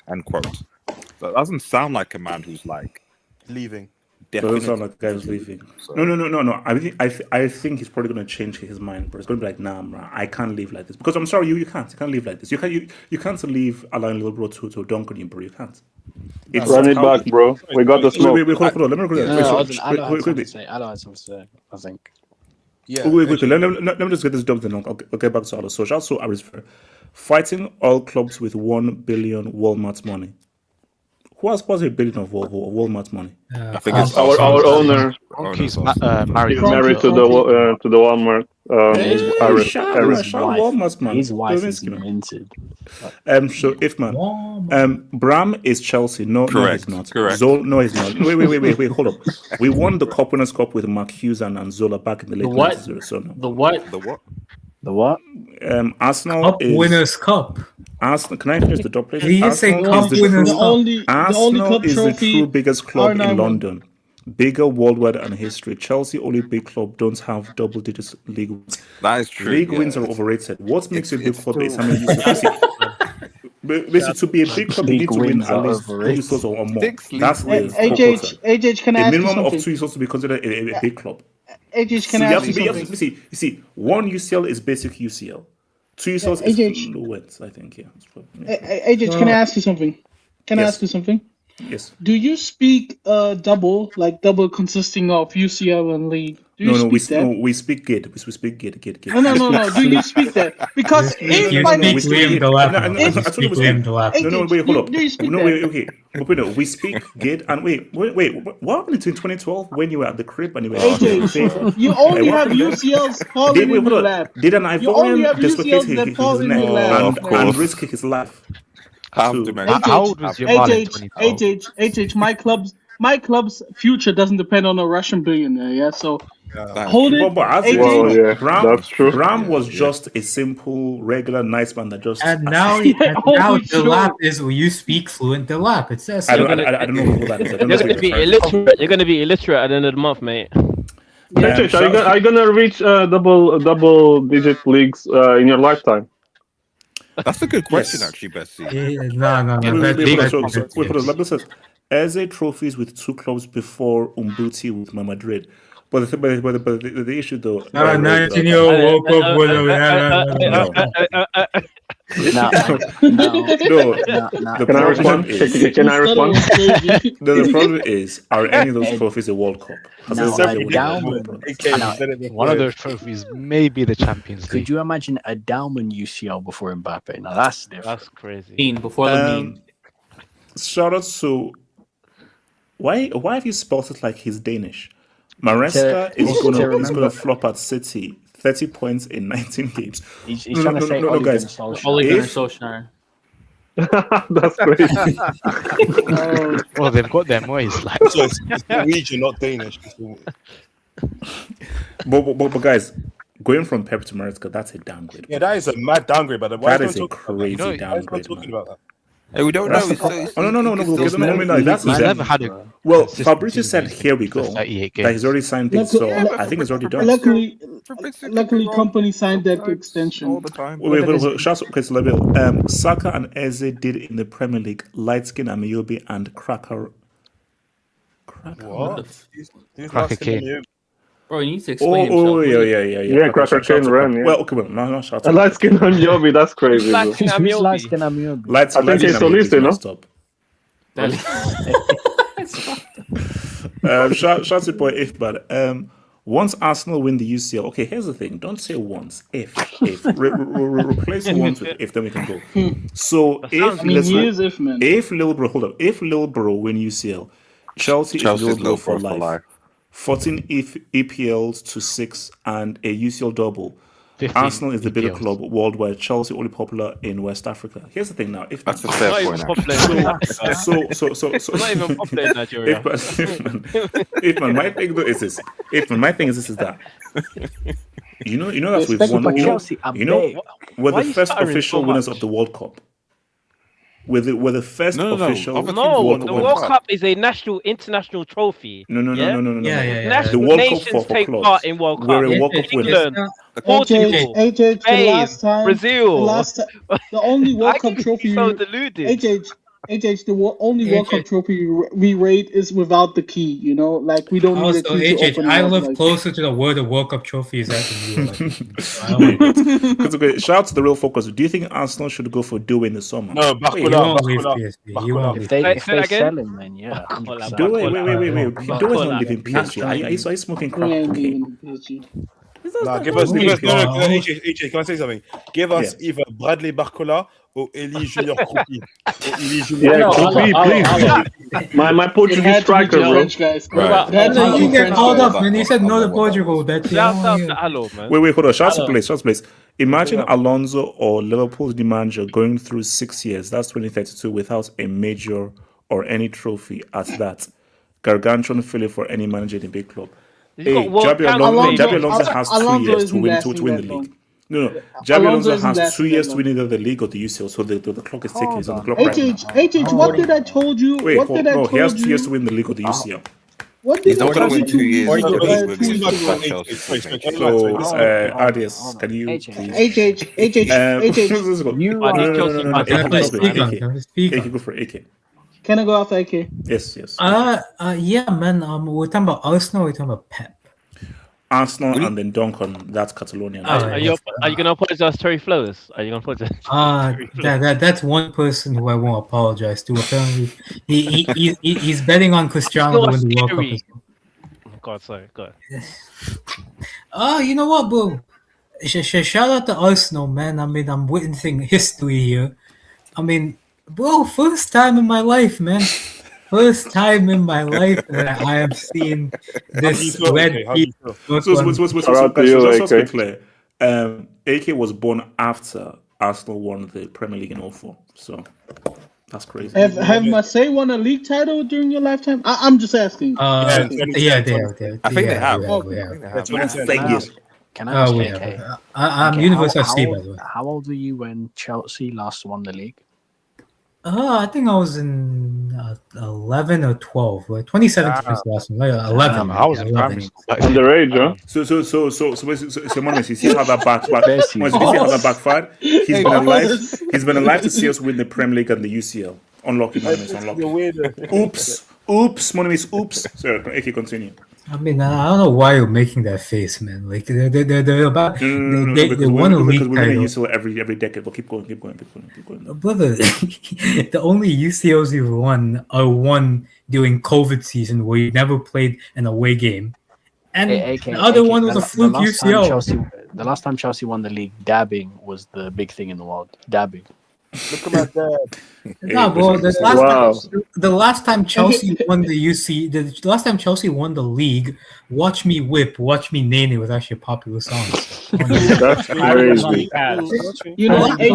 End quote. That doesn't sound like a man who's like leaving. Doesn't sound like a guy who's leaving. No. I think he's probably going to change his mind, but it's going to be like, nah, I can't leave like this. Because I'm sorry, you can't leave like this. You can't leave allowing little bro to dunk on you, bro. You can't. Run it back, bro. We got the smoke. Wait, hold on. Let me Aloe had something to say, I think. Yeah. Wait. Let me just get this done, then I'll get back to Aloe. So, also, I was fighting all clubs with 1 billion Walmart money. Who has +1 billion of Walmart money? I think it's our owner. He's married to the Walmart. Walmart's man. His wife is minted. So if man, Bram is Chelsea. No, correct. No, he's not. Correct. No, he's not. Wait. Hold up. We won the Cup Winners' Cup with Mark Hughes and Zola back in the late 90s. So no. The what? The what? Arsenal Cup is Winners' Cup. Arsenal. Can I finish the top place? Did you say Cup Winners' Cup? Arsenal is the true biggest club in London. Bigger worldwide and history. Chelsea, only big club, don't have double digits league wins. That is true. League wins are overrated. What makes you a big club is how many users. Basically, to be a big club, you need to win at least 2 users or more. That's the AJ, can I ask you minimum something? of 2 users to be considered a big club. AJ, can I ask you something? You see, 1 UCL is basic UCL. 2 UCLs is fluent, I think. Yeah. AJ, can I ask you something? Can I ask you something? Yes. Do you speak double consisting of UCL and league? We speak GID. We speak GID. No. Do you speak that? Because if by wait, hold up. Wait. We speak GID and wait. What happened in 2012 when you were at the crib and you were AJ, you only have UCLs falling in your lap. Did an Ivorian dislocate his neck and risk his life? How old was your mom in 2012? HH, my club's future doesn't depend on a Russian billionaire, yeah? So hold it. That's true. Bram was just a simple, regular, nice man that just... And now Delap is, you speak fluent Delap. It says... I don't know who that is. You're going to be illiterate at the end of the month, mate. Are you going to reach double-digit leagues in your lifetime? That's a good question, actually, Bessie. No. Wait, says Eze trophies with 2 clubs before Umbuti with Madrid. But the issue though. Woke up with Can I respond? The problem is, are any of those trophies a World Cup? One of those trophies may be the Champions League. Could you imagine a Dalman UCL before Mbappe? Now that's different. That's crazy. Before the shout out to why have you spelled it like he's Danish? Maresca is gonna flop at City. 30 points in 19 games. He's trying to say guys. Ole Gunnar Solskjaer. That's crazy. Well, they've got their Moyes. So it's Norwegian, not Danish. But guys, going from Pep to Maresca, that's a downgrade. Yeah, that is a mad downgrade. But that is a crazy downgrade. Talking about that? Hey, we don't know. Well, Fabricio said, "Here we go." That he's already signed it, so I think it's already done. Luckily, company signed that extension all the time. Wait. Saka and Eze did in the Premier League. Light skin, Amiobi, and Cracker What? Cracker Kane. Bro, he needs to explain himself. Yeah, Cracker Kane ran. Yeah. Well, okay, well, no, shout A out. light skin Amiobi, that's crazy. Bro. Who's light skin Amiobi? Light I think it's Soliste, no? Stop. Shout out to boy if, but once Arsenal win the UCL, okay, here's the thing. Don't say once. If replace once with if, then we can go. So if Lillbro win UCL, Chelsea is Lillbro for life. 14 EPLs to 6 and a UCL double. Arsenal is the bigger club worldwide. Chelsea only popular in West Africa. Here's the thing now. If that's a fair point. So not even popular in Nigeria. If man, my thing though is this. My thing is that. You know that we've won. We're the first official winners of the World Cup. We're the first official. The World Cup is a international trophy. No. National The World nations Cup for take clubs. part in World Cup. We're a World Cup winner. England, Portugal, Spain, Brazil. The only World Cup trophy. So deluded. The only World Cup trophy we rate is without the key. You know, like we don't need a key to open. I live closer to the word of World Cup trophies than you. Okay, shout out to the real focus. Do you think Arsenal should go for Due in the summer? No, Barcola. If they sell him, then yeah. Due, wait. Due is not leaving PSG. Are you smoking crack? Give us. AJ, can I say something? Give us either Bradley Barcola or Eli Junior Kroupi. Please. My Portuguese striker, bro. You get called up when he said no to Portugal. Wait, hold on. Shout out to place. Imagine Alonso or Liverpool's manager going through 6 years. That's 2032 without a major or any trophy at that. Gargantuan failure for any manager in a big club. Xabi Alonso has 2 years to win the league. No. Xabi Alonso has 2 years to win either the league or the UCL, so the clock is ticking. It's on the clock right now. What did I told you? He has 2 years to win the league or the UCL. He's not going to win 2 years. So, Adias, can you please? AK, go for AK. Can I go after AK? Yes. Yeah, man. We're talking about Arsenal. We're talking about Pep. Arsenal and then Duncan. That's Catalonia. Are you going to apologize to Terry Flowers? Are you going to apologize? That's one person who I won't apologize to. Apparently, he's betting on Cristiano to win the World Cup. God, sorry. Go ahead. You know what, bro? Shout out to Arsenal, man. I mean, I'm witnessing history here. I mean, bro, first time in my life, man. First time in my life that I am seeing this red. AK was born after Arsenal won the Premier League in 2004, so that's crazy. Have Marseille won a league title during your lifetime? I'm just asking. Yeah, they have. I think they have. Can I ask AK? I'm Universal FC, by the way. How old were you when Chelsea last won the league? I think I was in 11 or 12. Like 2017 was the last one. 11. I was in primary school. Underage, huh? So, Monis, you see how that backfired? He's been alive to see us win the Premier League and the UCL. Unlucky, Monis, unlucky. Oops, Monis, oops. Sorry, AK, continue. I mean, I don't know why you're making that face, man. Like they're about they won a league title. We're UCL every decade. But keep going. Brother, the only UCLs you've won are one during COVID season where you never played an away game, and the other one was a fluke UCL. The last time Chelsea won the league, dabbing was the big thing in the world. Dabbing. Look at my dad. No, bro. The last time Chelsea won the last time Chelsea won the league, "Watch Me Whip, Watch Me Nene" was actually a popular song. That's crazy. You know, do you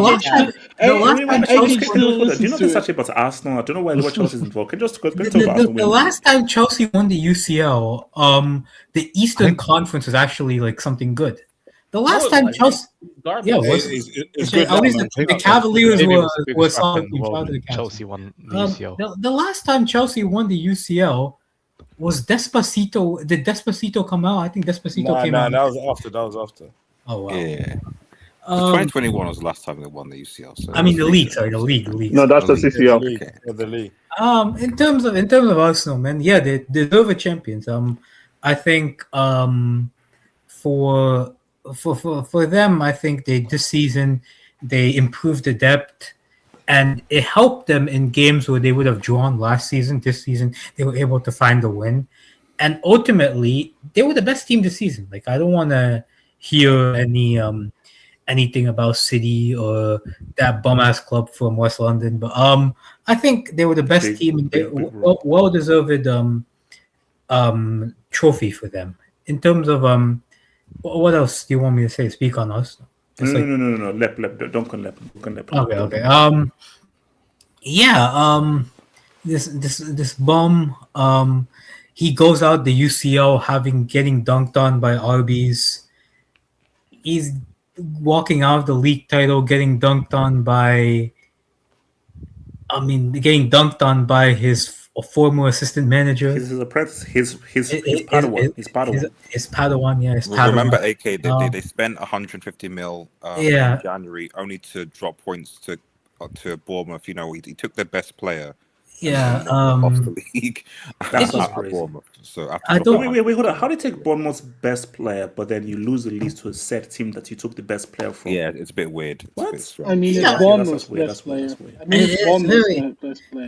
know this actually about Arsenal? I don't know why Chelsea's involved. Can you just talk about the last time Chelsea won the UCL, the Eastern Conference was actually like something good. The last time Chelsea, it's good. At least the Cavaliers were solid. Chelsea won the UCL. The last time Chelsea won the UCL was Despacito. Did Despacito come out? I think Despacito came out. That was after. Oh wow. Yeah. 2021 was the last time they won the UCL. So I mean the league, sorry, the league. No, that's the CCL. The league. In terms of Arsenal, man, yeah, they deserve a champions. I think for them, I think this season they improved the depth, and it helped them in games where they would have drawn last season. This season, they were able to find the win, and ultimately, they were the best team this season. Like, I don't want to hear anything about City or that bum ass club from West London, but I think they were the best team. Well deserved trophy for them. In terms of what else do you want me to say? Speak on us. No. Lep. Don't con Lep. Okay. This bum. He goes out the UCL getting dunked on by Arby's. He's walking out of the league title, getting dunked on by his former assistant manager. His apprentice, his Padawan. His Padawan, yeah. Remember, AK, they spent 150 mil in January only to drop points to Bournemouth. You know, he took their best player. Yeah, off the league. That's crazy. Bournemouth. So wait, hold on. How do you take Bournemouth's best player, but then you lose the least to a set team that you took the best player from? Yeah, it's a bit weird. What? It's Bournemouth's best player.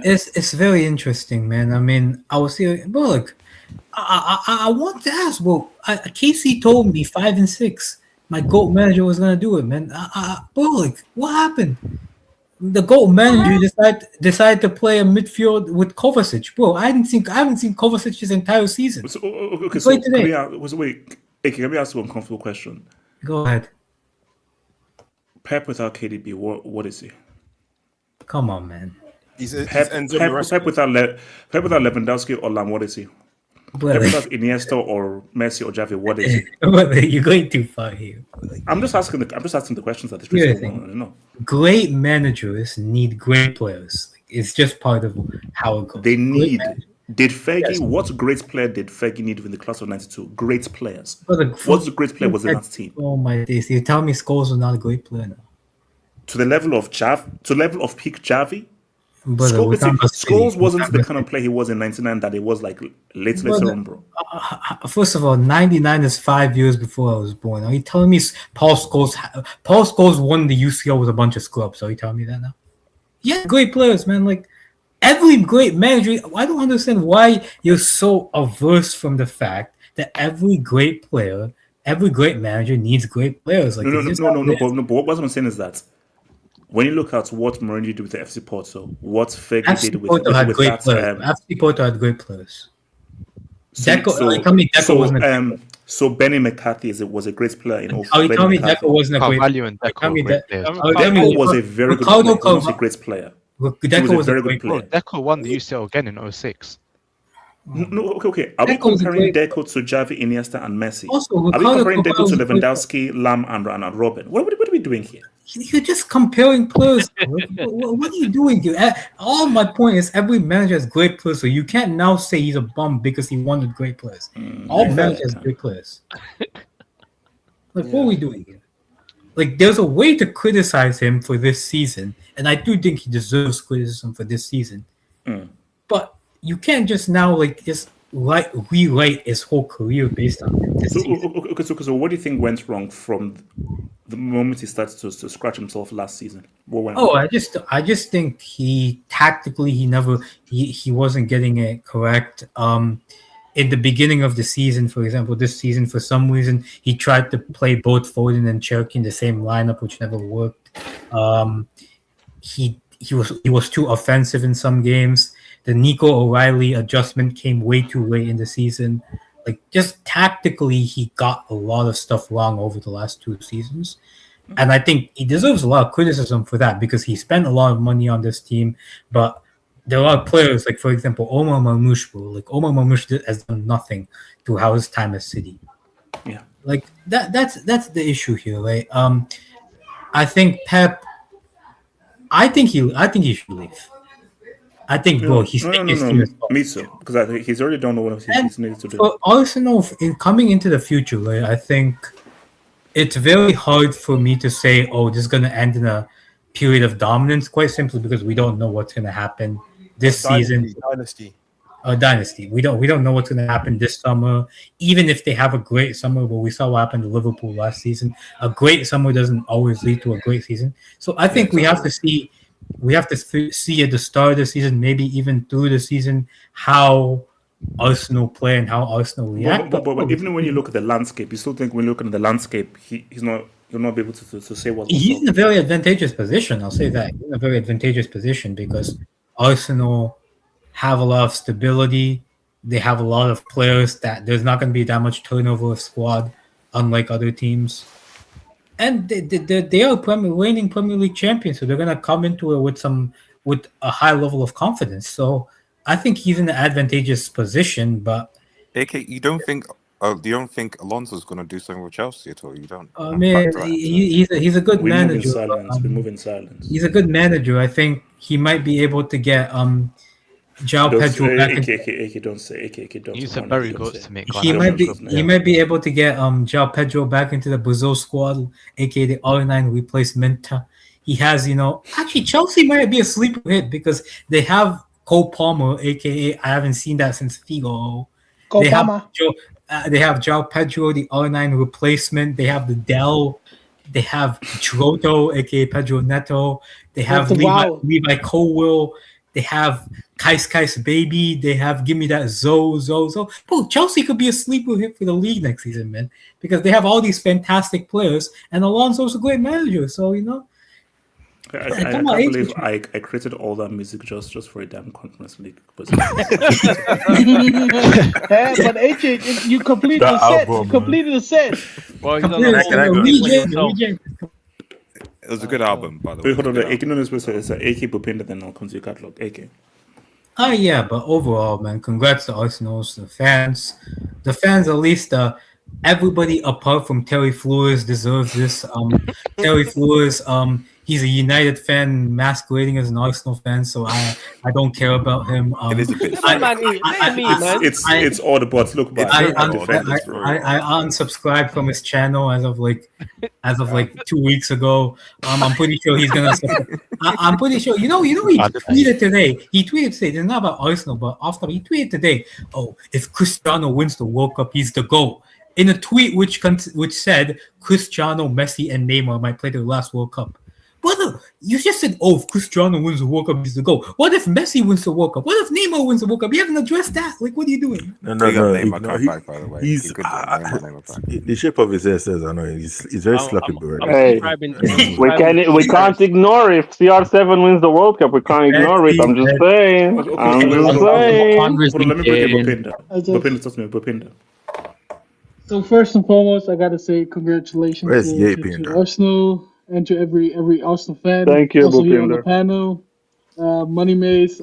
It's very interesting, man. I mean, I was here. But look, I want to ask. Well, Casey told me 5 and 6. My GOAT manager was gonna do it, man. But look, what happened? The GOAT manager decided to play a midfield with Kovacic. Bro, I haven't seen Kovacic this entire season. Let me ask you an uncomfortable question. Go ahead. Pep without KDB, what is he? Come on, man. Pep without Lewandowski or Lam, what is he? Pep without Iniesta or Messi or Xavi, what is he? You're going too far here. I'm just asking the questions that the people want to know. Great managers need great players. It's just part of how it goes. They need. Did Fergie? What great player did Fergie need in the class of '92? Great players. What great player was in that team? Oh my days! You tell me Scholes was not a great player now. To the level of peak Xavi. Scholes wasn't the kind of player he was in '99 that he was like later on, bro. First of all, '99 is 5 years before I was born. Are you telling me Paul Scholes won the UCL with a bunch of scrubs? Are you telling me that now? Yeah, great players, man. Like every great manager, I don't understand why you're so averse from the fact that every great player, every great manager needs great players. Like no. But what I'm saying is that when you look at what Mourinho did with the FC Porto, what Fergie did with Porto had great players. FC Porto had great players. So Benny McCarthy was a great player in all. Oh, you tell me Deco wasn't a great player. Deco was a very good player. He was a great player. Deco was a very good player. Deco won the UCL again in 06. No, okay. Are we comparing Deco to Xavi, Iniesta, and Messi? Are we comparing Deco to Lewandowski, Lam, and Robin? What are we doing here? You're just comparing players. What are you doing here? All my point is every manager has great players, so you can't now say he's a bum because he won with great players. All managers have great players. What are we doing here? Like, there's a way to criticize him for this season, and I do think he deserves criticism for this season. But you can't just now rewrite his whole career based on this season. So what do you think went wrong from the moment he started to scratch himself last season? What went wrong? I just think he wasn't getting it correct. In the beginning of the season, for example, this season, for some reason, he tried to play both Foden and Cherky in the same lineup, which never worked. He was too offensive in some games. The Nico O'Reilly adjustment came way too late in the season. Like, just tactically, he got a lot of stuff wrong over the last 2 seasons. And I think he deserves a lot of criticism for that because he spent a lot of money on this team. But there are players, like, for example, Omar Marmoush, bro. Like, Omar Marmoush has done nothing throughout his time at City. Yeah. Like, that's the issue here, right? I think Pep, I think he should leave. I think, bro, he's taking his team. Me too, because I think he's already done what he's needed to do. For Arsenal, in coming into the future, right, I think it's very hard for me to say, oh, this is going to end in a period of dominance, quite simply because we don't know what's going to happen this season. Dynasty. We don't know what's going to happen this summer. Even if they have a great summer, but we saw what happened to Liverpool last season. A great summer doesn't always lead to a great season. So I think we have to see at the start of the season, maybe even through the season, how Arsenal play and how Arsenal react. But even when you look at the landscape, you still think when you look at the landscape, you'll not be able to say what. He's in a very advantageous position. I'll say that he's in a very advantageous position because Arsenal have a lot of stability. They have a lot of players that there's not going to be that much turnover of squad, unlike other teams. And they are reigning Premier League champions, so they're going to come into it with a high level of confidence. So I think he's in an advantageous position. But AK, you don't think Alonso's going to do something with Chelsea at all? You don't? I mean, he's a good manager. We move in silence. He's a good manager. I think he might be able to get João Pedro back. AK, don't say. AK, don't. You said very good to make. He might be able to get João Pedro back into the Brazil squad, aka the R9 replacement. He has, actually Chelsea might be a sleeper hit because they have Cole Palmer, aka I haven't seen that since Figo. They have João Pedro, the R9 replacement. They have the Dell. They have Giroto, aka Pedro Neto. They have Levi Colwill. They have Kais Baby. They have Give Me That Zo. Bro, Chelsea could be a sleeper hit for the league next season, man, because they have all these fantastic players, and Alonso's a great manager. So I can't believe I created all that music just for a damn Conference League. But AJ, you completed the set. You completed the set. Well, he's on It was a good album, by the way. Hold on, AK, no, it's AK Bupinda, then I'll come to your catalog. AK. Yeah, but overall, man, congrats to Arsenal's the fans. The fans, at least, everybody apart from Terry Flores deserves this. Terry Flores, he's a United fan masquerading as an Arsenal fan, so I don't care about him. It is a bit. It's all the bots. Look, I unsubscribed from his channel as of 2 weeks ago. I'm pretty sure he's gonna. I'm pretty sure. He tweeted today. It's not about Arsenal, but after he tweeted today. Oh, if Cristiano wins the World Cup, he's the GOAT. In a tweet which said Cristiano, Messi, and Neymar might play their last World Cup. Brother, you just said, if Cristiano wins the World Cup, he's the GOAT. What if Messi wins the World Cup? What if Neymar wins the World Cup? You haven't addressed that. What are you doing? No. Back, by the way. The shape of his hair says, I know, he's very slappy, bro. Hey, we can't ignore if CR7 wins the World Cup. We can't ignore it. I'm just saying. Bupinda. So first and foremost, I gotta say congratulations to Arsenal. And to every Arsenal fan. Thank you, also here on the panel. Money Mace,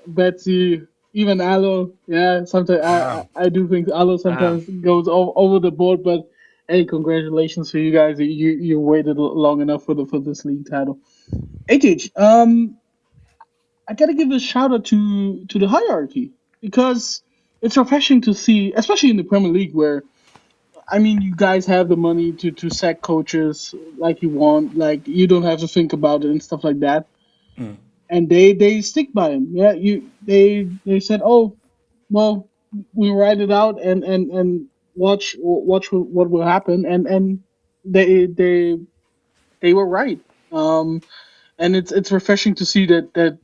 Betsy, even Alo. Yeah, sometimes I do think Alo sometimes goes over the board, but hey, congratulations to you guys. You waited long enough for this league title. HH, I gotta give a shout out to the hierarchy because it's refreshing to see, especially in the Premier League, where you guys have the money to sack coaches like you want. Like, you don't have to think about it and stuff like that. Mm. And they stick by him. Yeah, they said, oh, well, we write it out and watch what will happen. And they were right. And it's refreshing to see that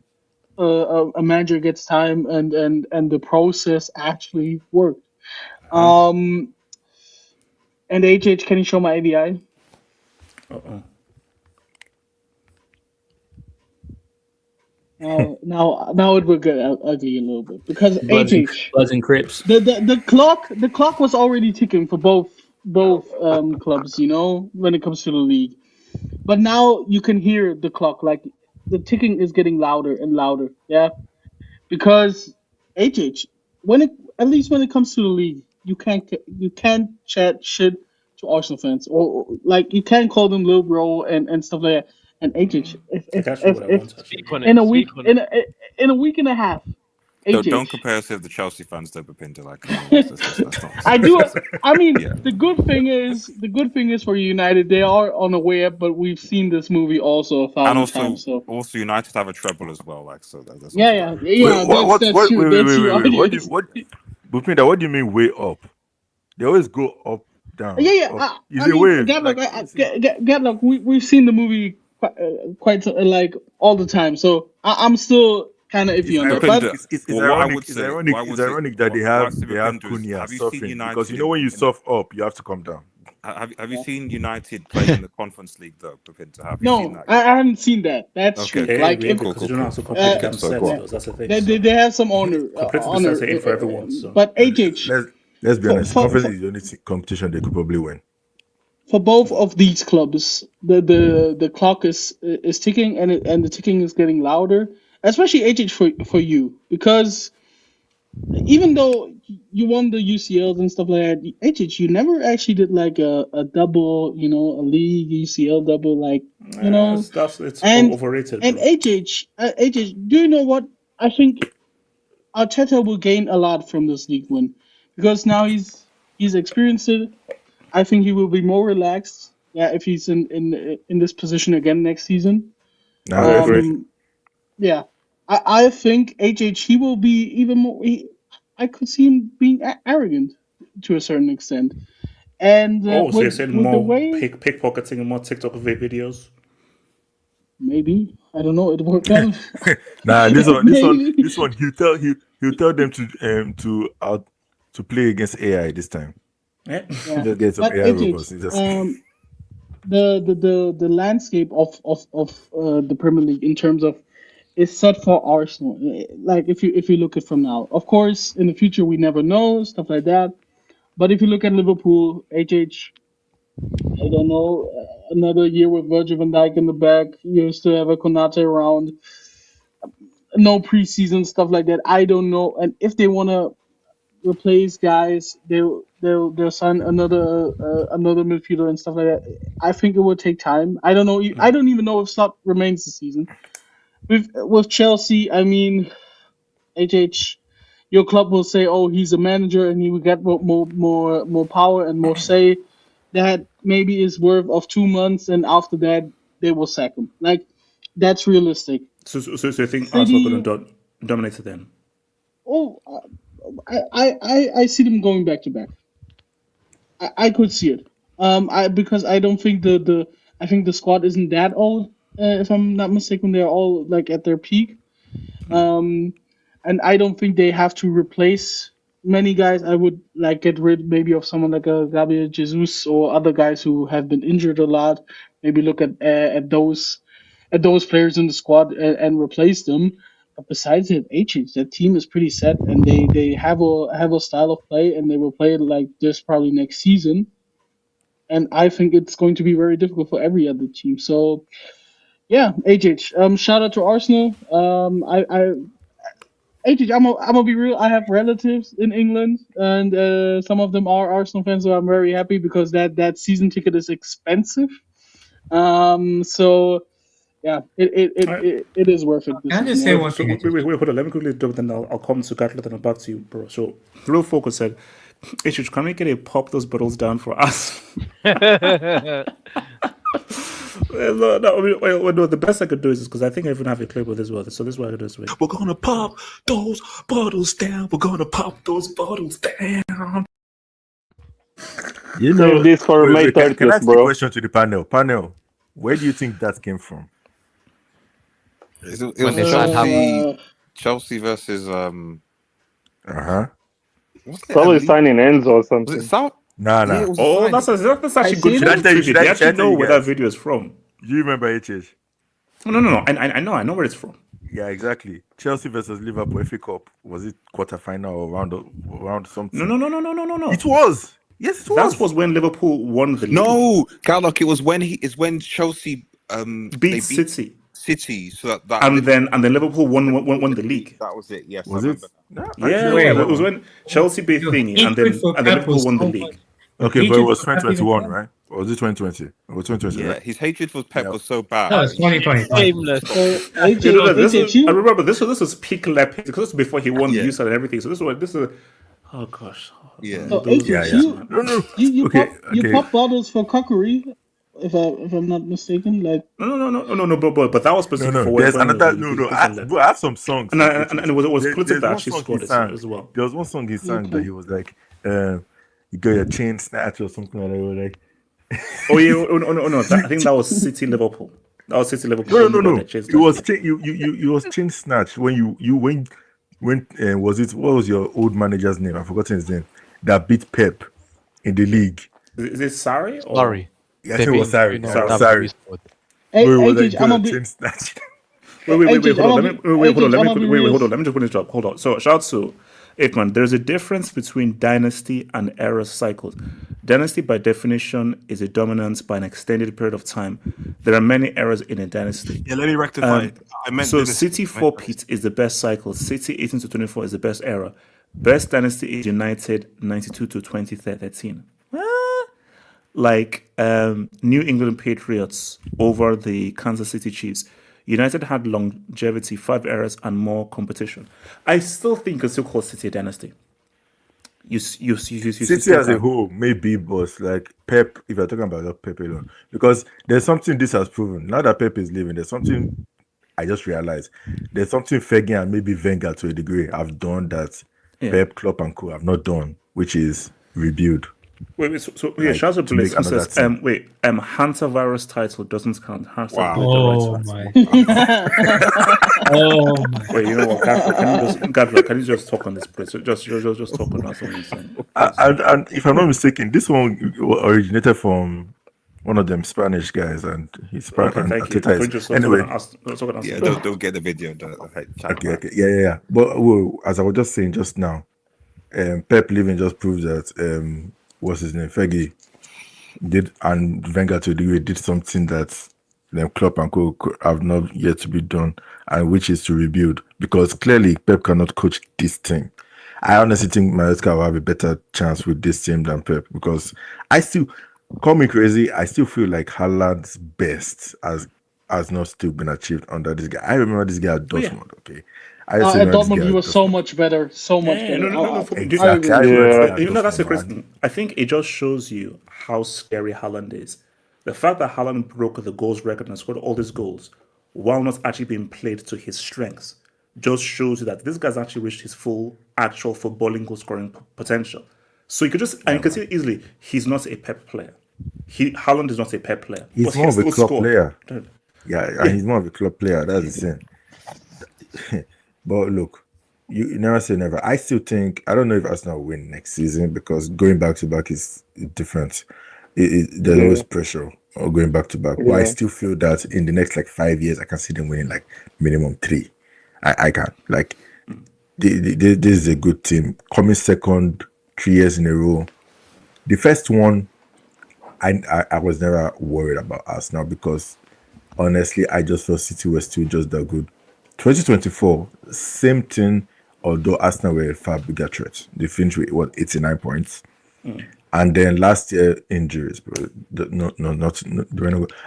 a manager gets time and the process actually worked. And HH, can you show my AVI? Now it will get ugly a little bit because HH Bloods and Crips. The clock was already ticking for both clubs, when it comes to the league. But now you can hear the clock, like the ticking is getting louder and louder. Yeah, because HH, at least when it comes to the league, you can't chat shit to Arsenal fans, or like you can't call them little bro and stuff like that. And HH, if in a week and a half, Don't compare us with the Chelsea fans, though, Bapinda. Like, that's not. I do. I mean, the good thing is for United, they are on the way up, but we've seen this movie also 1,000 times. So also United have a treble as well. Like, so that's yeah. Wait, That's true. Wait. Bupinda, what do you mean way up? They always go up, down. Yeah. Is it way? Look, we've seen the movie quite like all the time, so I'm still kind of iffy on that. But it's ironic that they have Cunha suffering, because you know when you surf up, you have to come down. Have you seen United play in the Conference League though, Bapinda? No, I haven't seen that. That's true. Like, because you don't have to complete that's the thing. They have some honor. For everyone. So. But HH, let's be honest. Conference is the only competition they could probably win. For both of these clubs, the clock is ticking, and the ticking is getting louder. Especially HH for you, because even though you won the UCLs and stuff like that, HH, you never actually did like a double, a league UCL double, like it's overrated. And HH, do you know what? I think Arteta will gain a lot from this league win, because now he's experienced it. I think he will be more relaxed. Yeah, if he's in this position again next season. Yeah, I think HH, he will be even more. I could see him being arrogant to a certain extent. And so you're saying more pickpocketing and more TikTok videos? Maybe, I don't know. It worked out. Nah, this one. He'll tell them to play against AI this time. Yeah. Just get some AI robots. The landscape of the Premier League in terms of is set for Arsenal. Like if you look at from now, of course, in the future we never know, stuff like that. But if you look at Liverpool, HH, I don't know, another year with Virgil van Dijk in the back, you still have a Konate around, no preseason, stuff like that. I don't know, and if they want to replace guys, they'll sign another midfielder and stuff like that. I think it will take time. I don't know. I don't even know if Slot remains this season. With Chelsea, I mean, HH, your club will say, "Oh, he's a manager and he will get more power and more say." That maybe is worth of 2 months, and after that they will sack him. Like, that's realistic. So you think Arsenal going to dominate it then? Oh, I see them going back to back. I could see it. Because I don't think I think the squad isn't that old. If I'm not mistaken, they're all like at their peak. And I don't think they have to replace many guys. I would like get rid maybe of someone like a Gabriel Jesus or other guys who have been injured a lot. Maybe look at those players in the squad and replace them. But besides it, that team is pretty set, and they have a style of play, and they will play it like this probably next season. And I think it's going to be very difficult for every other team. So, yeah, shout out to Arsenal. I'm gonna be real. I have relatives in England, and some of them are Arsenal fans, so I'm very happy because that season ticket is expensive. So. Yeah, it is worth it. Can I just say one thing? Wait, hold on. Let me quickly do it, then I'll come to Gatlet and I'll back to you, bro. So, Real Focus said, HH, can we get a pop those bottles down for us? No, the best I could do is because I think I even have a clip with as well. So this is what I could do this way. We're gonna pop those bottles down. We're gonna pop those bottles down. You know this for May 30th, can I ask bro. a question to the panel? Panel, where do you think that came from? It was Chelsea versus Probably signing Enzo or something. Was it South? Nah. Yeah, that's actually good. They actually know where that video is from. Do you remember HH? No. I know where it's from. Yeah, exactly. Chelsea versus Liverpool FA Cup. Was it quarterfinal or round something? No. It was. Yes, it was. That was when Liverpool won the league. No, Carlock, it was when Chelsea beat City. So and then Liverpool won the league. That was it. Yes, was I it? remember. Yeah, it was when Chelsea beat Thingy and then Liverpool won the league. Okay, but it was 2021, right? Or was it 2020? Or was 2020? Yeah, right? his hatred for Pep was so bad. No, it's 2020. Shameless. I remember this was peak lap because this was before he won the USAD and everything. So this is oh gosh. Yeah. So AJ, you pop bottles for cockery, if I'm not mistaken. Like no, but that was specific for There's when another I have some songs, and it was Politic that actually scored it as well. There was one song he sang that he was like, "You got your chain snatch" or something like that. He was like, oh yeah, no. I think that was City Liverpool. That was City Liverpool. No. It was you was chain snatch when you went. Was it, what was your old manager's name? I've forgotten his name. That beat Pep in the league. Is it Sarri? Sorry. Yeah, I think it was Sarri. Sorry. Hey, I'm gonna be. Wait, hold on. Let me just put this up. Hold on. So, shout out to Aikman. There's a difference between dynasty and era cycles. Dynasty, by definition, is a dominance by an extended period of time. There are many eras in a dynasty. Yeah, let me rectify it. I meant so. dynasty. City 4-peat is the best cycle. City 18 to 24 is the best era. Best dynasty is United 92 to 2013. Like New England Patriots over the Kansas City Chiefs. United had longevity, 5 eras, and more competition. I still think it's still called City a dynasty. City as a whole, maybe, but like Pep, if you're talking about Pep alone, because there's something this has proven. Now that Pep is leaving, there's something I just realized. There's something Fergie and maybe Wenger to a degree have done that Pep, Klopp, and co have not done, which is rebuild. Wait, so shout out to Blaze who says, Hunter virus title doesn't count. Wow. Oh my. Oh my. Wait, you know what, Gadler, can you just talk on this, please? Just talk on that. What you're saying. And if I'm not mistaken, this one originated from one of them Spanish guys, and he's Spanish. Okay, thank you. Anyway, Don't get the video. Okay, yeah. But as I was just saying just now, Pep leaving just proves that what's his name, Fergie did, and Wenger to a degree did something that Klopp and co have not yet to be done, and which is to rebuild. Because clearly Pep cannot coach this team. I honestly think Maresca will have a better chance with this team than Pep, because I still, call me crazy, I still feel like Haaland's best has not still been achieved under this guy. I remember this guy at Dortmund. Okay. At Dortmund, he was so much better. No. Exactly. You know, that's the crazy thing. I think it just shows you how scary Haaland is. The fact that Haaland broke the goals record and scored all these goals while not actually being played to his strengths just shows you that this guy's actually reached his full actual footballing goal scoring potential. So you could just, and you can see easily, he's not a Pep player. Haaland is not a Pep player. He's more of a club player. Yeah, and he's more of a club player. That's the thing. But look, you never say never. I still think, I don't know if Arsenal will win next season, because going back to back is different. There's always pressure on going back to back. But I still feel that in the next 5 years, I can see them winning minimum 3. I can. This is a good team. Coming second 3 years in a row. The first one, I was never worried about Arsenal, because honestly, I just felt City was still just that good. 2024, same thing, although Arsenal were a far bigger threat. They finished with 89 points. And then last year, injuries, bro.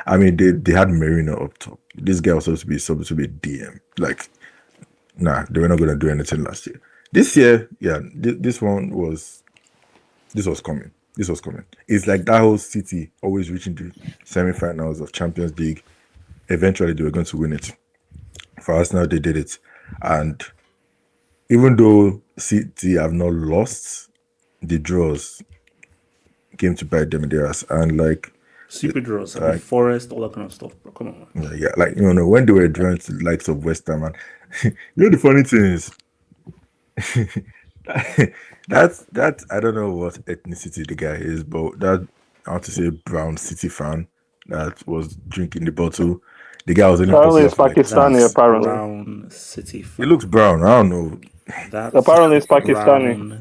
I mean, they had Merino up top. This guy was supposed to be a DM. They were not going to do anything last year. This year, this was coming. This was coming. It's like that whole City always reaching the semi-finals of Champions League. Eventually, they were going to win it. For Arsenal, they did it. And even though City have not lost, the draws came to bite them in their ass. And stupid draws, Forest, all that kind of stuff, bro. Come on. Yeah, when they were drawing to the likes of West Ham, and the funny thing is, that I don't know what ethnicity the guy is, but that, I want to say, brown City fan that was drinking the bottle. The guy was apparently it's Pakistani. Apparently, brown City fan. He looks brown. I don't know. Apparently it's Pakistani.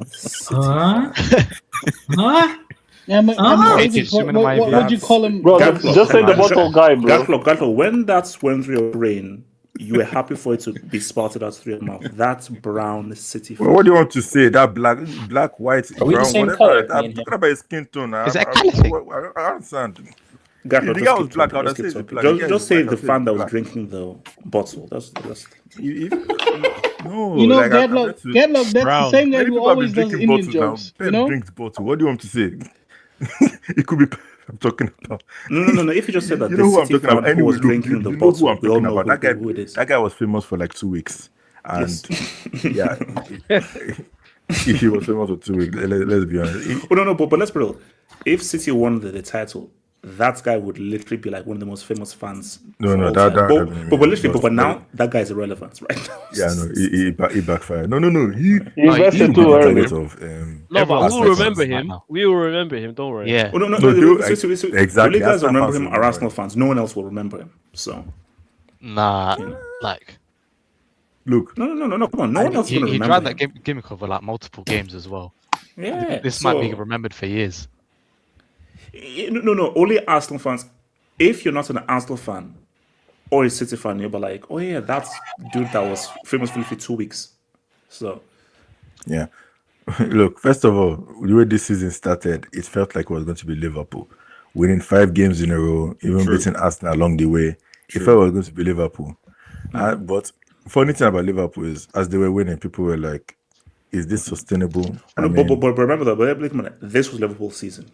Yeah, what would you call him? Bro, just say the bottle guy, bro. Gatlo, when that went through your brain, you were happy for it to be spouted out through your mouth. That's brown City. Well, what do you want to say? That black, white, Are we the brown, same whatever. color, me I'm and him? talking about his skin tone. Is that a colour thing? I understand. Gatlock, The guy was black. I would have said he's black. The guy Just is say black, the I'd say fan he's that was black. drinking the bottle. That's No, You know, like, Gatlock, that's the same guy Many who people have been always does drinking Indian bottles now. jokes. Pep You know? drinks bottle. What do you want to say? It could be I'm talking about. No. If you just said that You the know who I'm City talking about. fan who Anyway, was look, drinking the you know who bottle, I'm we all talking know about. who it is. That guy was famous for like 2 weeks, and Yes. yeah, if he was famous for 2 weeks, let's be honest. No, but let's be real. If City won the title, that guy would literally be like one of the most famous fans. No, of all that time. But now that guy is irrelevant right now. Yeah, no, he backfired. No, he invested too early. No, but Everyone's we'll like remember that him. now. We will remember him. Don't worry. Yeah. Oh, no. Exactly. The only guys that Arsenal remember fans him will are remember Arsenal him. fans. No one else will remember him. So Nah, like look. No. Come on, no one else is going to he remember ran him. that gimmick over like multiple games as well. Yeah, This might be remembered for years. No. Only Arsenal fans. If you're not an Arsenal fan or a City fan, you'll be like, oh yeah, that's dude that was famous for 2 weeks. So Yeah. Look, first of all, the way this season started, it felt like it was going to be Liverpool. Winning 5 games in a row, even beating Arsenal along the way. It felt it was going to be Liverpool. But funny thing about Liverpool is, as they were winning, people were like, is this sustainable? But remember that this was Liverpool's season.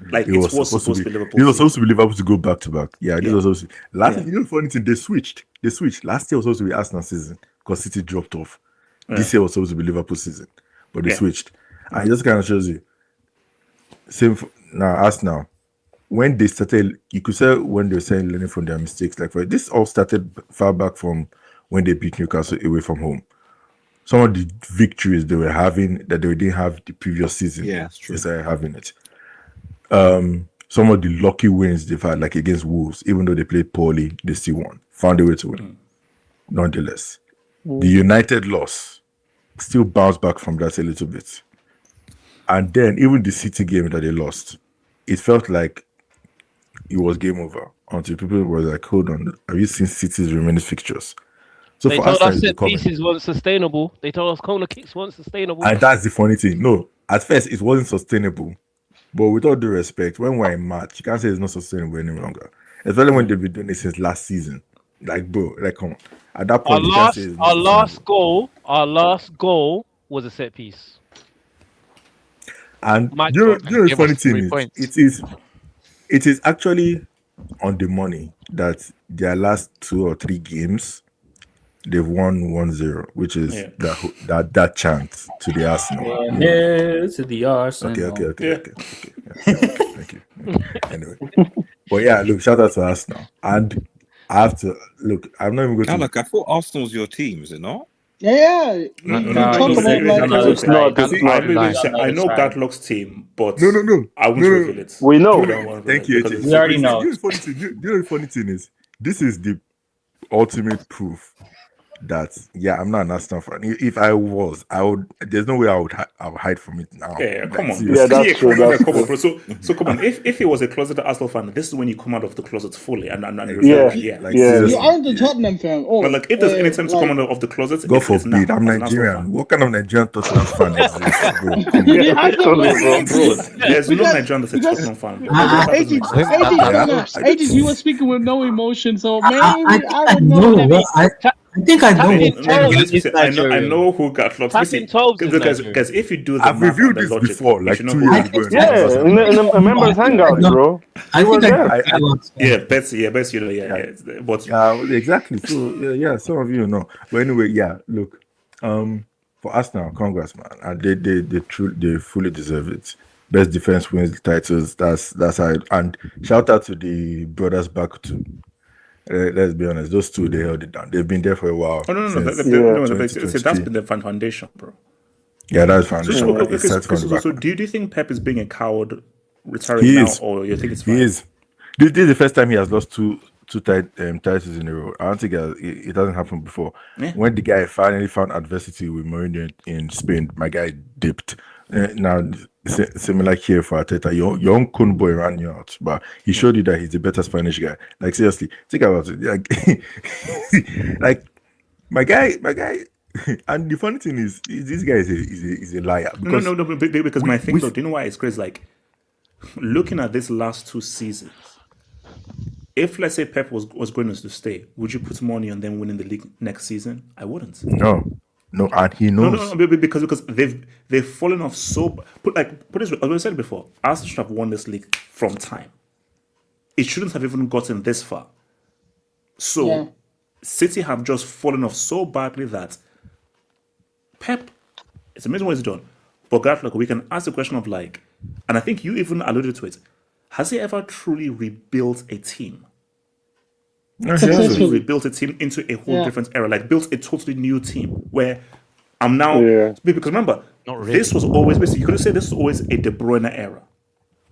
Like it was supposed to be Liverpool. This was supposed to be Liverpool to go back to back. Yeah, this was supposed to be. Last Yeah. you know, funny thing, they switched. Last year was supposed to be Arsenal season because City dropped off. Yeah. This year was supposed to be Liverpool season, but they Yeah. switched. And it just kind of shows you. Now, Arsenal, when they started, you could say when they were saying learning from their mistakes. Like this all started far back from when they beat Newcastle away from home. Some of the victories they were having that they didn't have the previous season. Yeah, it's true. They started having it. Some of the lucky wins they've had, like against Wolves, even though they played poorly, they still won. Found a way to win. Nonetheless, the United loss still bounced back from that a little bit. And then even the City game that they lost, it felt like it was game over until people were like, hold on, have you seen City's remaining fixtures? So They for told Arsenal, us it's set becoming. pieces weren't sustainable. They told us corner kicks weren't sustainable. And that's the funny thing. No, at first it wasn't sustainable. But with all due respect, when we're in March, you can't say it's not sustainable any longer. Especially when they've been doing it since last season. Like, bro, like, come on. At that point, you can't say it's not Our last goal was a set piece. And Mike you know Jordan, the funny thing is, it is actually on the money that their last 2 or 3 games, they've won 1-0, which is that chant to the Arsenal. To the Arsenal. Okay. Thank you. Anyway, but yeah, look, shout out to Arsenal. And I have to look. I'm not even going to. Look, I thought Arsenal's your team, is it not? Yeah. No, Talk about like it's not. I know Gatlock's team, but No. I won't reveal it. We know. Thank you. Because We already know. You know the funny thing is, this is the ultimate proof that I'm not an Arsenal fan. If I was, I would. There's no way I would hide from it now. Yeah, come on. seriously. Yeah, that's true. That's Come on, true. bro. So come on. If he was a closeted Arsenal fan, this is when you come out of the closet fully and Yeah. Like, Yeah. seriously. You aren't a Tottenham fan. Oh, But like, if there's any time to come out of the closet, God it's now, forbid, I'm as an Arsenal Nigerian. fan. What kind of Nigerian Tottenham fan is this, bro? Yeah, actually, bro. Bro, there's no Because- Nigerian that's a Tottenham fan. Bro. Ages, you were speaking with no emotion, so maybe I would know. know. I think I know. I know who got locked. Tapping toes is Because Nigerian. if you do the I've math reviewed and the this logic, before, you like should 2 know who years it is. ago. Yeah, in a members hangout, bro. I think I Yeah, Betsy, you know, but Exactly. So yeah, some of you know. But anyway, look, for Arsenal, congrats, man. And they fully deserve it. Best defense wins titles. That's how. And shout out to the brothers back too. Let's be honest, those two, they held it down. They've been there for a while. no, since that's 2023. been the foundation, bro. Yeah, that's foundation. So, It starts from the back. so do you think Pep is being a coward retiring He now, is. or you think it's fine? He is. This is the first time he has lost two titles in a row. I don't think it hasn't happened before. Yeah. When the guy finally found adversity with Mourinho in Spain, my guy dipped. Now, similar here for Arteta. Your own Kun boy ran you out, but he showed you that he's the better Spanish guy. Like, seriously, think about it. Like my guy. And the funny thing is this guy is a liar. Because No, because my thing, though, do you know why it's crazy? Like, looking at this last 2 seasons, if, let's say, Pep was going to stay, would you put money on them winning the league next season? I wouldn't. No, and he knows. No, because they've fallen off so. Put this way, as I said before, Arsenal should have won this league from time. It shouldn't have even gotten this far. So, City have just fallen off so badly that Pep, it's amazing what he's done. But God, we can ask the question of like, and I think you even alluded to it. Has he ever truly rebuilt a team? Successfully rebuilt a team into a whole different era, like built a totally new team where I'm now. Because remember, this was always basically, you could say this was always a De Bruyne era.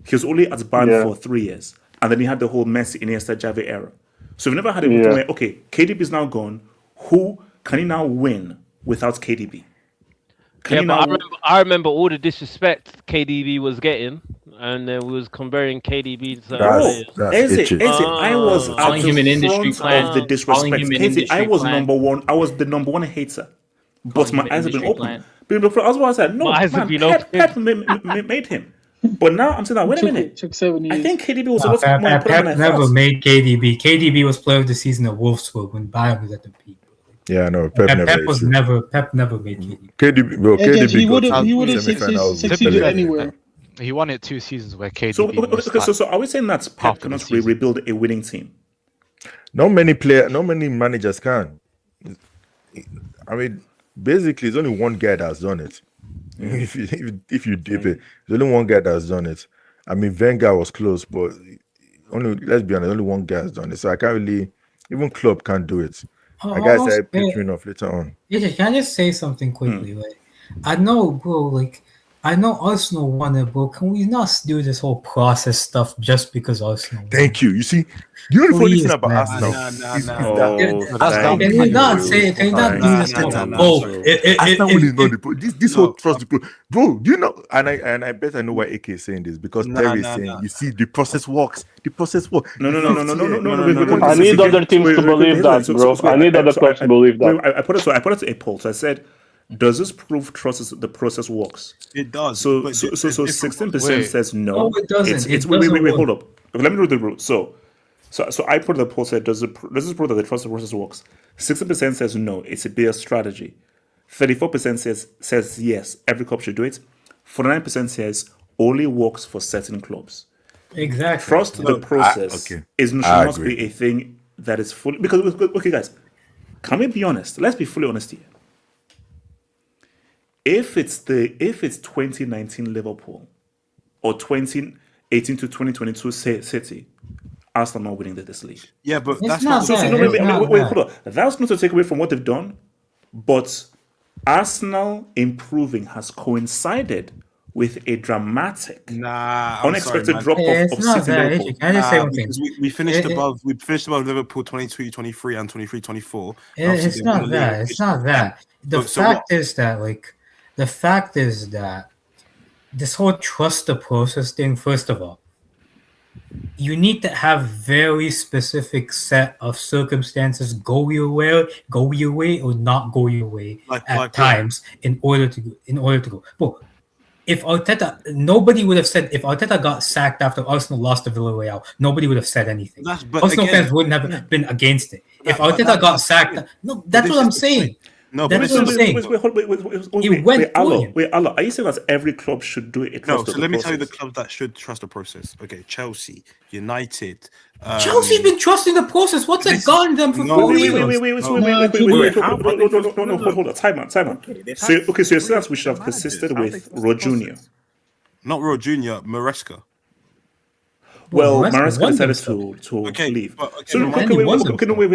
He was only at Bayern for 3 years, and then he had the whole Messi, Iniesta, Xavi era. So we've never had a team where, okay, KDB is now gone. Who can he now win without KDB? I remember all the disrespect KDB was getting, and then we was comparing KDB to I was at the front of the disrespect. I was number one. I was the number one hater, but my eyes have been open. Before, I was like, no, Pep made him. But now I'm saying that, wait a minute. Took 7 years. I think KDB was a lot more important than I never thought. made KDB. KDB was player of the season at Wolfsburg when Bayern was at the peak. Yeah, no, Pep never made KDB. KDB he would have succeeded anywhere. He won it 2 seasons where KDB. So are we saying that Pep cannot rebuild a winning team? Not many managers can. I mean, basically, there's only one guy that's done it. If you dip it, there's only one guy that's done it. I mean, Wenger was close, but let's be honest, only one guy has done it. So I can't really, even Klopp can't do it. I guess I pick me off later on. Yeah, can I just say something quickly? Like, I know, bro. Like, I know Arsenal won it, bro. Can we not do this whole process stuff just because Arsenal won? Thank you. You see, the only funny thing about Arsenal Can you not say? Can you not do this? Arsenal is not the point. This whole trust, bro. Do you know? And I bet I know why AK is saying this, because Terry is saying, you see, the process works. The process works. No. I need other teams to believe that, bro. I need other clubs to believe that. I put it to a poll. So I said, does this prove the process works? It does. So 16% says no. No, it doesn't. Wait, hold up. Let me read the route. So I put the poll said, does this prove that the trust process works? 60% says no, it's a beer strategy. 34% says yes, every club should do it. 49% says only works for certain clubs. Exactly. Trust the process should not be a thing that is fully, because okay guys, can we be honest? Let's be fully honest here. If it's 2019 Liverpool or 2018 to 2022 City, Arsenal not winning this league. Yeah, but It's that's not that. Wait, hold on. That's not to take away from what they've done, but Arsenal improving has coincided with a dramatic, unexpected drop off of City Liverpool. Can I just say one thing? We finished above Liverpool 23-23 and 23-24. It's not that. It's not that. The fact is that this whole trust the process thing, first of all, you need to have very specific set of circumstances go your way or not go your way at times in order to go. Well, if Arteta, nobody would have said, if Arteta got sacked after Arsenal lost to Villarreal, nobody would have said anything. Arsenal fans wouldn't have been against it. If Arteta got sacked, no, that's what I'm saying. No, that's what I'm saying. Wait, Allah, are you saying that every club should do it? No, so let me tell you the clubs that should trust the process. Okay, Chelsea, United. Chelsea's been trusting the process. What's it gotten them for 4 years? Wait, hold on, time out. So you're saying that we should have persisted with Ro Jr. Not Ro Jr., Maresca. Well, Maresca decided to leave. Wait,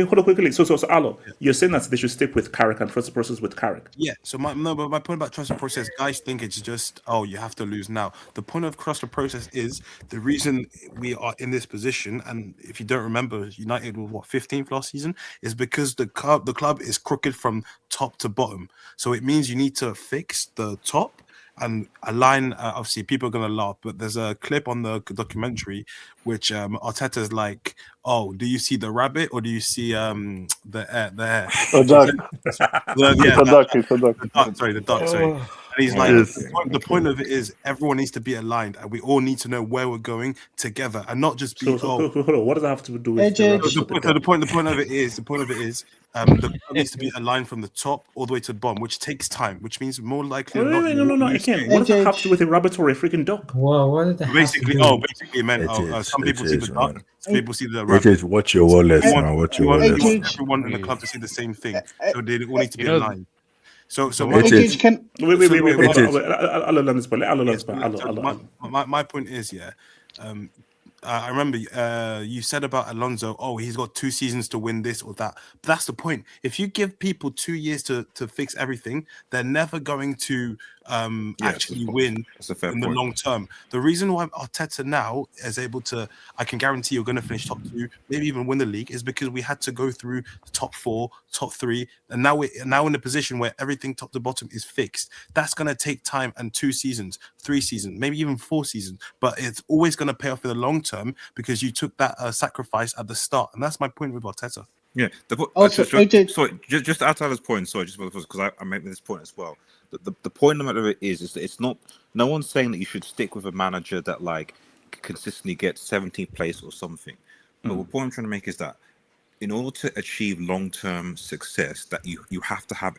hold on quickly. So Alo, you're saying that they should stick with Carrick and trust the process with Carrick? Yeah. So my point about trust the process, guys think it's just you have to lose now. The point of trust the process is the reason we are in this position. And if you don't remember, United were 15th last season, is because the club is crooked from top to bottom. So it means you need to fix the top And a line, obviously, people are gonna laugh, but there's a clip on the documentary which Arteta's like, "Oh, do you see the rabbit or do you see the hare?" A duck. It's It's a duck. It's a duck. The duck. Sorry. And he's like, the point of it is everyone needs to be aligned, and we all need to know where we're going together, and not just be. Hold on. What does that have to do with The point of it is, the club needs to be aligned from the top all the way to the bottom, which takes time, which means more likely. No. Again, what does that have to do with a rabbit or a freaking duck? Whoa, what did that basically, it meant some people see the duck, some people see the rabbit. Watch your wallet, man. Watch your wallet. Everyone in the club to see the same thing, so they all need to be aligned. So my point is, I remember you said about Alonso, oh, he's got 2 seasons to win this or that. But that's the point. If you give people 2 years to fix everything, they're never going to actually win in the long term. The reason why Arteta now is able to, I can guarantee you're going to finish top 2, maybe even win the league, is because we had to go through the top 4, top 3, and now we're in a position where everything top to bottom is fixed. That's going to take time and 2 seasons, 3 seasons, maybe even 4 seasons, but it's always going to pay off in the long term because you took that sacrifice at the start, and that's my point with Arteta. Yeah. Just to add to his point, just because I made this point as well. The point of it is that it's not. No one's saying that you should stick with a manager that like consistently gets 17th place or something. But the point I'm trying to make is that in order to achieve long-term success, that you have to have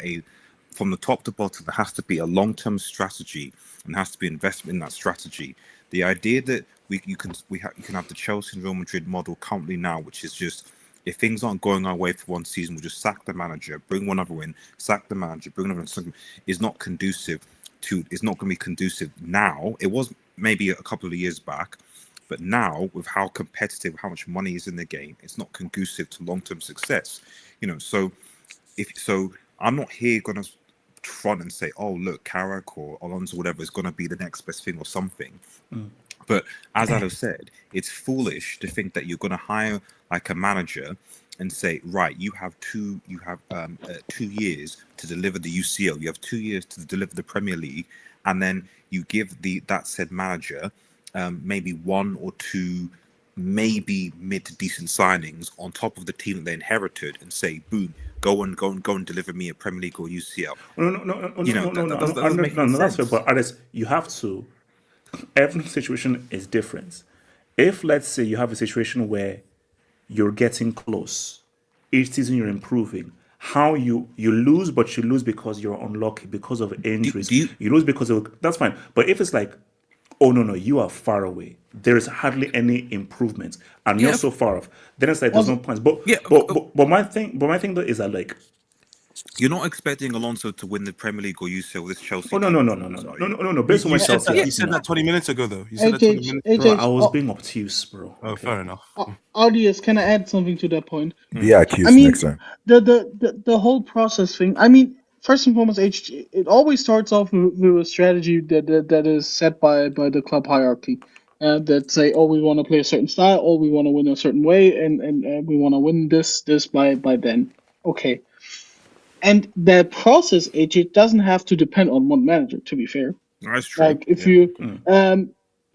from the top to bottom, there has to be a long-term strategy and there has to be investment in that strategy. The idea that you can have the Chelsea and Real Madrid model currently now, which is just, if things aren't going our way for one season, we'll just sack the manager, bring one other in, sack the manager, bring another in. Is not conducive to. It's not going to be conducive now. It was maybe a couple of years back, but now with how competitive, how much money is in the game, it's not conducive to long-term success. So I'm not here going to front and say, oh look, Carrick or Alonso, whatever, is going to be the next best thing or something. But as I have said, it's foolish to think that you're going to hire like a manager and say, right, you have 2 years to deliver the UCL, you have 2 years to deliver the Premier League, and then you give that said manager maybe 1 or 2 maybe mid to decent signings on top of the team that they inherited, and say, boom, go and deliver me a Premier League or UCL. No, that's fair. But Alex, you have to. Every situation is different. If, let's say, you have a situation where you're getting close, each season you're improving, how you lose, but you lose because you're unlucky, because of injuries. You lose because that's fine. But if it's like, oh no, you are far away, there is hardly any improvement, and you're so far off, then it's like there's no points. But my thing though is that, like, you're not expecting Alonso to win the Premier League or UCL with this Chelsea. Oh no. Based on my Chelsea, you said that 20 minutes ago, though. You said that 20 minutes ago. Bro, I was being obtuse, bro. Oh, fair enough. Audience, can I add something to that point? Yeah, next time. The whole process thing. I mean, first and foremost, it always starts off with a strategy that is set by the club hierarchy. That say, oh, we want to play a certain style, or we want to win a certain way, and we want to win this by then. Okay. And that process, it doesn't have to depend on one manager, to be fair. That's true. Like if you,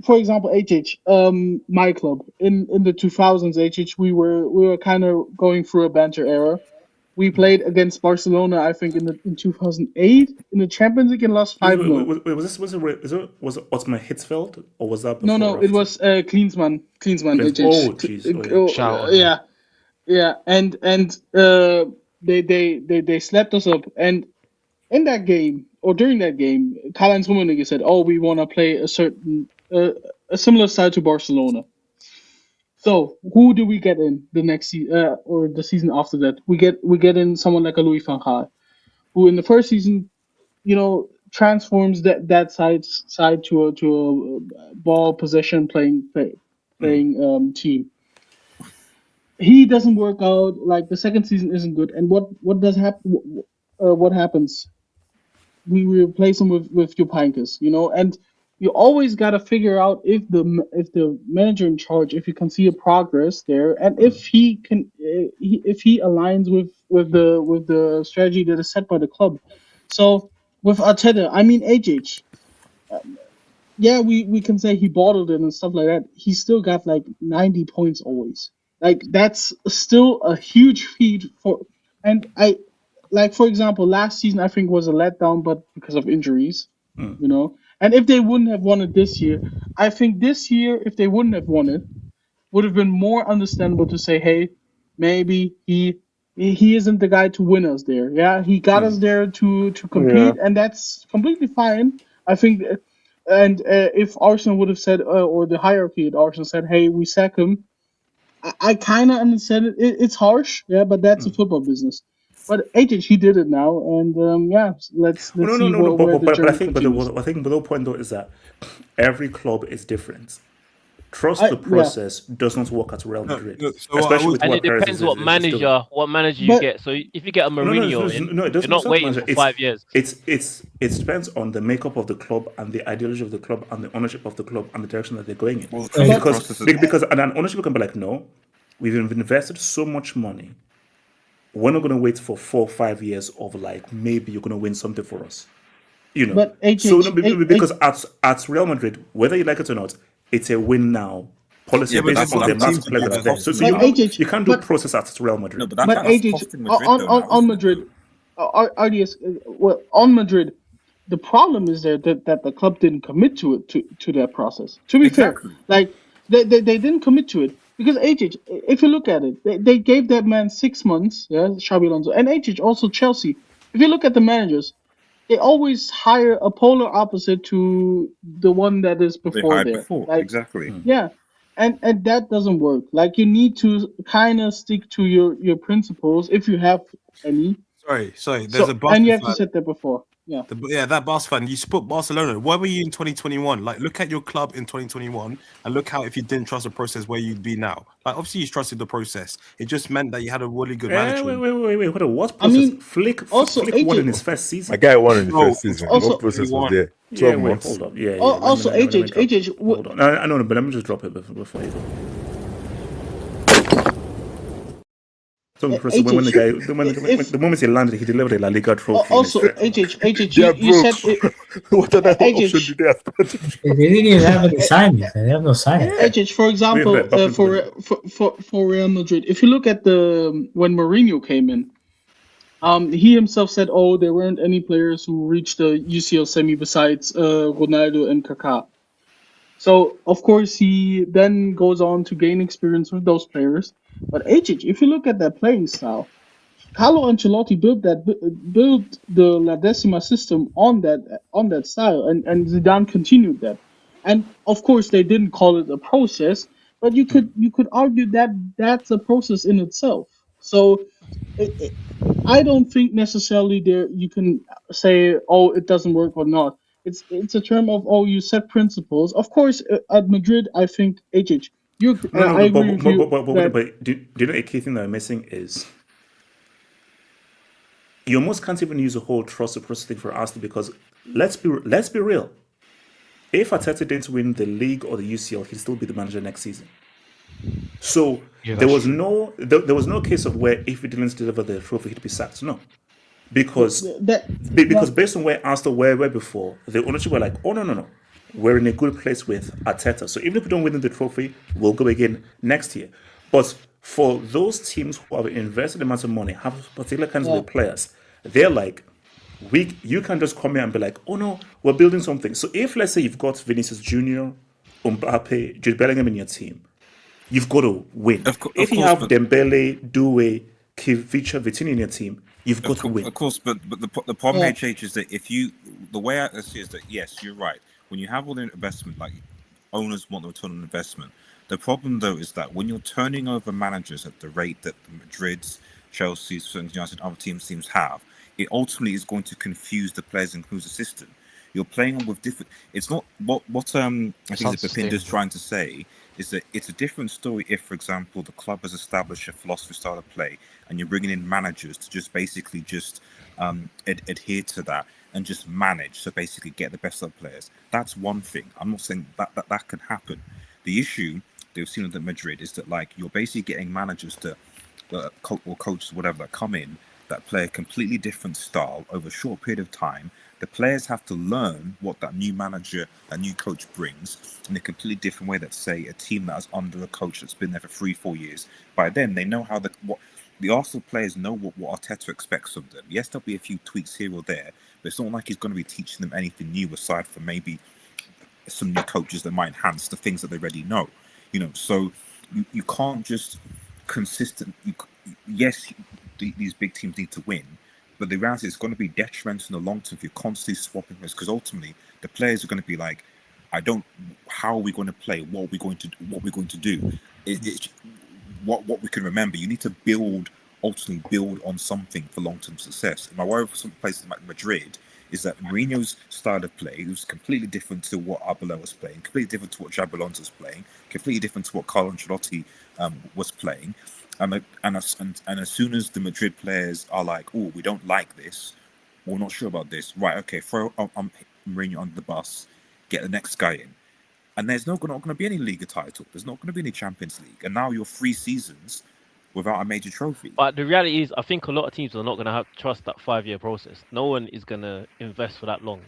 for example, my club in the 2000s, we were kind of going through a banter era. We played against Barcelona, I think, in 2008 in the Champions League and lost 5-0. Was it Otmar Hitzfeld, or was that before? No, it was Klinsmann. Oh, jeez. Yeah, and they slapped us up, and in that game or during that game, Karl-Heinz Rummenigge said, "Oh, we want to play a similar style to Barcelona." So who do we get in the next season or the season after that? We get in someone like a Louis van Gaal, who in the first season, transforms that side to a ball possession playing team. He doesn't work out. Like the second season isn't good, and what does happen? What happens? We replace him with Jupankis, and you always got to figure out if the manager in charge, if he can see a progress there, and if he aligns with the strategy that is set by the club. So with Arteta, I mean, yeah, we can say he bottled it and stuff like that. He still got like 90 points always. Like that's still a huge feat for. And I, like for example, last season I think was a letdown, but because of injuries, you know. And if they wouldn't have won it this year, I think this year if they wouldn't have won it, would have been more understandable to say, hey, maybe he isn't the guy to win us there. Yeah, he got us there to compete, and that's completely fine. I think, and if Arsenal would have said, or the hierarchy at Arsenal said, hey, we sack him, I kind of understand it. It's harsh, yeah, but that's a football business. But HH, he did it now, and yeah, let's see where the journey continues. I think the whole point though is that every club is different. Trust the process does not work at Real Madrid, especially with and what it depends what manager you get. So if you get a Mourinho, you're not waiting for 5 years. It depends on the makeup of the club and the ideology of the club and the ownership of the club and the direction that they're going in. Because an ownership can be like, no, we've invested so much money. We're not going to wait for 4 or 5 years of like maybe you're going to win something for us, you know. But because at Real Madrid, whether you like it or not, it's a win now policy based on the amount of players that are there. So you can't do process at Real Madrid. No, but that on Madrid, RDS, well, on Madrid, the problem is that the club didn't commit to it to that process. To be fair, like they didn't commit to it because HH, if you look at it, they gave that man 6 months, yeah, Xabi Alonso, and HH also Chelsea. If you look at the managers, they always hire a polar opposite to the one that is before there. Like, exactly. Yeah, and that doesn't work. Like you need to kind of stick to your principles if you have any. Sorry. There's a Barca and you have fan. to set that before. Yeah. That Barca fan. You support Barcelona. Where were you in 2021? Like, look at your club in 2021 and look how if you didn't trust the process, where you'd be now. Like, obviously you trusted the process. It just meant that you had a really good manager. Wait. What process? I mean, Flick won in his first season. My guy won in the first season. What process was there? 12 months. Hold up. Yeah. Also, HH. Hold on. I know, but let me just drop it before you go. So when the moment he landed, he delivered a La Liga trophy. Also, HH, you said what other option did they have? They didn't even have any signings. They have no signings. HH, for example, for Real Madrid, if you look at when Mourinho came in, he himself said, "Oh, there weren't any players who reached the UCL semi besides Ronaldo and Kaká." So of course he then goes on to gain experience with those players. But HH, if you look at their playing style, Carlo Ancelotti built the La Decima system on that style, and Zidane continued that. And of course they didn't call it a process, but you could argue that that's a process in itself. So I don't think necessarily there you can say, oh, it doesn't work or not. It's a term of, oh, you set principles. Of course, at Madrid, I think HH. I agree with you. But do you know a key thing that I'm missing is you almost can't even use a whole trust the process thing for Arsenal because let's be real. If Arteta didn't win the league or the UCL, he'd still be the manager next season. So there was no case of where if he didn't deliver the trophy, he'd be sacked. No. Because based on where Arsenal were before, the ownership were like, oh no, we're in a good place with Arteta. So even if we don't win the trophy, we'll go again next year. But for those teams who have invested amounts of money, have particular kinds of players, they're like, you can just come here and be like, oh no, we're building something. So if let's say you've got Vinicius Jr., Mbappe, Jude Bellingham in your team, you've got to win. If you have Dembele, Doué, Kivicha, Vitinha in your team, you've got to win. Of course, but the problem, HH, is that the way I see is that, yes, you're right. When you have all the investment, like owners want the return on investment. The problem, though, is that when you're turning over managers at the rate that the Madrid's, Chelsea's, United, other teams have, it ultimately is going to confuse the players and who's assistant. You're playing on with different. It's not what I think Pepinder's trying to say is that it's a different story if, for example, the club has established a philosophy style of play and you're bringing in managers to just basically adhere to that and just manage, so basically get the best of players. That's one thing. I'm not saying that can happen. The issue they've seen at Madrid is that like you're basically getting managers or coaches, whatever, that come in that play a completely different style over a short period of time. The players have to learn what that new manager, that new coach brings in a completely different way that, say, a team that is under a coach that's been there for 3-4 years. By then, they know how the Arsenal players know what Arteta expects of them. Yes, there'll be a few tweaks here or there, but it's not like he's going to be teaching them anything new aside from maybe some new coaches that might enhance the things that they already know. So you can't just yes, these big teams need to win, but the reality is it's going to be detrimental in the long term if you're constantly swapping this, because ultimately the players are going to be like, how are we going to play? What are we going to do? What we can remember. You need to ultimately build on something for long-term success. And my worry for some places like Madrid is that Mourinho's style of play was completely different to what Arbeloa was playing, completely different to what Xabi Alonso was playing, completely different to what Carlo Ancelotti was playing. And as soon as the Madrid players are like, oh, we don't like this, we're not sure about this, right, okay, throw Mourinho under the bus, get the next guy in. And there's not going to be any Liga title. There's not going to be any Champions League. And now you're 3 seasons without a major trophy. But the reality is, I think a lot of teams are not going to have to trust that 5-year process. No one is going to invest for that long.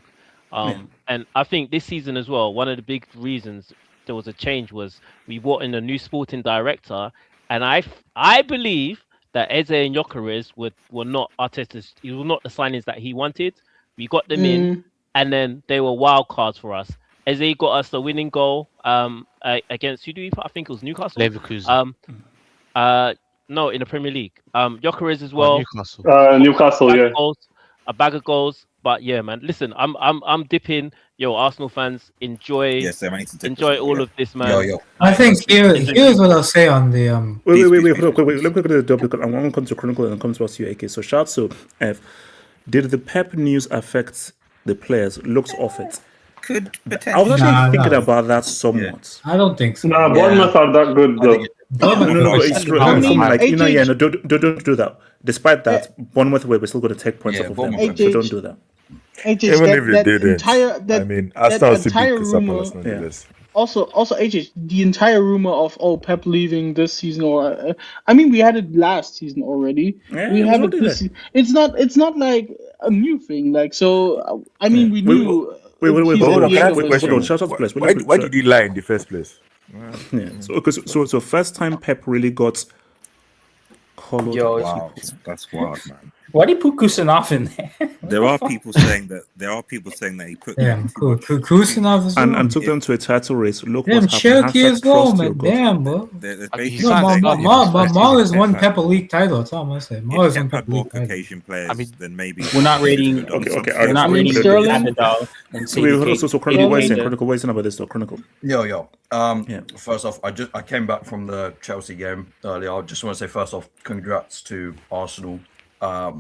And I think this season as well, one of the big reasons there was a change was we brought in a new sporting director. And I believe that Eze and Gyökeres were not Arteta's. It was not the signings that he wanted. We got them in, and then they were wild cards for us. Eze got us the winning goal against who do we put? I think it was Newcastle. Leverkusen. No, in the Premier League. Gyökeres as well. Newcastle, A bag of goals. But yeah, man. Listen, I'm dipping. Yo, Arsenal fans, enjoy all of this, man. I think here's what I'll say on the Wait. Let me go to the because I'm going to come to Chronicle and come to us, AK. So shout to F. Did the PEP news affect the players' looks of it? Could potentially. I was actually thinking about that somewhat. I don't think so. Nah, Bournemouth are that good though. No, it's true. Don't do that. Despite that, Bournemouth we're still going to take points off of them. So don't do that. Even if you didn't, Arsenal still beat Crystal Palace nonetheless. Also, HH, the entire rumor of Pep leaving this season, or we had it last season already. Yeah, we have it this season. It's not like a new thing. Like so, we knew. Wait, hold on. Can I ask a question? Why did he lie in the first place? Yeah. So first time Pep really got called. Wow, that's wild, man. Why did he put Kusanov in there? There are people saying that he put Kusanov as well. And took them to a title race. Look damn, what's happened. Cherokee as well, man. Damn, bro. Maul has won Pepper League title. That's all I'm gonna say. Maul has won Pepper League title. Caucasian players, then maybe we're not rating. Okay. We're not rating Sterling. So Chronicle, what are you saying about this though? Chronicle. Yo. First off, I came back from the Chelsea game earlier. I just want to say first off, congrats to Arsenal. Fair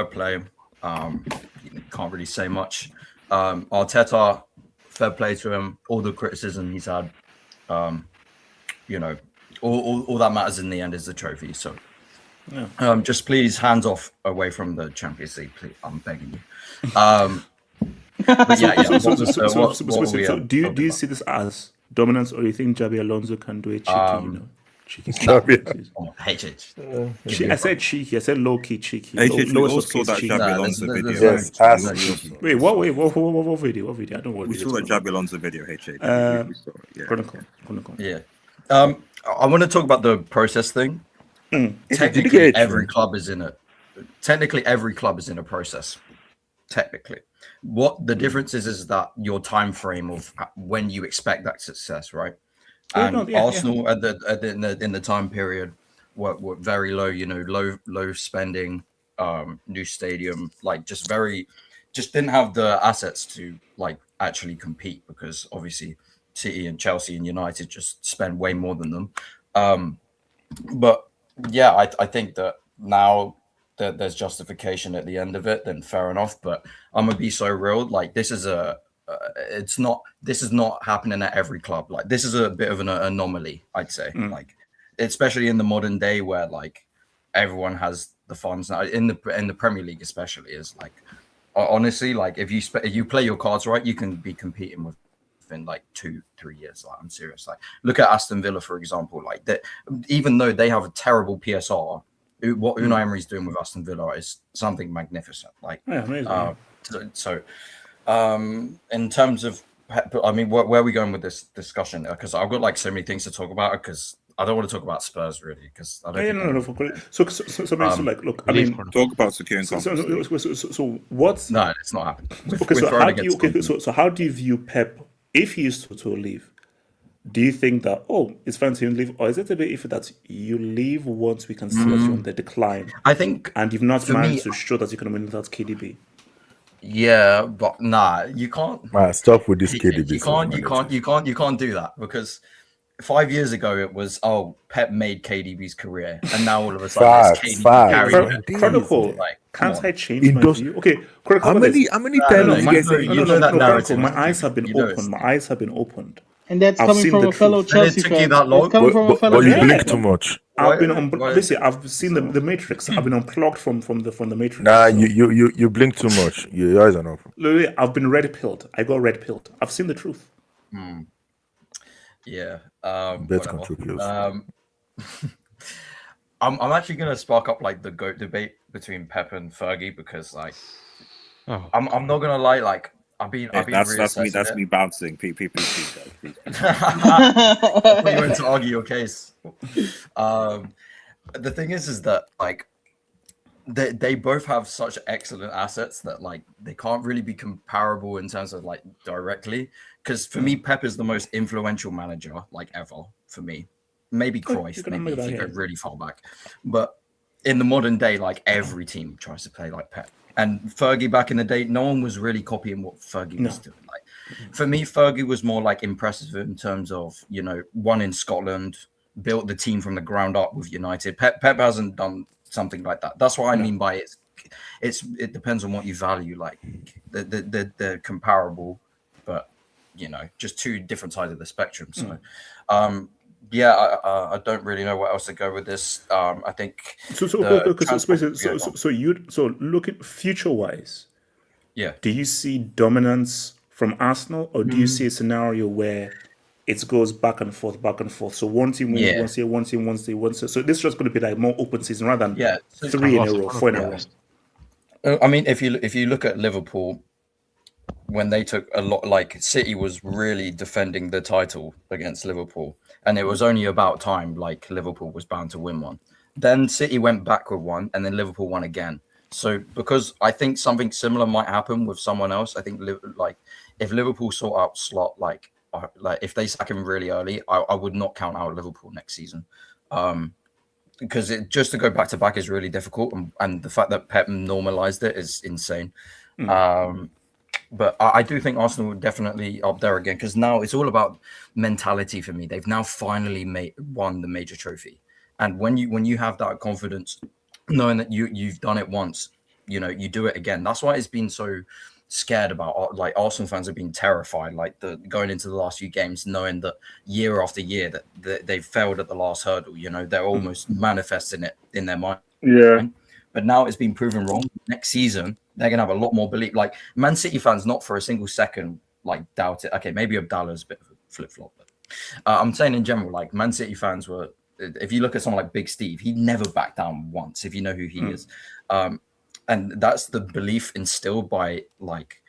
play. Can't really say much. Arteta, fair play to him. All the criticism he's had, all that matters in the end is the trophy. So, just please hands off away from the Champions League, please. I'm begging you. Do you see this as dominance, or do you think Xabi Alonso can do it cheeky? I said cheeky. I said low key cheeky. We also saw that Xabi Alonso video. Wait, what video? What video? I don't know what we saw that Xabi Alonso video. Chronicle. Yeah. I want to talk about the process thing. Technically, every club is in a process. Technically, what the difference is that your time frame of when you expect that success, right? And Arsenal in the time period were very low, low spending, new stadium, just didn't have the assets to actually compete, because obviously City and Chelsea and United just spend way more than them. But yeah, I think that now that there's justification at the end of it, then fair enough. But I'm gonna be so real, this is not happening at every club. This is a bit of an anomaly, I'd say. Especially in the modern day where everyone has the funds now, in the Premier League especially, is honestly, if you play your cards right, you can be competing within 2-3 years. I'm serious. Look at Aston Villa, for example. Even though they have a terrible PSR, what Unai Emery's doing with Aston Villa is something magnificent. Like, amazing. In terms of, I mean, where are we going with this discussion? Because I've got like so many things to talk about. Because I don't want to talk about Spurs really. Because I don't. So like, look, I mean, talk about securing so what? No, it's not happening. So how do you view Pep if he is to leave? Do you think that it's fine to leave, or is it a bit iffy that you leave once we can see that you're on the decline? I think, and you've not managed to show that you can win without KDB. Yeah, but nah, you can't. Stop with this KDB. You can't do that, because 5 years ago it was Pep made KDB's career, and now all of a sudden it's KDB Chronicle. Can't I change my view? Okay, how many times you guys say my eyes have been opened. My eyes have been opened. And that's coming from a fellow Chelsea fan. But you blink too much. I've been I've seen the Matrix. I've been unplugged from the Matrix. Nah, you blink too much. Your eyes are not. Literally, I've been red pilled. I got red pilled. I've seen the truth. Yeah. Bet control kills. I'm actually gonna spark up like the GOAT debate between Pep and Fergie, because like I'm not gonna lie, like I've been that's me bouncing. Please. You went to argue your case. The thing is that like they both have such excellent assets that like they can't really be comparable in terms of like directly. Because for me, Pep is the most influential manager like ever for me. Maybe Cruyff, maybe if you go really far back. But in the modern day, like every team tries to play like Pep. And Fergie back in the day, no one was really copying what Fergie was doing. Like for me, Fergie was more like impressive in terms of, you know, won in Scotland, built the team from the ground up with United. Pep hasn't done something like that. That's what I mean by it depends on what you value. Like they're comparable, but you know, just two different sides of the spectrum. So I don't really know where else to go with this. I think so looking future wise, yeah. Do you see dominance from Arsenal, or do you see a scenario where it goes back and forth? So one team wins one day, one team wins one day. So this is just going to be like more open season rather than 3 in a row, 4 in a row. I mean, if you look at Liverpool, when they took a lot, like City was really defending the title against Liverpool, and it was only about time like Liverpool was bound to win one. Then City went back with one, and then Liverpool won again. So because I think something similar might happen with someone else, I think like if Liverpool sort out Slot, like if they sack him really early, I would not count out Liverpool next season. Because just to go back to back is really difficult, and the fact that Pep normalized it is insane. But I do think Arsenal are definitely up there again, because now it's all about mentality for me. They've now finally won the major trophy, and when you have that confidence, knowing that you've done it once, you know, you do it again. That's why it's been so scared about. Like Arsenal fans have been terrified, like going into the last few games, knowing that year after year that they've failed at the last hurdle. You know, they're almost manifesting it in their mind. Yeah. But now it's been proven wrong. Next season, they're going to have a lot more belief. Like Man City fans, not for a single second, like doubt it. Okay, maybe Abdallah's a bit of a flip-flop. But I'm saying in general, like Man City fans were, if you look at someone like Big Steve, he never backed down once, if you know who he is. And that's the belief instilled by like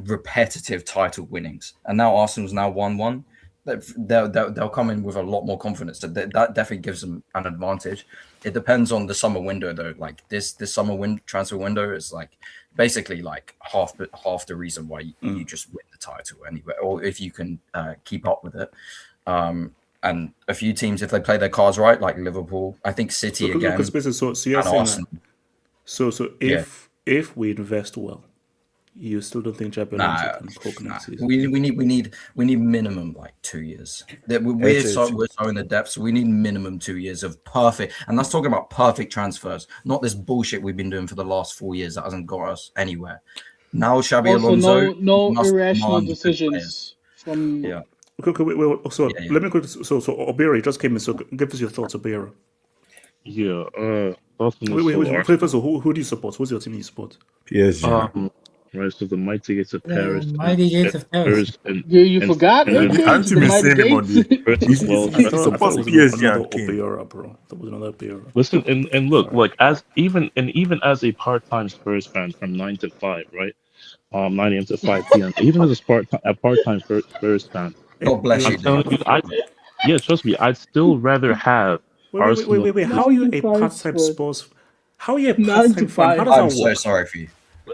repetitive title winnings. And now Arsenal's now won one. They'll come in with a lot more confidence. That definitely gives them an advantage. It depends on the summer window though. Like this summer transfer window is like basically like half the reason why you just win the title anyway, or if you can keep up with it. And a few teams, if they play their cards right, like Liverpool, I think City again. So you're saying that, if we invest well, you still don't think Japan can cope next season? We need minimum like 2 years. We're so in the depths. We need minimum 2 years of perfect, and that's talking about perfect transfers, not this bullshit we've been doing for the last 4 years that hasn't got us anywhere. Now Xabi Alonso, no irrational decisions from. Yeah. Okay, wait. So let me go. So Obera just came in. So give us your thoughts, Obera. Yeah. Wait. First of all, who do you support? Who's your team you support? PSG. right? So the Mighty Gates of Paris. Mighty Gates of Paris. You forgot? Haven't you been saying him on the? He supports PSG and Kane. Bro. That was another Opera. Listen, and look, like even as a part-time Spurs fan from 9 to 5, right? 9 a.m. to 5 p.m. Even as a part-time Spurs fan, God bless you. Telling you, trust me, I'd still rather have Arsenal. Wait. How are you a part-time Spurs? How are you a part-time fan? How does I'm that so work? sorry for you.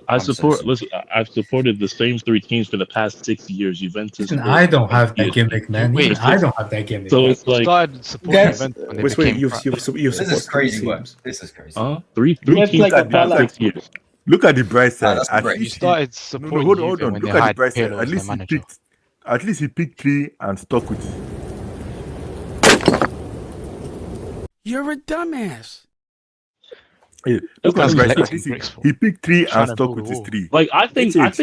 I've supported the same 3 teams for the past 6 years. Juventus. Listen, I don't have that gimmick, man. Wait, I don't have that gimmick. So it's like started supporting Juventus when they became you This is crazy work. This is crazy. Three teams like for the past 6 years. Look at the bright side. that's At great. least You started he- supporting hold Juve on. when Look they at the had bright side. Pirlo At as their least manager. he picked 3 and stuck with it. You're a dumbass. Hey, look at the bright side. At least he picked 3 and stuck with his 3. Like I think It's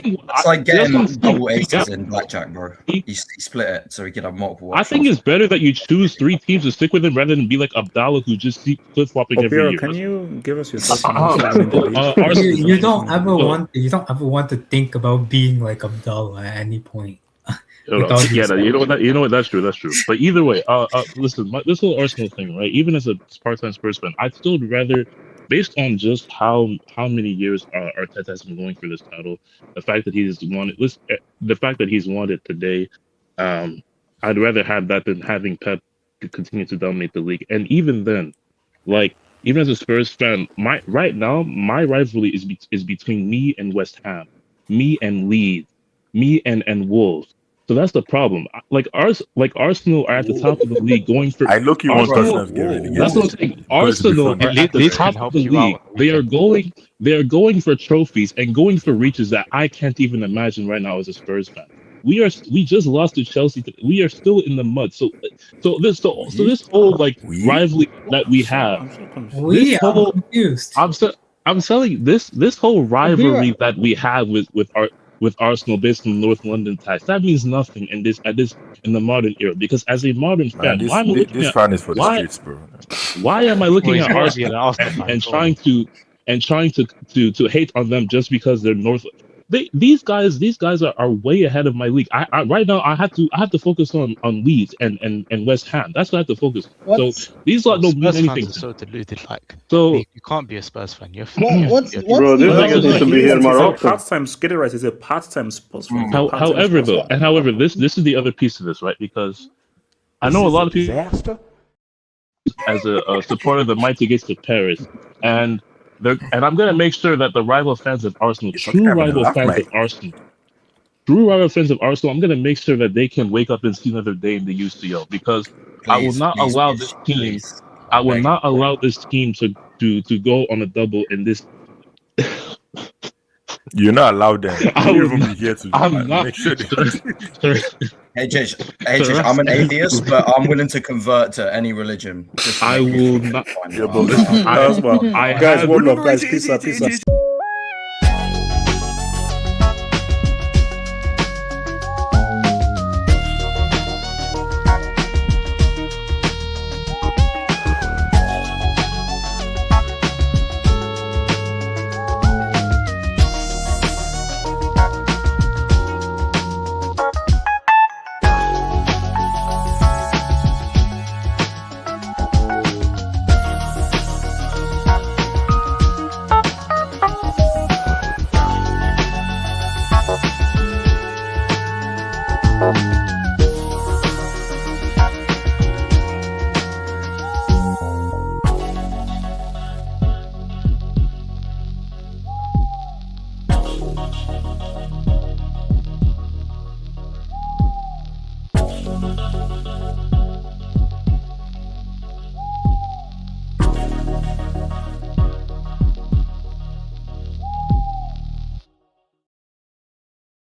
like getting double aces in blackjack, bro. He split it so he could have multiple. I think it's better that you choose 3 teams to stick with them rather than be like Abdallah who just keep flip-flopping every Opera, year. can you give us your You don't ever want to think about being like Abdallah at any point. You know what? That's true. But either way, listen, this whole Arsenal thing, right? Even as a part-time Spurs fan, I'd still rather, based on just how many years Arteta has been going for this title, the fact that he's won it today, I'd rather have that than having Pep continue to dominate the league. And even then, like even as a Spurs fan, my rivalry is between me and West Ham, me and Leeds, me and Wolves. So that's the problem. Like Arsenal are at the top of the league, going for. I look you want Arsenal. That's what I'm saying. Arsenal are at the top of the league. They are going for trophies and going for reaches that I can't even imagine right now as a Spurs fan. We just lost to Chelsea. We are still in the mud. So this whole like rivalry that we have. I'm confused. I'm telling you, this whole rivalry that we have with Arsenal based on North London ties, that means nothing in the modern era. Because as a modern fan, this fan is for the streets, bro. Why am I looking at Arsenal and trying to hate on them just because they're North? These guys are way ahead of my league. I right now I have to focus on Leeds and West Ham. That's what I have to focus on. So these don't mean Spurs anything. fans are so deluded. Like, so you can't be a Spurs fan. You're bro. This nigga needs to be here more often. Part-time Skidder is a part-time Spurs fan. However, this is the other piece of this, right? Because I know a lot of people as a supporter of the Mighty Gates of Paris, and I'm going to make sure that the rival fans of Arsenal, true rival fans of Arsenal, I'm going to make sure that they can wake up and see another day in the UCL, because I will not allow this team. I will not allow this team to go on a double in this. You're not allowed there. You even be here to make sure Hey, JJ, I'm an atheist, but I'm willing to convert to any religion. I will not. Guys, one love, guys. Peace out. Bye.